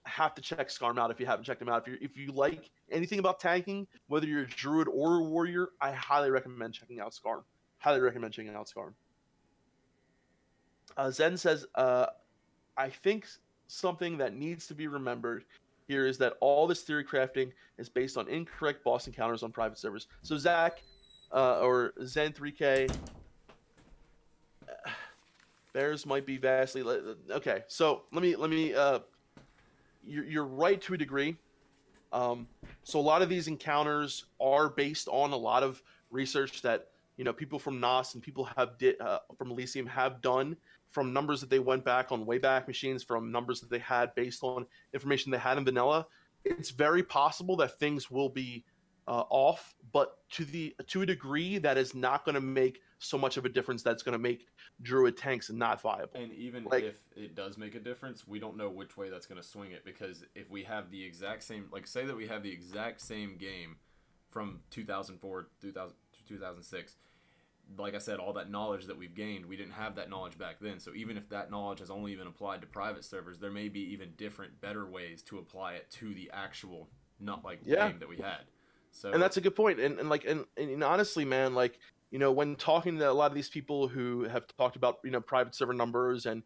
have to check Scarm out if you haven't checked him out. If you like anything about tanking, whether you're a druid or a warrior, I highly recommend checking out Scarm. Highly recommend checking out Scarm. Zen says, I think something that needs to be remembered here is that all this theory crafting is based on incorrect boss encounters on private servers. So Zach, or Zen3K, theirs might be vastly okay. So let me you're right to a degree. So a lot of these encounters are based on a lot of research that people from NOS and people from Elysium have done, from numbers that they went back on Wayback Machines, from numbers that they had based on information they had in vanilla. It's very possible that things will be off, but to a degree that is not going to make so much of a difference that's going to make druid tanks not viable. And even if it does make a difference, we don't know which way that's going to swing it, because if we have the exact same, like say that we have the exact same game from 2004 to 2006, like I said, all that knowledge that we've gained, we didn't have that knowledge back then. So even if that knowledge has only been applied to private servers, there may be even different, better ways to apply it to the actual game that we had. So, and that's a good point. And honestly, man, like, when talking to a lot of these people who have talked about, private server numbers and,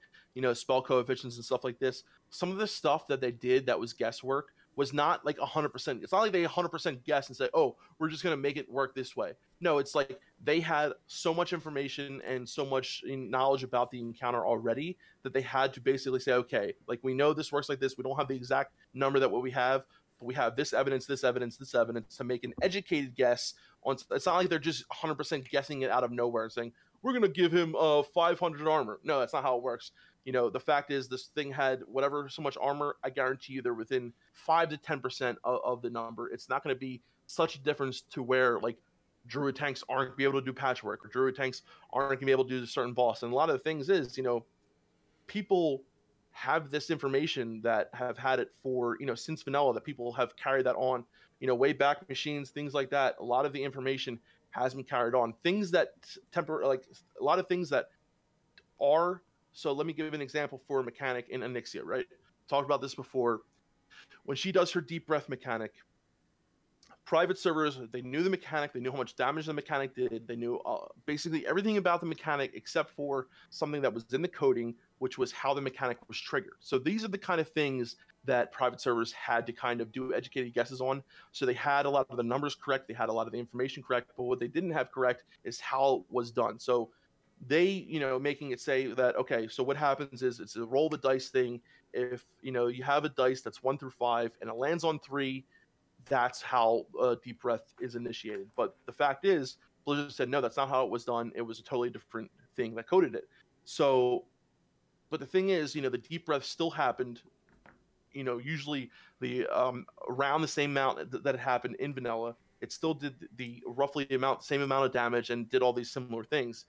spell coefficients and stuff like this, some of the stuff that they did that was guesswork was not like 100%. It's not like they 100% guess and say, oh, we're just going to make it work this way. No, it's like they had so much information and so much knowledge about the encounter already that they had to basically say, okay, like we know this works like this. We don't have the exact number that what we have, but we have this evidence to make an educated guess on. It's not like they're just 100% guessing it out of nowhere and saying, we're going to give him 500 armor. No, that's not how it works. The fact is this thing had whatever so much armor. I guarantee you they're within 5 to 10% of the number. It's not going to be such a difference to where like druid tanks aren't going to be able to do patchwork, or druid tanks aren't going to be able to do a certain boss. And a lot of the things is, people have this information that have had it for, since vanilla, that people have carried that on, way back machines, things like that. A lot of the information has been carried on. Things that like a lot of things that are. So let me give an example for a mechanic in Onyxia, right? Talked about this before. When she does her deep breath mechanic, private servers, they knew the mechanic, they knew how much damage the mechanic did, they knew basically everything about the mechanic except for something that was in the coding, which was how the mechanic was triggered. So these are the kind of things that private servers had to kind of do educated guesses on. So they had a lot of the numbers correct, they had a lot of the information correct, but what they didn't have correct is how it was done. So they, making it say that, okay, so what happens is it's a roll the dice thing. If, you have a dice that's 1 through 5 and it lands on 3, that's how deep breath is initiated. But the fact is, Blizzard said, no, that's not how it was done. It was a totally different thing that coded it. So, but the thing is, the deep breath still happened, usually the around the same amount that it happened in vanilla. It still did the roughly same amount of damage and did all these similar things.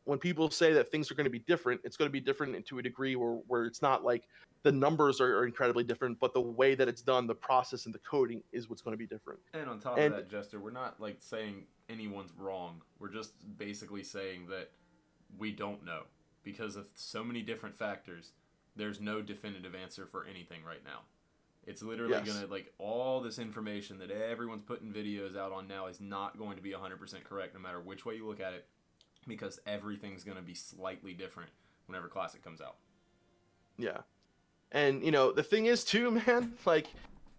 When people say that things are going to be different, it's going to be different to a degree where it's not like the numbers are incredibly different, but the way that it's done, the process and the coding is what's going to be different. And on top of that, Jester, we're not like saying anyone's wrong. We're just basically saying that we don't know because of so many different factors. There's no definitive answer for anything right now. It's literally Yes. gonna, like, all this information that everyone's putting videos out on now is not going to be 100% correct no matter which way you look at it, because everything's gonna be slightly different whenever Classic comes out. Yeah. And the thing is too, man, like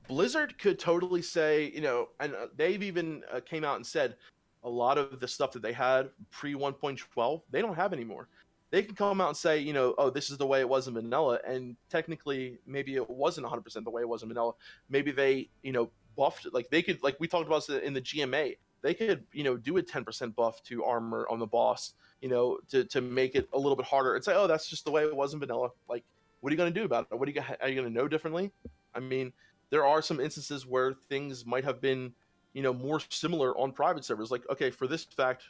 Blizzard could totally say, and they've even came out and said a lot of the stuff that they had pre 1.12, they don't have anymore. They can come out and say, oh, this is the way it was in vanilla, and technically maybe it wasn't 100% the way it was in vanilla. Maybe they, buffed it. Like they could, like we talked about in the GMA, they could, do a 10% buff to armor on the boss, to make it a little bit harder and say, oh, that's just the way it was in vanilla. Like, what are you going to do about it? Are you going to know differently? I mean, there are some instances where things might have been, more similar on private servers. Like, okay, for this fact,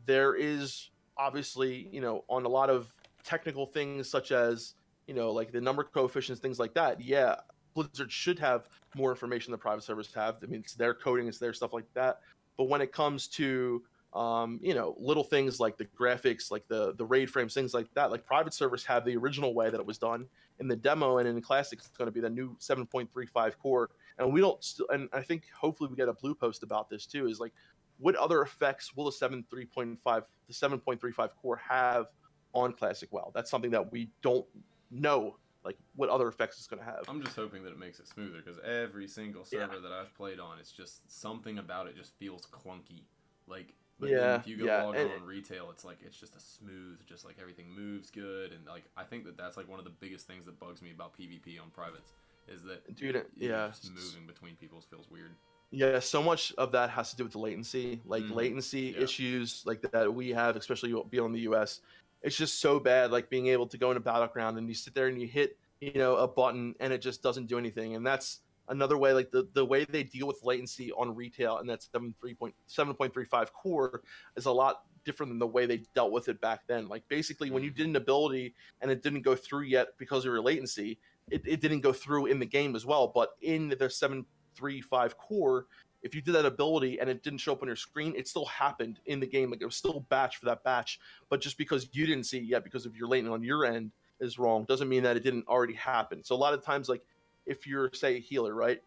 there is obviously, on a lot of technical things such as, like the number coefficients, things like that. Yeah, Blizzard should have more information than private servers have. I mean, it's their coding, it's their stuff like that. But when it comes to little things like the graphics, like the raid frames, things like that, like private servers have the original way that it was done in the demo, and in the classic it's going to be the new 7.35 core. And we don't and I think hopefully we get a blue post about this too, is like, what other effects will the 7.35 core have on classic WoW? That's something that we don't know, like what other effects it's going to have. I'm just hoping that it makes it smoother, because every single server that I've played on, it's just something about it just feels clunky. Like, but then if you go log on retail, it's like it's just a smooth, just like everything moves good, and like I think that that's like one of the biggest things that bugs me about PvP on privates is that just moving between people's feels weird. Yeah, so much of that has to do with the latency, like latency issues like that we have, especially beyond the US. It's just so bad, like being able to go in a battleground and you sit there and you hit, a button and it just doesn't do anything. And that's another way, like the way they deal with latency on retail and that 7.35 core is a lot different than the way they dealt with it back then. Like basically when you did an ability and it didn't go through yet because of your latency, it didn't go through in the game as well. But in the 7.35 core, if you did that ability and it didn't show up on your screen, it still happened in the game. Like it was still batch for that batch. But just because you didn't see it yet because of your latency on your end is wrong doesn't mean that it didn't already happen. So a lot of times, like if you're, say, a healer, right,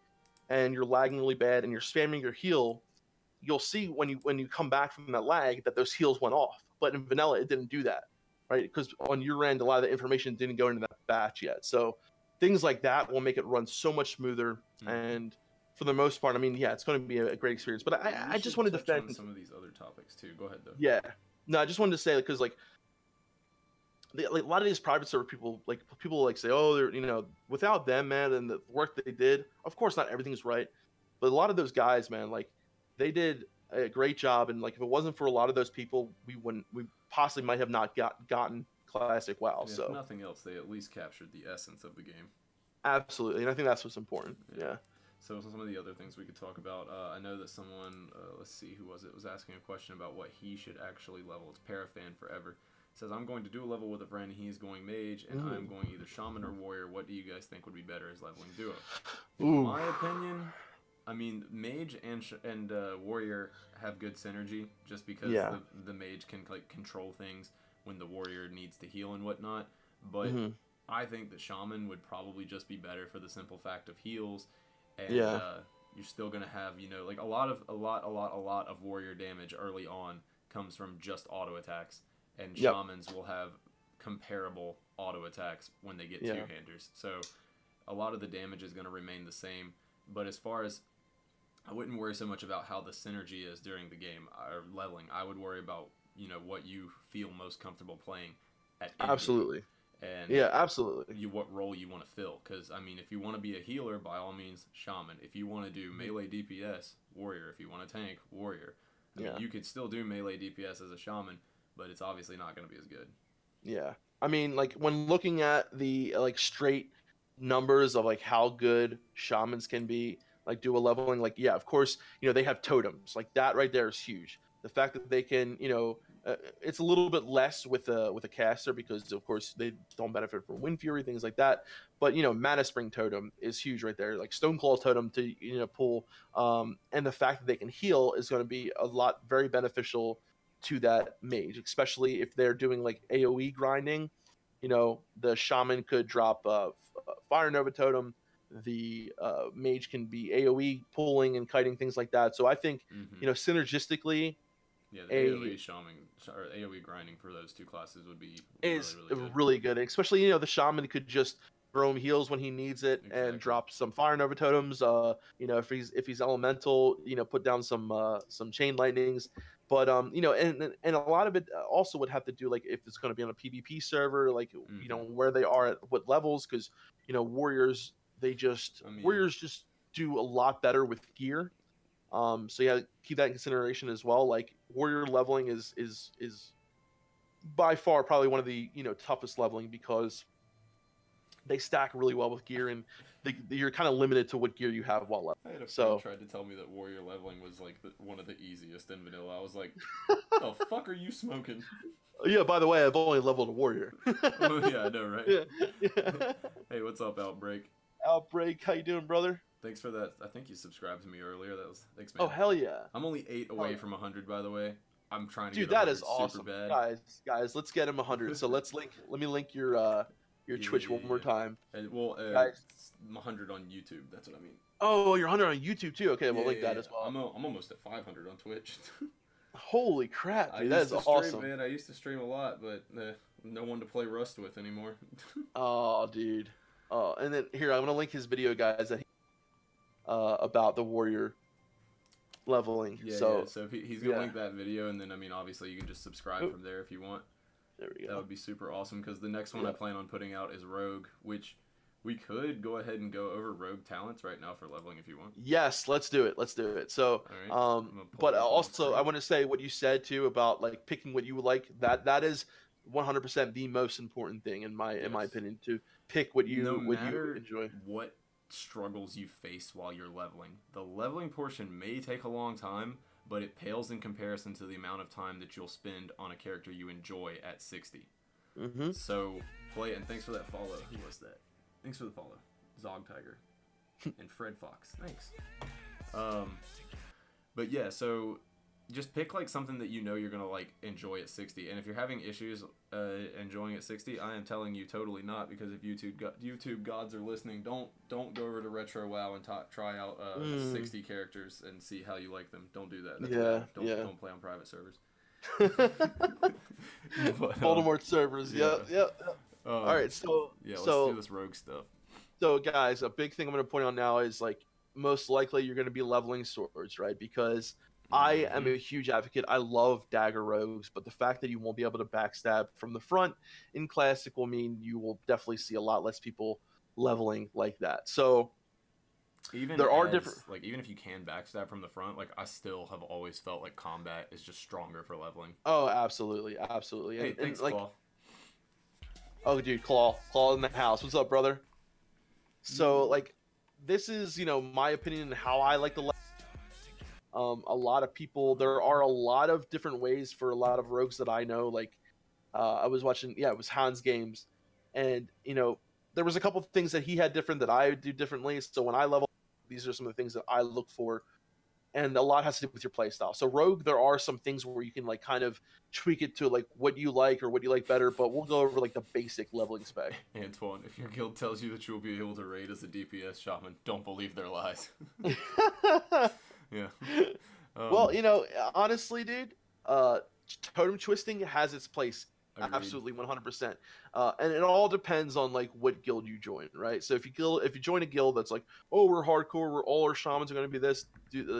and you're lagging really bad and you're spamming your heal, you'll see when you come back from that lag that those heals went off. But in vanilla, it didn't do that, right? Because on your end, a lot of the information didn't go into that batch yet. So things like that will make it run so much smoother. And for the most part, I mean, yeah, it's going to be a great experience. But I just wanted to defend some of these other topics too. Go ahead, though. Yeah, no, I just wanted to say, because like a lot of these private server people say, oh, they're without them, man, and the work they did. Of course, not everything's right, but a lot of those guys, man, like they did a great job. And like if it wasn't for a lot of those people, we possibly might have not gotten classic WoW. Yeah, so if nothing else, they at least captured the essence of the game. Absolutely, and I think that's what's important. Yeah. So some of the other things we could talk about, I know that someone, let's see, who was it, was asking a question about what he should actually level. It's Parafan Forever. Says, I'm going to do a level with a friend, he's going mage, and I'm going either shaman or warrior. What do you guys think would be better as leveling duo? In my opinion, I mean, mage and warrior have good synergy, just because the mage can like control things when the warrior needs to heal and whatnot. But I think that shaman would probably just be better for the simple fact of heals, and you're still gonna have like a lot of warrior damage early on comes from just auto attacks. And shamans will have comparable auto attacks when they get two-handers. So a lot of the damage is going to remain the same. But as far as, I wouldn't worry so much about how the synergy is during the game or leveling. I would worry about, what you feel most comfortable playing at endgame. Absolutely. And absolutely. What role you want to fill. Because, I mean, if you want to be a healer, by all means, shaman. If you want to do melee DPS, warrior. If you want to tank, warrior. I mean, you could still do melee DPS as a shaman, but it's obviously not going to be as good. Yeah. I mean, like, when looking at the, like, straight numbers of, like, how good shamans can be, like, do a leveling, like, yeah, of course, they have totems. Like, that right there is huge. The fact that they can, it's a little bit less with a caster because, of course, they don't benefit from Wind Fury, things like that. But, Mana Spring Totem is huge right there. Like, Stoneclaw Totem to, pull. And the fact that they can heal is going to be very beneficial to that mage, especially if they're doing like AoE grinding. You know, the shaman could drop Fire Nova Totem. The mage can be AoE pulling and kiting, things like that. So I think, you know, synergistically, Yeah, the AoE shaman or AoE grinding for those two classes would be is really good. really good. Especially, you know, the shaman could just throw him heals when he needs it and drop some Fire Nova Totems. You know, if he's elemental, you know, put down some chain lightnings. But you know, and a lot of it also would have to do like if it's going to be on a PvP server, like you know where they are at what levels, because you know warriors warriors just do a lot better with gear. So yeah, keep that in consideration as well. Like warrior leveling is by far probably one of the, you know, toughest leveling, because they stack really well with gear, and you're kind of limited to what gear you have while leveling. I had a friend tried to tell me that warrior leveling was like one of the easiest in vanilla. I was like, "What the fuck are you smoking?" Yeah, by the way, I've only leveled a warrior. Oh, yeah, I know, right? Yeah. Hey, what's up, Outbreak? Outbreak, how you doing, brother? Thanks for that. I think you subscribed to me earlier. Thanks, man. Oh, hell yeah. I'm only 8 away from 100, by the way. I'm trying to Dude, get 100 that is awesome. super bad. Guys, let's get him 100. So let me link your Twitch one more time. And well, guys, 100 on YouTube. That's what I mean. Oh, you're 100 on YouTube too. Okay, we'll link that as well. I'm almost at 500 on Twitch. Holy crap, dude, that is awesome. Man, I used to stream a lot, but no one to play Rust with anymore. Oh, dude. Oh, and then here I'm gonna link his video, guys, that about the warrior leveling. Yeah, so if he's gonna link that video, and then I mean obviously you can just subscribe from there if you want. There we go. That would be super awesome, because the next one I plan on putting out is Rogue, which we could go ahead and go over Rogue talents right now for leveling if you want. Yes, let's do it. So, but also I want to say what you said too about like picking what you would like. That is 100% the most important thing in my opinion, to pick what you enjoy. What struggles you face while you're leveling. The leveling portion may take a long time, but it pales in comparison to the amount of time that you'll spend on a character you enjoy at 60. So play it, and thanks for that follow. Who was that? Thanks for the follow, Zog Tiger and Fred Fox. Thanks. But yeah, so just pick like something that you know you're gonna like enjoy at 60. And if you're having issues enjoying at 60, I am telling you totally not, because if YouTube gods are listening, don't go over to Retro WoW and try out 60 characters and see how you like them. Don't do that. Don't play on private servers. Voldemort servers. Yep. All right, so let's do this rogue stuff. So guys, a big thing I'm going to point out now is like most likely you're going to be leveling swords, right? Because I am a huge advocate. I love dagger rogues, but the fact that you won't be able to backstab from the front in classic will mean you will definitely see a lot less people leveling like that. So even if you can backstab from the front, like I still have always felt like combat is just stronger for leveling. Oh, absolutely. Hey, thanks, Claw. Oh, dude, Claw in the house. What's up, brother? So, like, this is, you know, my opinion and how I like to level. A lot of people, there are a lot of different ways for a lot of rogues that I know. Like, I was watching, it was Hans Games, and, you know, there was a couple of things that he had different that I do differently. So when I level, these are some of the things that I look for. And a lot has to do with your playstyle. So Rogue, there are some things where you can like kind of tweak it to like what you like or what you like better, but we'll go over like the basic leveling spec. Antoine, if your guild tells you that you'll be able to raid as a DPS shaman, don't believe their lies. Yeah. Well, you know, honestly, dude, totem twisting has its place. Agreed. Absolutely, 100%. And it all depends on like what guild you join, right? So if you join a guild that's like, oh, we're hardcore, we're all our shamans are going to be this,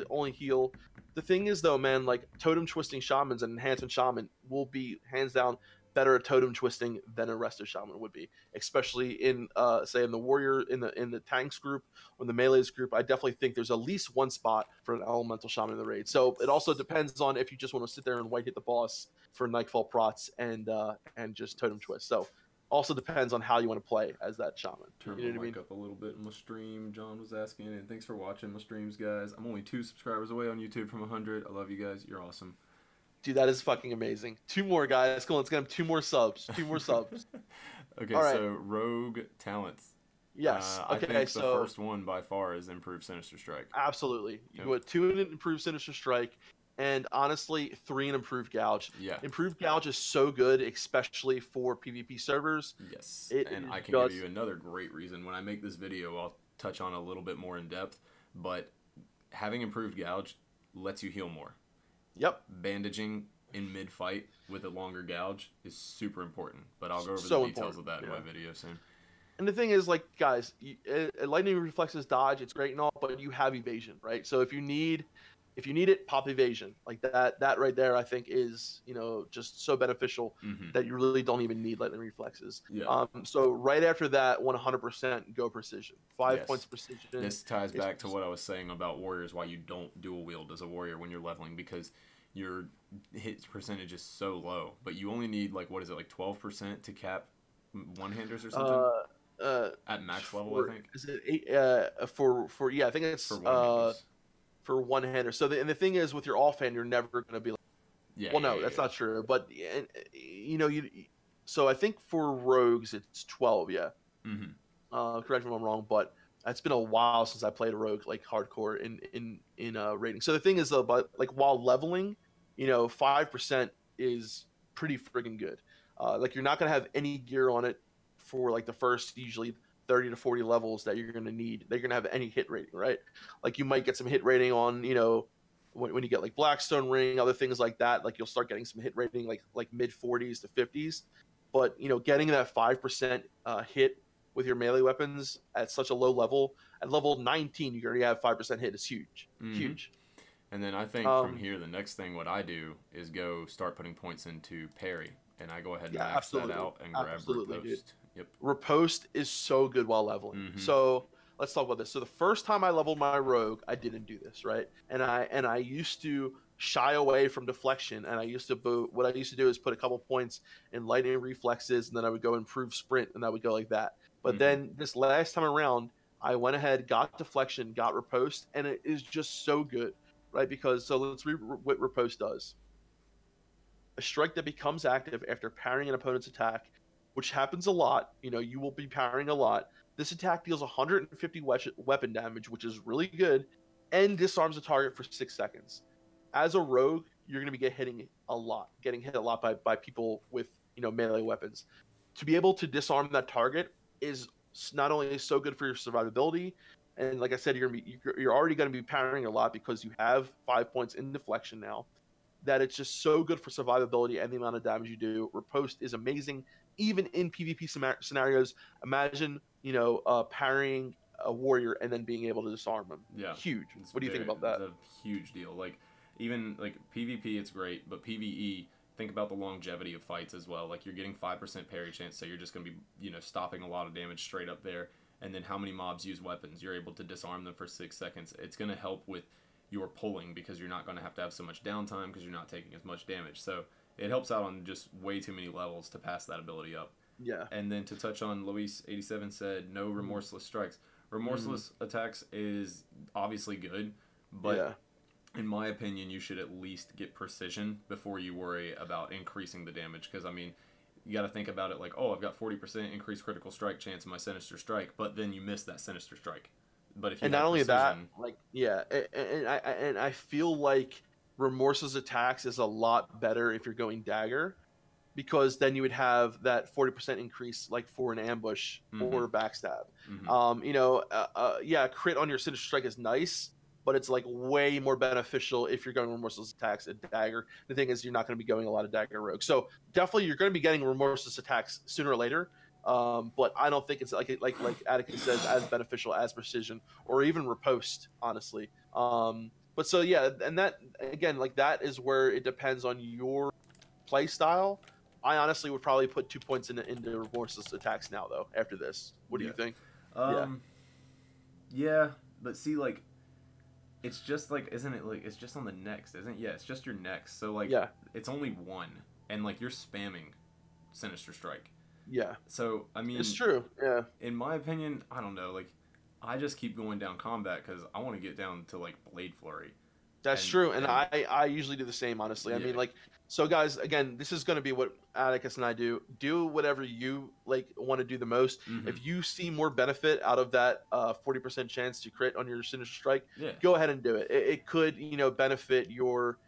only heal. The thing is though, man, like totem twisting shamans and enhancement shaman will be hands down better at totem twisting than a resto shaman would be, especially in say in the warrior in the tanks group or the melees group. I definitely think there's at least one spot for an elemental shaman in the raid. So it also depends on if you just want to sit there and white hit the boss for nightfall prots and just totem twist. So also depends on how you want to play as that shaman. Turn my mic up a little bit in my stream. John was asking, and thanks for watching my streams, guys. I'm only 2 subscribers away on YouTube from 100. I love you guys. You're awesome. Dude, that is fucking amazing. 2 more, guys. Come on, let's get him 2 more subs. 2 more subs. Okay, so Rogue talents. Yes. I think the first one by far is Improved Sinister Strike. Absolutely. You go with 2 and Improved Sinister Strike. and honestly, 3 and improved gouge. Yeah. Improved gouge is so good, especially for PvP servers. Yes. It And is I can give just you another great reason. When I make this video, I'll touch on a little bit more in depth, but having improved gouge lets you heal more. yep, Bandaging in mid-fight with a longer gouge is super important, but I'll go over so the details important. of that in Yeah. my video soon. And the thing is, like, guys, lightning reflexes dodge. It's great and all, but you have evasion, right? So if you need it, pop evasion. Like that right there, I think is, just so beneficial that you really don't even need lightning reflexes. Yeah. So right after that, 100% go precision. 5 points Yes. of precision. This ties It's back to what I was saying about warriors, why you don't dual wield as a warrior when you're leveling, because your hit percentage is so low, but you only need, like, what is it, like 12% to cap one-handers or something? At max level, I think. Is it 8 for yeah, I think it's For one-handers. for one hander. So the thing is, with your offhand, you're never going to be like, Yeah, well, yeah, no, yeah, that's yeah. not true. But so I think for rogues it's 12. Yeah. Mm-hmm. Correct me if I'm wrong, but it's been a while since I played a rogue like hardcore in rating. So the thing is, though, but like while leveling, 5% is pretty friggin' good. Like you're not gonna have any gear on it for like the first usually 30 to 40 levels that you're gonna need. That you're gonna have any hit rating, right? Like you might get some hit rating on when you get like Blackstone Ring, other things like that. Like you'll start getting some hit rating like mid 40s to 50s. But getting that 5% hit with your melee weapons at such a low level, at level 19, you already have 5% hit is huge, huge. And then I think from here, the next thing what I do is go start putting points into parry, and I go ahead and max that out and grab riposte. Dude. Yep. Riposte is so good while leveling. So let's talk about this. So the first time I leveled my rogue, I didn't do this, right? And I used to shy away from deflection, and what I used to do is put a couple points in lightning reflexes, and then I would go improve sprint, and I would go like that. But then this last time around, I went ahead, got deflection, got riposte, and it is just so good, right? Because so let's read what riposte does. A strike that becomes active after parrying an opponent's attack, which happens a lot. You will be parrying a lot. This attack deals 150 weapon damage, which is really good, and disarms a target for 6 seconds. As a rogue, you're going to be getting hit a lot by people with melee weapons. To be able to disarm that target is not only so good for your survivability, and like I said, you're already going to be parrying a lot because you have 5 points in deflection now. That it's just so good for survivability and the amount of damage you do. Riposte is amazing, even in PvP scenarios. Imagine, parrying a warrior and then being able to disarm him. Yeah, huge. What do you think about that? It's a huge deal. Like even like PvP, it's great, but PvE, think about the longevity of fights as well. Like you're getting 5% parry chance, so you're just going to be stopping a lot of damage straight up there. And then how many mobs use weapons? You're able to disarm them for 6 seconds. It's going to help with your pulling because you're not going to have so much downtime because you're not taking as much damage. So it helps out on just way too many levels to pass that ability up. Yeah. And then to touch on, Luis87 said no remorseless strikes. Remorseless attacks is obviously good, but in my opinion, you should at least get precision before you worry about increasing the damage. Because, I mean, you got to think about it like, oh, I've got 40% increased critical strike chance in my Sinister Strike, but then you miss that Sinister Strike. But if you not only precision, that, and I feel like Remorseless attacks is a lot better if you're going dagger, because then you would have that 40% increase like for an ambush or backstab. Crit on your Sinister Strike is nice, but it's like way more beneficial if you're going Remorseless attacks at dagger. The thing is, you're not going to be going a lot of dagger rogue, so definitely you're going to be getting Remorseless attacks sooner or later. But I don't think it's like Atticus says, as beneficial as precision or even riposte, honestly. But so yeah, and that again, like that is where it depends on your play style. I honestly would probably put 2 points into remorseless attacks now, though. After this, what do you think? Yeah, but see, like, it's just like, isn't it like it's just on the next, isn't it? Yeah, it's just your next. So like, it's only one, and like you're spamming Sinister Strike. Yeah. So I mean, it's true. Yeah. In my opinion, I don't know. Like, I just keep going down combat because I want to get down to like Blade Flurry. That's true, and I usually do the same, honestly. I mean, like, so guys, again, this is going to be what Atticus and I do. Do whatever you like want to do the most. If you see more benefit out of that 40% chance to crit on your Sinister Strike, go ahead and do it. It could, benefit your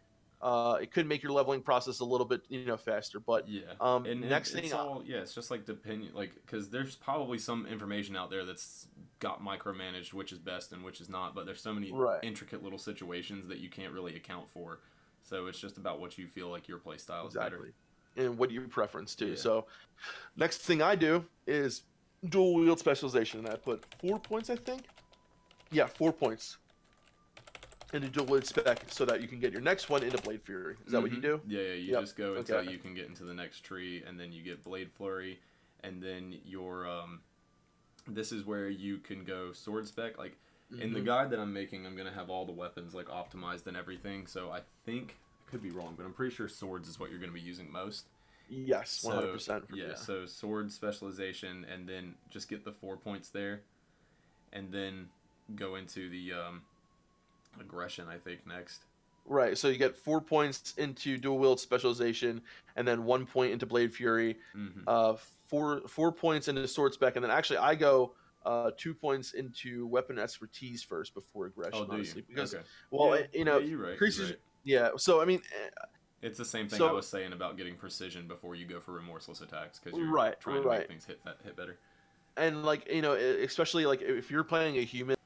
It could make your leveling process a little bit, faster. But Yeah, next it's thing, all yeah. It's just like depending, like because there's probably some information out there that's got micromanaged, which is best and which is not. But there's so many right, intricate little situations that you can't really account for. So it's just about what you feel like your play style is better. exactly, and what you preference too. Yeah. So next thing I do is dual wield specialization, and I put 4 points, I think. Yeah, 4 points into dual wield spec, so that you can get your next one into Blade Fury. Is that what you do? Yeah, yeah. You Yep. just go until Okay. you can get into the next tree, and then you get Blade Flurry, and then your this is where you can go sword spec. Like in the guide that I'm making, I'm gonna have all the weapons like optimized and everything. So I think I could be wrong, but I'm pretty sure swords is what you're gonna be using most. Yes, So 100%. yeah, so sword specialization, and then just get the 4 points there, and then go into the aggression. I think next. Right. So you get 4 points into dual wield specialization, and then 1 point into Blade Fury. Mm-hmm. 4 points into sword spec, and then actually I go 2 points into weapon expertise first before aggression. Oh, do honestly, you? because Okay. well, Yeah, yeah, you're right. increases. You're right. Yeah. So I mean, It's the same thing I so was saying about getting precision before you go for remorseless attacks because you're right, trying to make things hit better. and like especially like if you're playing a human,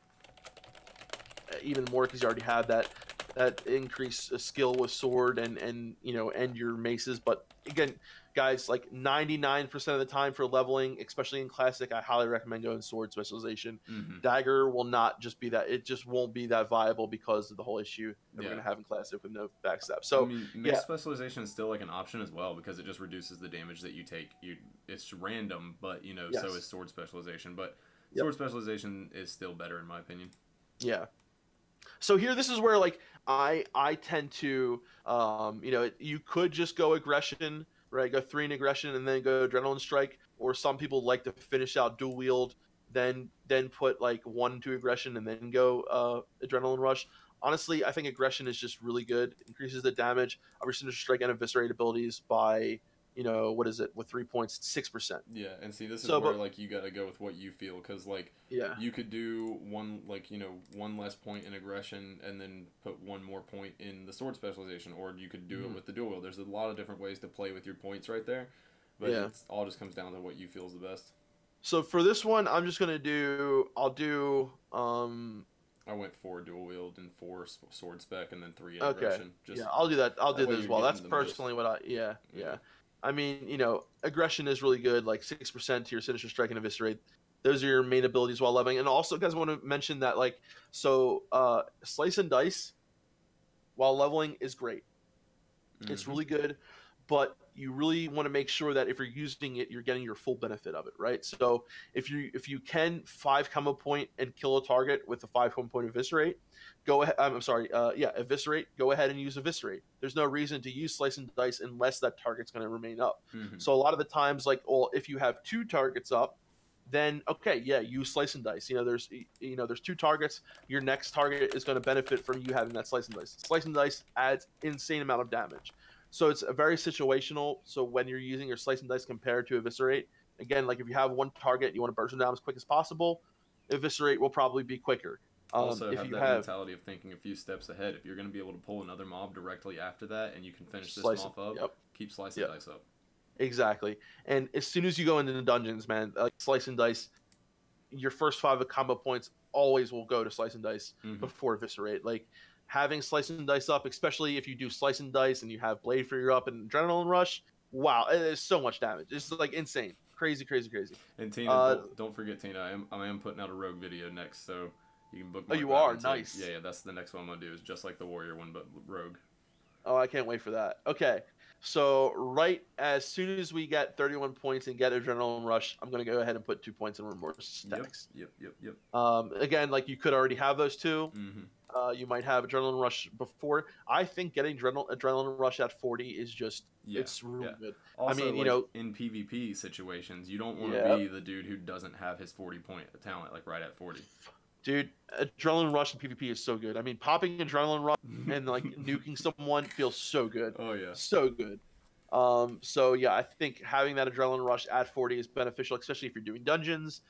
even more because you already have that increased skill with sword and your maces. But again, guys, like 99% of the time for leveling, especially in classic, I highly recommend going sword specialization. Mm-hmm. Dagger will not just be that; it just won't be that viable because of the whole issue that we're Yeah. gonna have in classic with no backstab. I So mean, yeah, mixed specialization is still like an option as well because it just reduces the damage that you take. It's random, but so yes, is sword specialization. But yep, sword specialization is still better in my opinion. yeah. So here, this is where like I tend to you could just go aggression, right? Go 3 in aggression and then go adrenaline strike, or some people like to finish out dual wield, then put like 1 to aggression and then go adrenaline rush. Honestly, I think aggression is just really good. It increases the damage of your sinister strike and eviscerate abilities by what is it with 3 points, 6%. Yeah, and see, this is So, where but like you got to go with what you feel because like yeah, you could do one less point in aggression and then put one more point in the sword specialization, or you could do it with the dual wield. There's a lot of different ways to play with your points right there, but yeah. it all just comes down to what you feel is the best. So for this one, I'm just gonna I'll do I went 4 dual wield and 4 sword spec and then 3 in okay. aggression. Just Yeah, I'll do that. I'll do that way that as you're well. getting That's the most. personally what I. Yeah, Yeah. yeah. I mean, aggression is really good. Like 6% to your sinister strike and eviscerate. Those are your main abilities while leveling. And also, guys, I want to mention that slice and dice while leveling is great. It's really good, but you really want to make sure that if you're using it, you're getting your full benefit of it, right? So if you can 5 combo point and kill a target with a 5 combo point eviscerate, go ahead. I'm sorry, eviscerate. Go ahead and use eviscerate. There's no reason to use slice and dice unless that target's going to remain up. Mm-hmm. So a lot of the times, like, well, if you have 2 targets up, then okay, yeah, use slice and dice. There's 2 targets. Your next target is going to benefit from you having that slice and dice. Slice and dice adds insane amount of damage. So it's a very situational. So when you're using your slice and dice compared to eviscerate, again, like if you have 1 target, you want to burst them down as quick as possible, eviscerate will probably be quicker. Also, If have you that have mentality of thinking a few steps ahead. If you're going to be able to pull another mob directly after that, and you can finish this slice, mob up, yep, keep slicing yep, dice up. exactly. And as soon as you go into the dungeons, man, like slice and dice, your first 5 combo points always will go to slice and dice before eviscerate. Like having slice and dice up, especially if you do slice and dice and you have blade for up and adrenaline rush, wow, it is so much damage. It's like insane, crazy. And Tina, don't forget, Tina, I am putting out a rogue video next, so you can bookmark. Oh, you that are one too. nice. Yeah, that's the next one I'm gonna do. Is just like the warrior one, but rogue. Oh, I can't wait for that. Okay, so right as soon as we get 31 points and get adrenaline rush, I'm gonna go ahead and put 2 points in remorse stacks. Yep. Again, like you could already have those 2. You might have adrenaline rush before. I think getting adrenaline rush at 40 is just it's really good. Also, I mean, in PvP situations, you don't want to be the dude who doesn't have his 40-point talent like right at 40. Dude, adrenaline rush in PvP is so good. I mean, popping adrenaline rush and like nuking someone feels so good. Oh yeah, so good. So yeah, I think having that adrenaline rush at 40 is beneficial, especially if you're doing dungeons,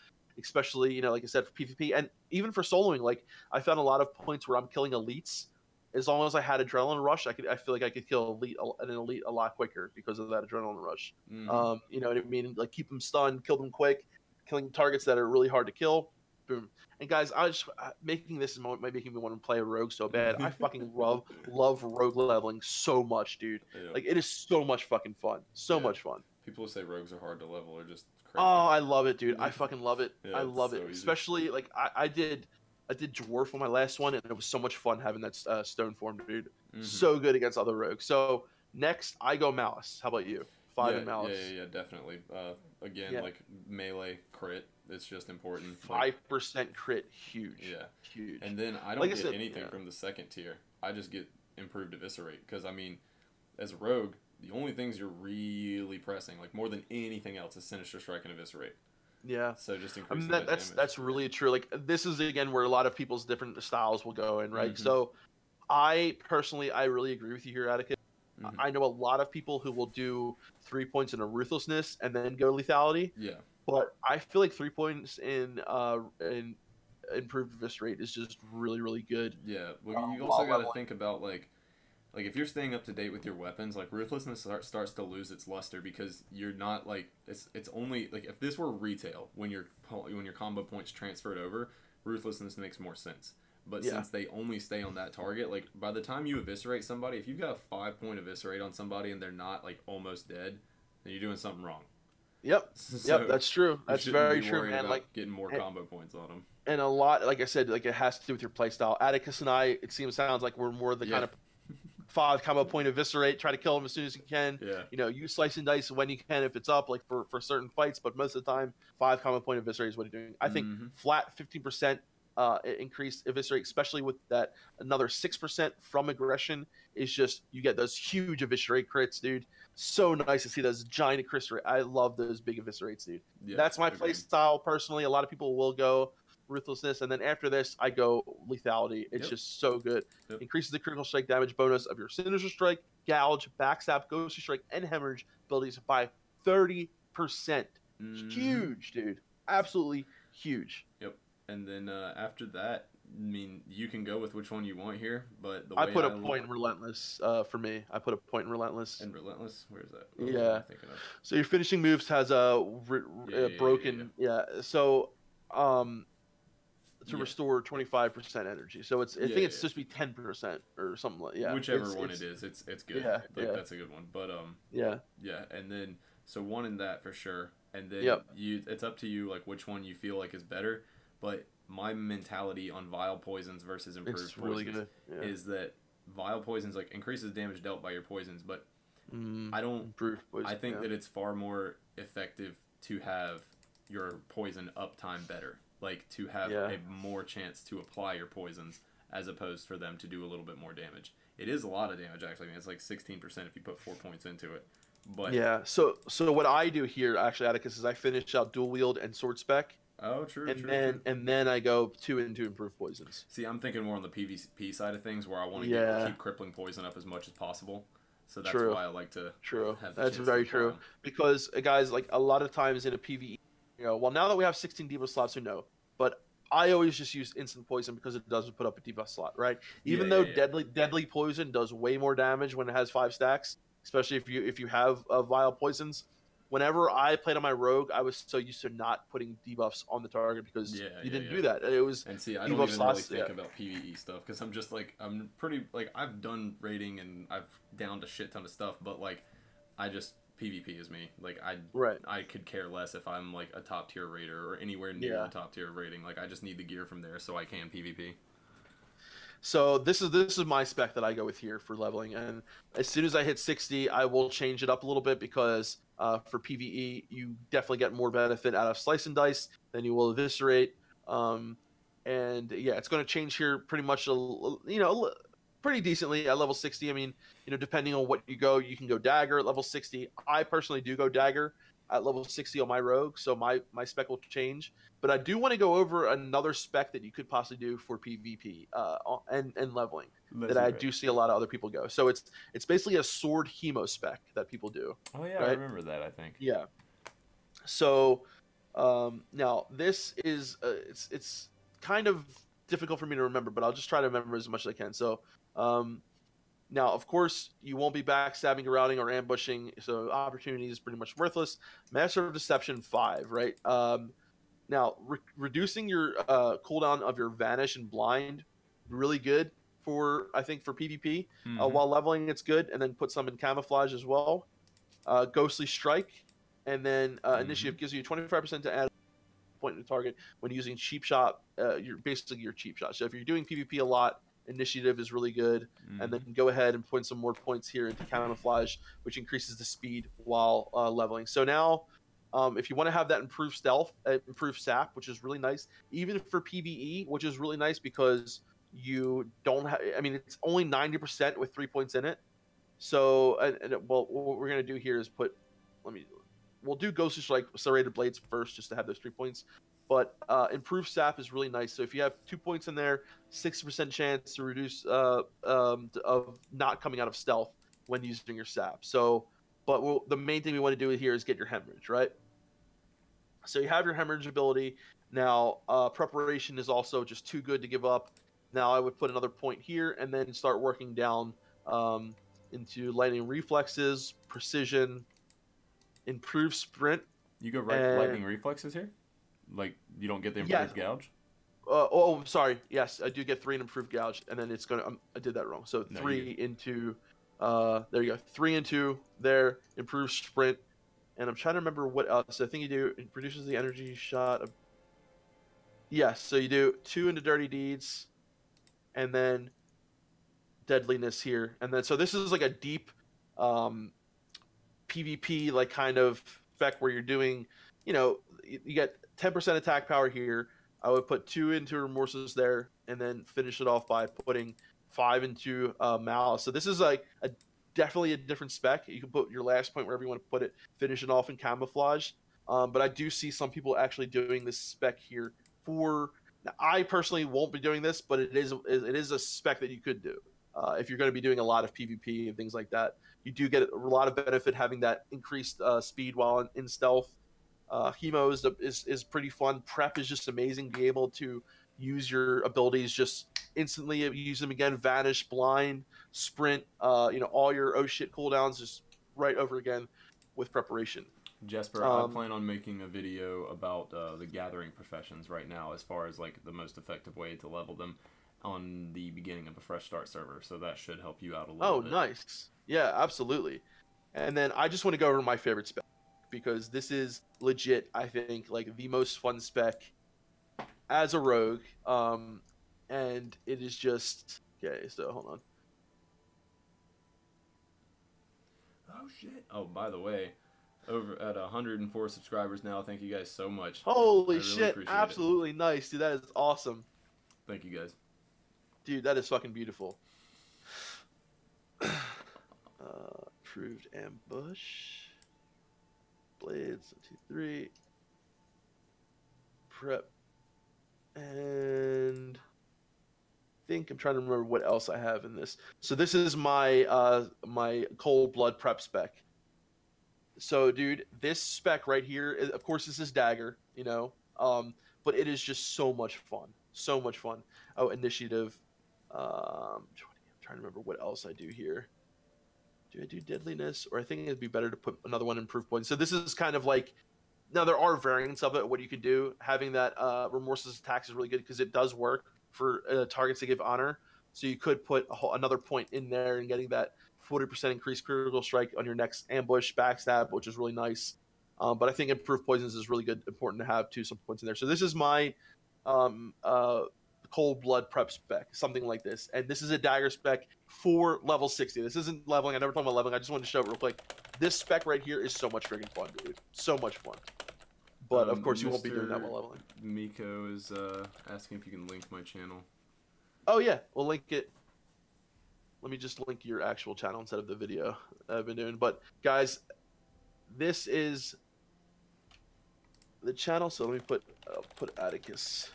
especially like I said for PvP and even for soloing. Like I found a lot of points where I'm killing elites as long as I had adrenaline rush, I feel like I could kill an elite a lot quicker because of that adrenaline rush. Mm-hmm. You know what I mean? Like keep them stunned, kill them quick, killing targets that are really hard to kill. Boom. And guys, I just making this making me want to play a rogue so bad. I fucking love rogue leveling so much, dude. Yeah. Like it is so much fucking fun. So Yeah. much fun. People who say rogues are hard to level are just Oh, crazy. I love it, dude. I fucking love it. Yeah, I it's love so it. easy. Especially like I did dwarf on my last one, and it was so much fun having that stone form, dude. Mm-hmm. So good against other rogues. So next, I go Malice. How about you? 5 in Malice. Yeah, definitely. Again, Yeah. like melee crit, it's just important. 5% crit, huge. Yeah, huge. And then I don't get anything from the second tier. I just get improved eviscerate because I mean, as a rogue, the only things you're really pressing, like more than anything else, is Sinister Strike and Eviscerate. Yeah. So just I increase mean, that that's really true. Like this is again where a lot of people's different styles will go in, right? Mm-hmm. So I personally, I really agree with you here, Atticus. Mm-hmm. I know a lot of people who will do 3 points in a ruthlessness and then go lethality. Yeah. But I feel like 3 points in improved eviscerate is just really, really good. Yeah. Well, you also got to think about like if you're staying up to date with your weapons, like ruthlessness starts to lose its luster because you're not like it's only like if this were retail when your combo points transferred over, ruthlessness makes more sense. But since they only stay on that target, like by the time you eviscerate somebody, if you've got a 5-point eviscerate on somebody and they're not like almost dead, then you're doing something wrong. Yep. So yep, that's true. That's very true, man. Like getting more combo points on them. And a lot, like I said, like it has to do with your playstyle. Atticus and I, sounds like we're more the kind of 5 combo point eviscerate, try to kill him as soon as you can. Yeah. You know, use slice and dice when you can if it's up, like for certain fights, but most of the time, 5 combo point eviscerate is what you're doing. I think flat 15% increased eviscerate, especially with that another 6% from aggression, is just you get those huge eviscerate crits, dude. So nice to see those giant crits. I love those big eviscerates, dude. Yeah, that's my play style personally. A lot of people will go ruthlessness, and then after this I go lethality. It's just so good. Increases the critical strike damage bonus of your Sinister Strike, Gouge, Backstab, Ghostly Strike, and Hemorrhage abilities by 30%. Huge, dude. Absolutely huge. Yep. And then after that, I mean, you can go with which one you want here, but the way I put a point in Relentless for me. I put a point in Relentless. And Relentless? Where is that? What am I thinking of? So your finishing moves has a broken. Yeah. So to restore 25% energy. So it's I think it's supposed to be 10% or something like whichever one it is, it's good. Yeah, that's a good one. But yeah, and then so one in that for sure, and then it's up to you like which one you feel like is better. But my mentality on Vile Poisons versus Improved Poisons is that Vile Poisons like increases damage dealt by your poisons, but I don't. I think that it's far more effective to have your poison uptime better. Like to have a more chance to apply your poisons as opposed for them to do a little bit more damage. It is a lot of damage actually. I mean, it's like 16% if you put 4 points into it. But so what I do here actually, Atticus, is I finish out dual wield and sword spec. Oh, true. And then I go 2 into improved poisons. See, I'm thinking more on the PvP side of things where I want to keep crippling poison up as much as possible. So that's why I like to. Have the that's very true. Because guys, like a lot of times in a PvE, well, now that we have 16 debuff slots, but I always just use instant poison because it doesn't put up a debuff slot, right? Even though deadly poison does way more damage when it has 5 stacks, especially if you have vile poisons. Whenever I played on my rogue, I was so used to not putting debuffs on the target because you didn't do that. It was and see, I don't even really think about PvE stuff because I'm just like I'm pretty like I've done raiding and I've downed a shit ton of stuff, but like I just. PvP is me. Like I could care less if I'm like a top tier raider or anywhere near a top tier rating. Like I just need the gear from there so I can PvP. So this is my spec that I go with here for leveling, and as soon as I hit 60, I will change it up a little bit because for PvE you definitely get more benefit out of slice and dice than you will eviscerate. And it's going to change here pretty much pretty decently at level 60. I mean, depending on what you go, you can go dagger at level 60. I personally do go dagger at level 60 on my rogue, so my spec will change. But I do want to go over another spec that you could possibly do for PvP and leveling that I do see a lot of other people go. So it's basically a sword hemo spec that people do. Oh yeah, right? I remember that. I think. Yeah. So now this is it's kind of difficult for me to remember, but I'll just try to remember as much as I can. So, now, of course, you won't be backstabbing, routing, or ambushing, so opportunity is pretty much worthless. Master of Deception 5, right? Now, reducing your cooldown of your Vanish and Blind, really good for, I think, for PvP. While leveling, it's good, and then put some in Camouflage as well. Ghostly Strike, and then Initiative gives you 25% to add point to target when using Cheap Shot. You're basically your Cheap Shot. So if you're doing PvP a lot, Initiative is really good, and then go ahead and put some more points here into Camouflage, which increases the speed while leveling. So now, if you want to have that improved stealth, improved sap, which is really nice, even for PvE, which is really nice because you don't have. I mean, it's only 90% with 3 points in it. So, well, what we're gonna do here is put. We'll do Ghostly Strike, Serrated Blades first, just to have those 3 points. But improved sap is really nice. So if you have 2 points in there, 60% chance to reduce of not coming out of stealth when using your sap. So, but the main thing we want to do here is get your hemorrhage, right? So you have your hemorrhage ability. Now, preparation is also just too good to give up. Now I would put another point here and then start working down into lightning reflexes, precision, improved sprint. You go right lightning reflexes here? Like, you don't get the improved gouge? Oh, sorry. Yes, I do get 3 in improved gouge, and then it's going to... I did that wrong. So 3 into... there you go. 3 into there, improved sprint. And I'm trying to remember what else. I think you do... It produces the energy shot of... Yes, so you do 2 into Dirty Deeds, and then deadliness here. And then, so this is like a deep PvP, like, kind of spec where you're doing, you know, you get 10% attack power here. I would put 2 into remorses there, and then finish it off by putting 5 into malice. So this is like definitely a different spec. You can put your last point wherever you want to put it, finish it off in camouflage. But I do see some people actually doing this spec here for... Now, I personally won't be doing this, but it is a spec that you could do if you're going to be doing a lot of PvP and things like that. You do get a lot of benefit having that increased speed while in stealth. Hemo is pretty fun. Prep is just amazing. Be able to use your abilities just instantly. Use them again. Vanish, blind, sprint. You know, all your oh shit cooldowns just right over again with preparation. Jesper, I plan on making a video about the gathering professions right now, as far as like the most effective way to level them on the beginning of a fresh start server. So that should help you out a little bit. Oh, nice. Yeah, absolutely. And then I just want to go over my favorite spec, because this is legit, I think, like the most fun spec as a rogue. And it is just... Okay, so hold on. Oh, shit. Oh, by the way, over at 104 subscribers now. Thank you guys so much. Holy shit. Absolutely nice, dude. That is awesome. Thank you guys. Dude, that is fucking beautiful. Approved ambush. Blades, 1, 2, 3. Prep. And I think I'm trying to remember what else I have in this. So this is my my cold blood prep spec. So, dude, this spec right here, of course, this is dagger, you know, but it is just so much fun. So much fun. Oh, initiative. I'm trying to remember what else I do here. Do I do deadliness? Or I think it'd be better to put another one in proof points. So this is kind of like... Now, there are variants of it, what you can do. Having that remorseless attacks is really good because it does work for targets that give honor. So you could put another point in there and getting that 40% increased critical strike on your next ambush, backstab, which is really nice. But I think improved poisons is really good, important to have too, some points in there. So this is my cold blood prep spec, something like this. And this is a dagger spec for level 60. This isn't leveling. I never talked about leveling. I just wanted to show it real quick. This spec right here is so much freaking fun, dude. So much fun. But of course, you won't be doing that while leveling. Miko is asking if you can link my channel. Oh yeah, we'll link it. Let me just link your actual channel instead of the video I've been doing. But guys, this is the channel. So let me put Atticus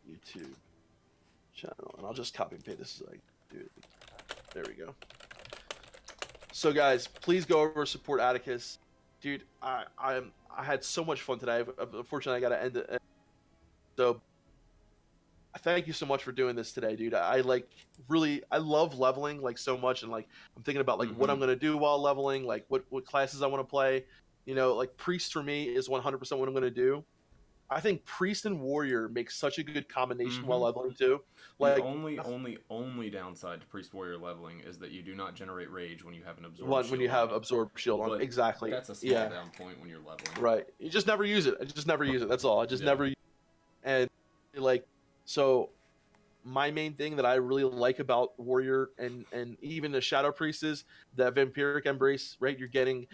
YouTube channel, and I'll just copy and paste this as I do it. There we go. So guys, please go over support Atticus, dude. I had so much fun today. Unfortunately, I got to end it. So thank you so much for doing this today, dude. I like really I love leveling like so much, and like I'm thinking about like what I'm gonna do while leveling, like what classes I want to play. You know, like priest for me is 100% what I'm gonna do. I think priest and warrior make such a good combination while leveling too. The Like only downside to priest warrior leveling is that you do not generate rage when you have an absorb one shield when you have on. absorb shield on, But exactly. that's a small down point when you're leveling. Right. You just never use it. I just never use it. That's all. I just never use it. And like so my main thing that I really like about warrior and even the shadow priest is that vampiric embrace, right? You're getting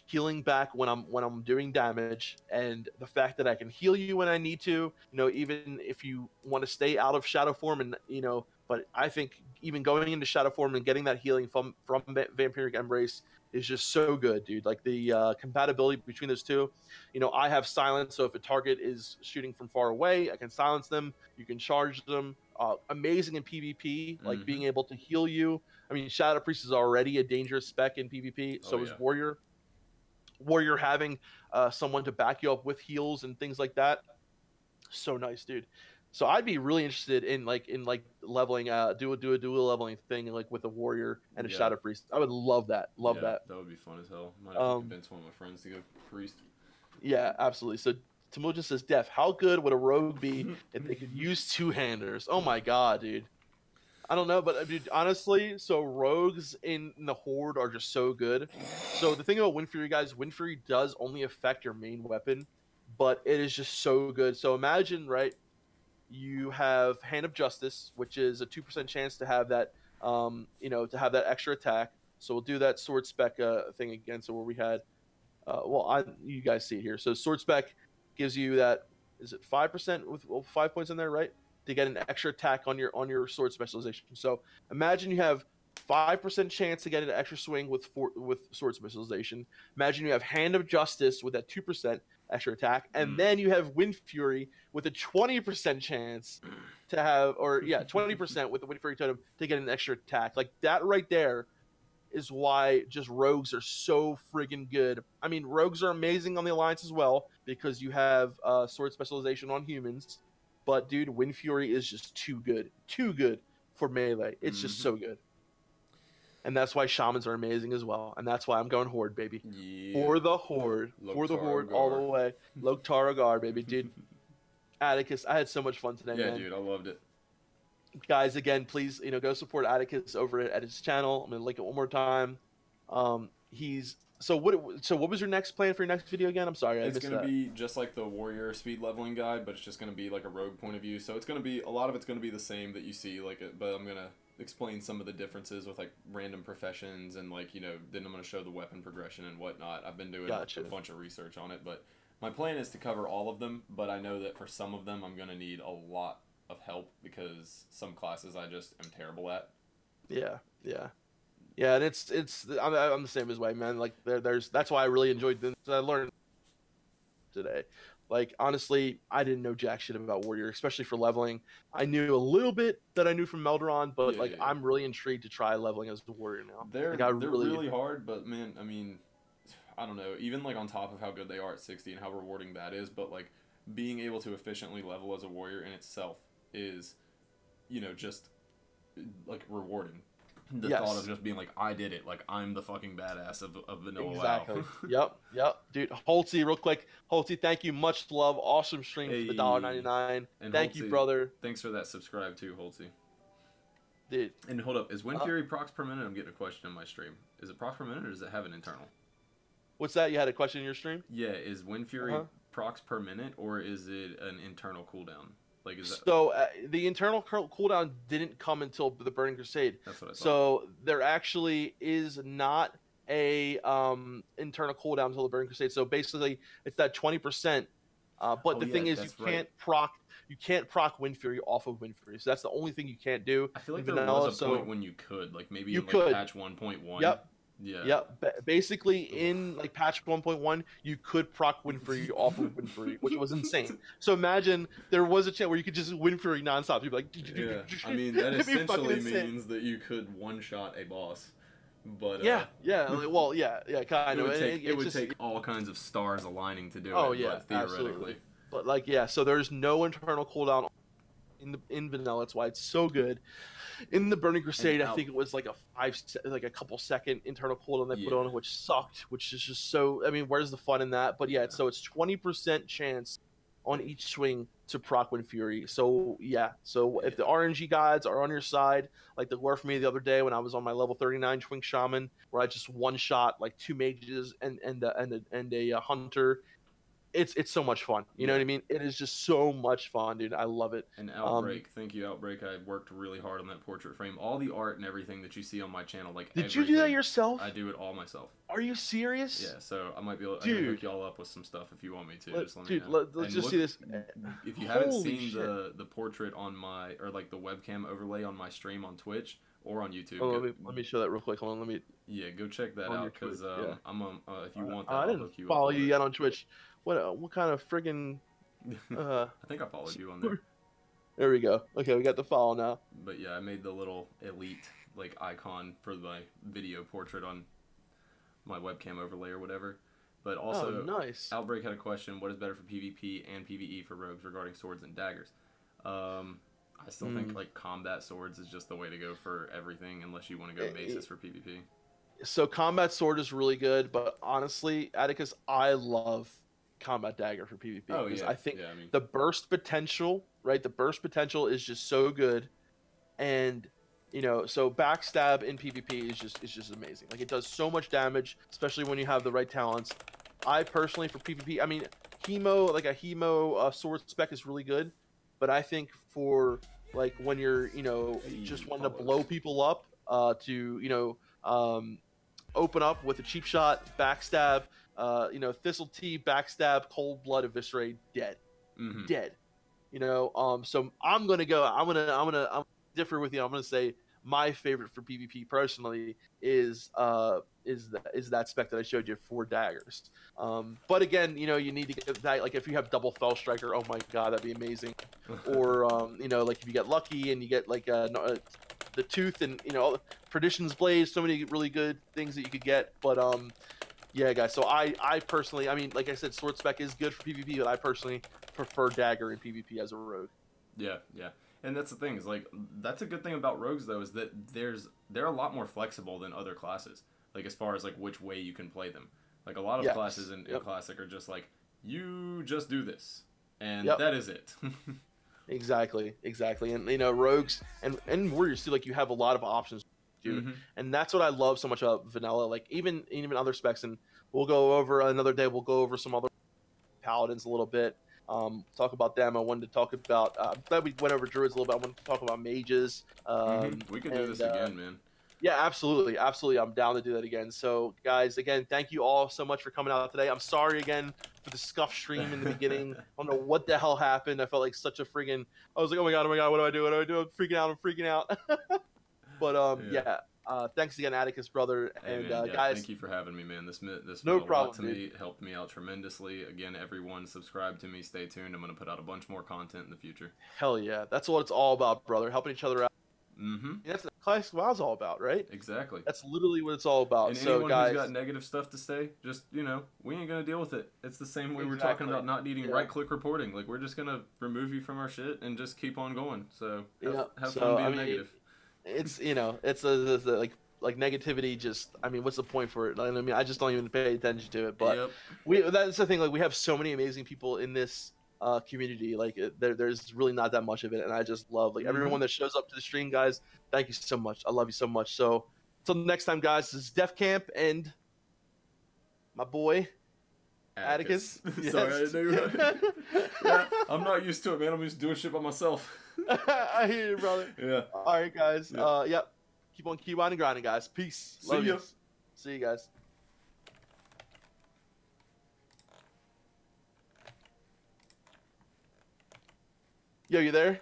healing back when I'm doing damage, and the fact that I can heal you when I need to, you know, even if you want to stay out of shadow form, and you know, but I think even going into shadow form and getting that healing from vampiric embrace is just so good, dude. Like the compatibility between those two, you know, I have silence, so if a target is shooting from far away, I can silence them. You can charge them. Amazing in PvP, like being able to heal you. I mean, shadow priest is already a dangerous spec in PvP, so is warrior. Warrior having someone to back you up with heals and things like that, so nice, dude. So I'd be really interested in leveling, do a dual leveling thing like with a warrior and a shadow priest. I would love that. That would be fun as hell. Might have to convince one of my friends to go priest. Yeah, absolutely. So Temujin says, Def, how good would a rogue be if they could use two-handers? Oh my god, dude. I don't know, but dude, honestly, so rogues in the horde are just so good. So the thing about Wind Fury, guys, Wind Fury does only affect your main weapon, but it is just so good. So imagine, right, you have Hand of Justice, which is a 2% chance to have that, you know, to have that extra attack. So we'll do that sword spec thing again. So where we had, you guys see it here. So sword spec gives you that, is it 5% with 5 points in there, right? To get an extra attack on your sword specialization. So imagine you have 5% chance to get an extra swing with sword specialization. Imagine you have Hand of Justice with that 2% extra attack, and then you have Wind Fury with a 20% chance to have, 20% with the Wind Fury totem to get an extra attack. Like that right there is why just rogues are so friggin' good. I mean, rogues are amazing on the alliance as well because you have sword specialization on humans. But dude, Wind Fury is just too good for melee. It's just so good, and that's why shamans are amazing as well. And that's why I'm going horde, baby. For the horde, all the way. Loktar, baby, dude. Atticus, I had so much fun today, man. Yeah, dude, I loved it. Guys, again, please, go support Atticus over at his channel. I'm gonna link it one more time. So what was your next plan for your next video again? I'm sorry, I missed that. It's gonna be just like the warrior speed leveling guide, but it's just gonna be like a rogue point of view. So it's gonna be a lot of it's gonna be the same that you see, but I'm gonna explain some of the differences with like random professions and then I'm gonna show the weapon progression and whatnot. I've been doing a bunch of research on it, but my plan is to cover all of them. But I know that for some of them, I'm gonna need a lot of help because some classes I just am terrible at. Yeah, and I'm the same as way, man. Like that's why I really enjoyed this. I learned today. Like honestly, I didn't know jack shit about warrior, especially for leveling. I knew a little bit that I knew from Melderon, but I'm really intrigued to try leveling as a warrior now. They're really hard, but man, I mean, I don't know. Even like on top of how good they are at 60 and how rewarding that is, but like being able to efficiently level as a warrior in itself is, just like rewarding. The thought of just being like, I did it, like I'm the fucking badass of vanilla WoW. Yep, dude. Holtzy, real quick. Holtzy, thank you, much love, awesome stream for the $1.99. Thank you, brother. Thanks for that subscribe too, Holtzy. Dude. And hold up, is Wind Fury procs per minute? I'm getting a question in my stream. Is it procs per minute or does it have an internal? What's that? You had a question in your stream? Yeah, is Wind Fury procs per minute or is it an internal cooldown? Like, is that... So the internal cooldown didn't come until the Burning Crusade. That's what I thought. So there actually is not a internal cooldown until the Burning Crusade. So basically, it's that 20%. But the thing is, you can't proc Wind Fury off of Wind Fury. So that's the only thing you can't do. I feel like there was a point when you could, like maybe in like patch 1.1. Yep. Yeah. Yep. Basically, in like patch 1.1, you could proc Wind Fury off of Wind Fury, which was insane. So imagine there was a chance where you could just Wind Fury nonstop. You'd be like, yeah. I mean, that essentially means that you could one-shot a boss. But kind of. It would take all kinds of stars aligning to do it. But theoretically. Absolutely. But like, yeah, so there's no internal cooldown in vanilla. That's why it's so good. In the Burning Crusade, I think it was like like a couple second internal cooldown they put on, which sucked. Which is just so. I mean, where's the fun in that? But yeah, so it's 20% chance on each swing to proc Wind Fury. So yeah, so if the RNG gods are on your side, like they were for me the other day when I was on my level 39 swing shaman, where I just one shot like 2 mages and a hunter. It's so much fun. You know what I mean? It is just so much fun, dude. I love it. And Outbreak, thank you, Outbreak. I worked really hard on that portrait frame. All the art and everything that you see on my channel, like did you do that yourself? I do it all myself. Are you serious? Yeah, so I might be able to hook y'all up with some stuff if you want me to. Just let me know. Let's just see this. If you haven't seen the portrait on my, or like the webcam overlay on my stream on Twitch or on YouTube. Oh, let me show that real quick. Hold on, let me. Yeah, go check that out because I'm on. If you want that, I didn't follow you yet on Twitch. What kind of friggin'? I think I followed you on there. There we go. Okay, we got the follow now. But yeah, I made the little elite like icon for my video portrait on my webcam overlay or whatever. But also, nice. Outbreak had a question: what is better for PvP and PvE for rogues regarding swords and daggers? I still think like combat swords is just the way to go for everything, unless you want to go basis for PvP. So combat sword is really good, but honestly, Atticus, I love combat dagger for PvP because I think the burst potential, right? The burst potential is just so good, and you know, so backstab in PvP is just amazing. Like it does so much damage, especially when you have the right talents. I personally for PvP, I mean, hemo sword spec is really good, but I think for like when you're just wanting to blow people up, to open up with a cheap shot, backstab. Thistle Tea, backstab, cold blood, eviscerate, dead, dead. So I'm gonna differ with you. I'm gonna say my favorite for PvP personally is that spec that I showed you for daggers. But again, you need to get that. Like if you have double Fell Striker, oh my god, that'd be amazing. Or like if you get lucky and you get like the tooth and Perdition's Blaze, so many really good things that you could get. But yeah, guys. So I personally, I mean, like I said, sword spec is good for PvP, but I personally prefer dagger in PvP as a rogue. Yeah, yeah, and that's the thing is like that's a good thing about rogues though is that they're a lot more flexible than other classes. Like as far as like which way you can play them. Like a lot of classes in classic are just like you just do this and that is it. Exactly, and rogues and warriors too. Like you have a lot of options. And that's what I love so much about vanilla. Like even other specs, and we'll go over another day. We'll go over some other paladins a little bit. Talk about them. I wanted to talk about. I'm glad we went over druids a little bit. I wanted to talk about mages. We can do this again, man. Yeah, absolutely. I'm down to do that again. So guys, again, thank you all so much for coming out today. I'm sorry again for the scuff stream in the beginning. I don't know what the hell happened. I felt like such a friggin'. I was like, oh my god, what do I do? I'm freaking out. But thanks again, Atticus, brother, and guys. Thank you for having me, man. This meant no a problem lot to me. It helped me out tremendously. Again, everyone, subscribe to me. Stay tuned. I'm gonna put out a bunch more content in the future. Hell yeah, that's what it's all about, brother. Helping each other out. That's what classic WoW's all about, right? Exactly. That's literally what it's all about. And so, anyone guys, who's got negative stuff to say, just we ain't gonna deal with it. It's the same way we're talking about not needing right-click reporting. Like we're just gonna remove you from our shit and just keep on going. So have fun being negative. It's it's like negativity. Just what's the point for it? I mean, I just don't even pay attention to it. But that's the thing. Like we have so many amazing people in this community. Like there's really not that much of it, and I just love everyone that shows up to the stream, guys. Thank you so much. I love you so much. So until next time, guys. This is Defcamp and my boy Atticus. Yes. Sorry, I didn't know. I'm not used to it, man. I'm used to doing shit by myself. I hear you, brother. Yeah. All right, guys. Keep on and grinding, guys. Peace. Love you. See you guys. Yo, you there?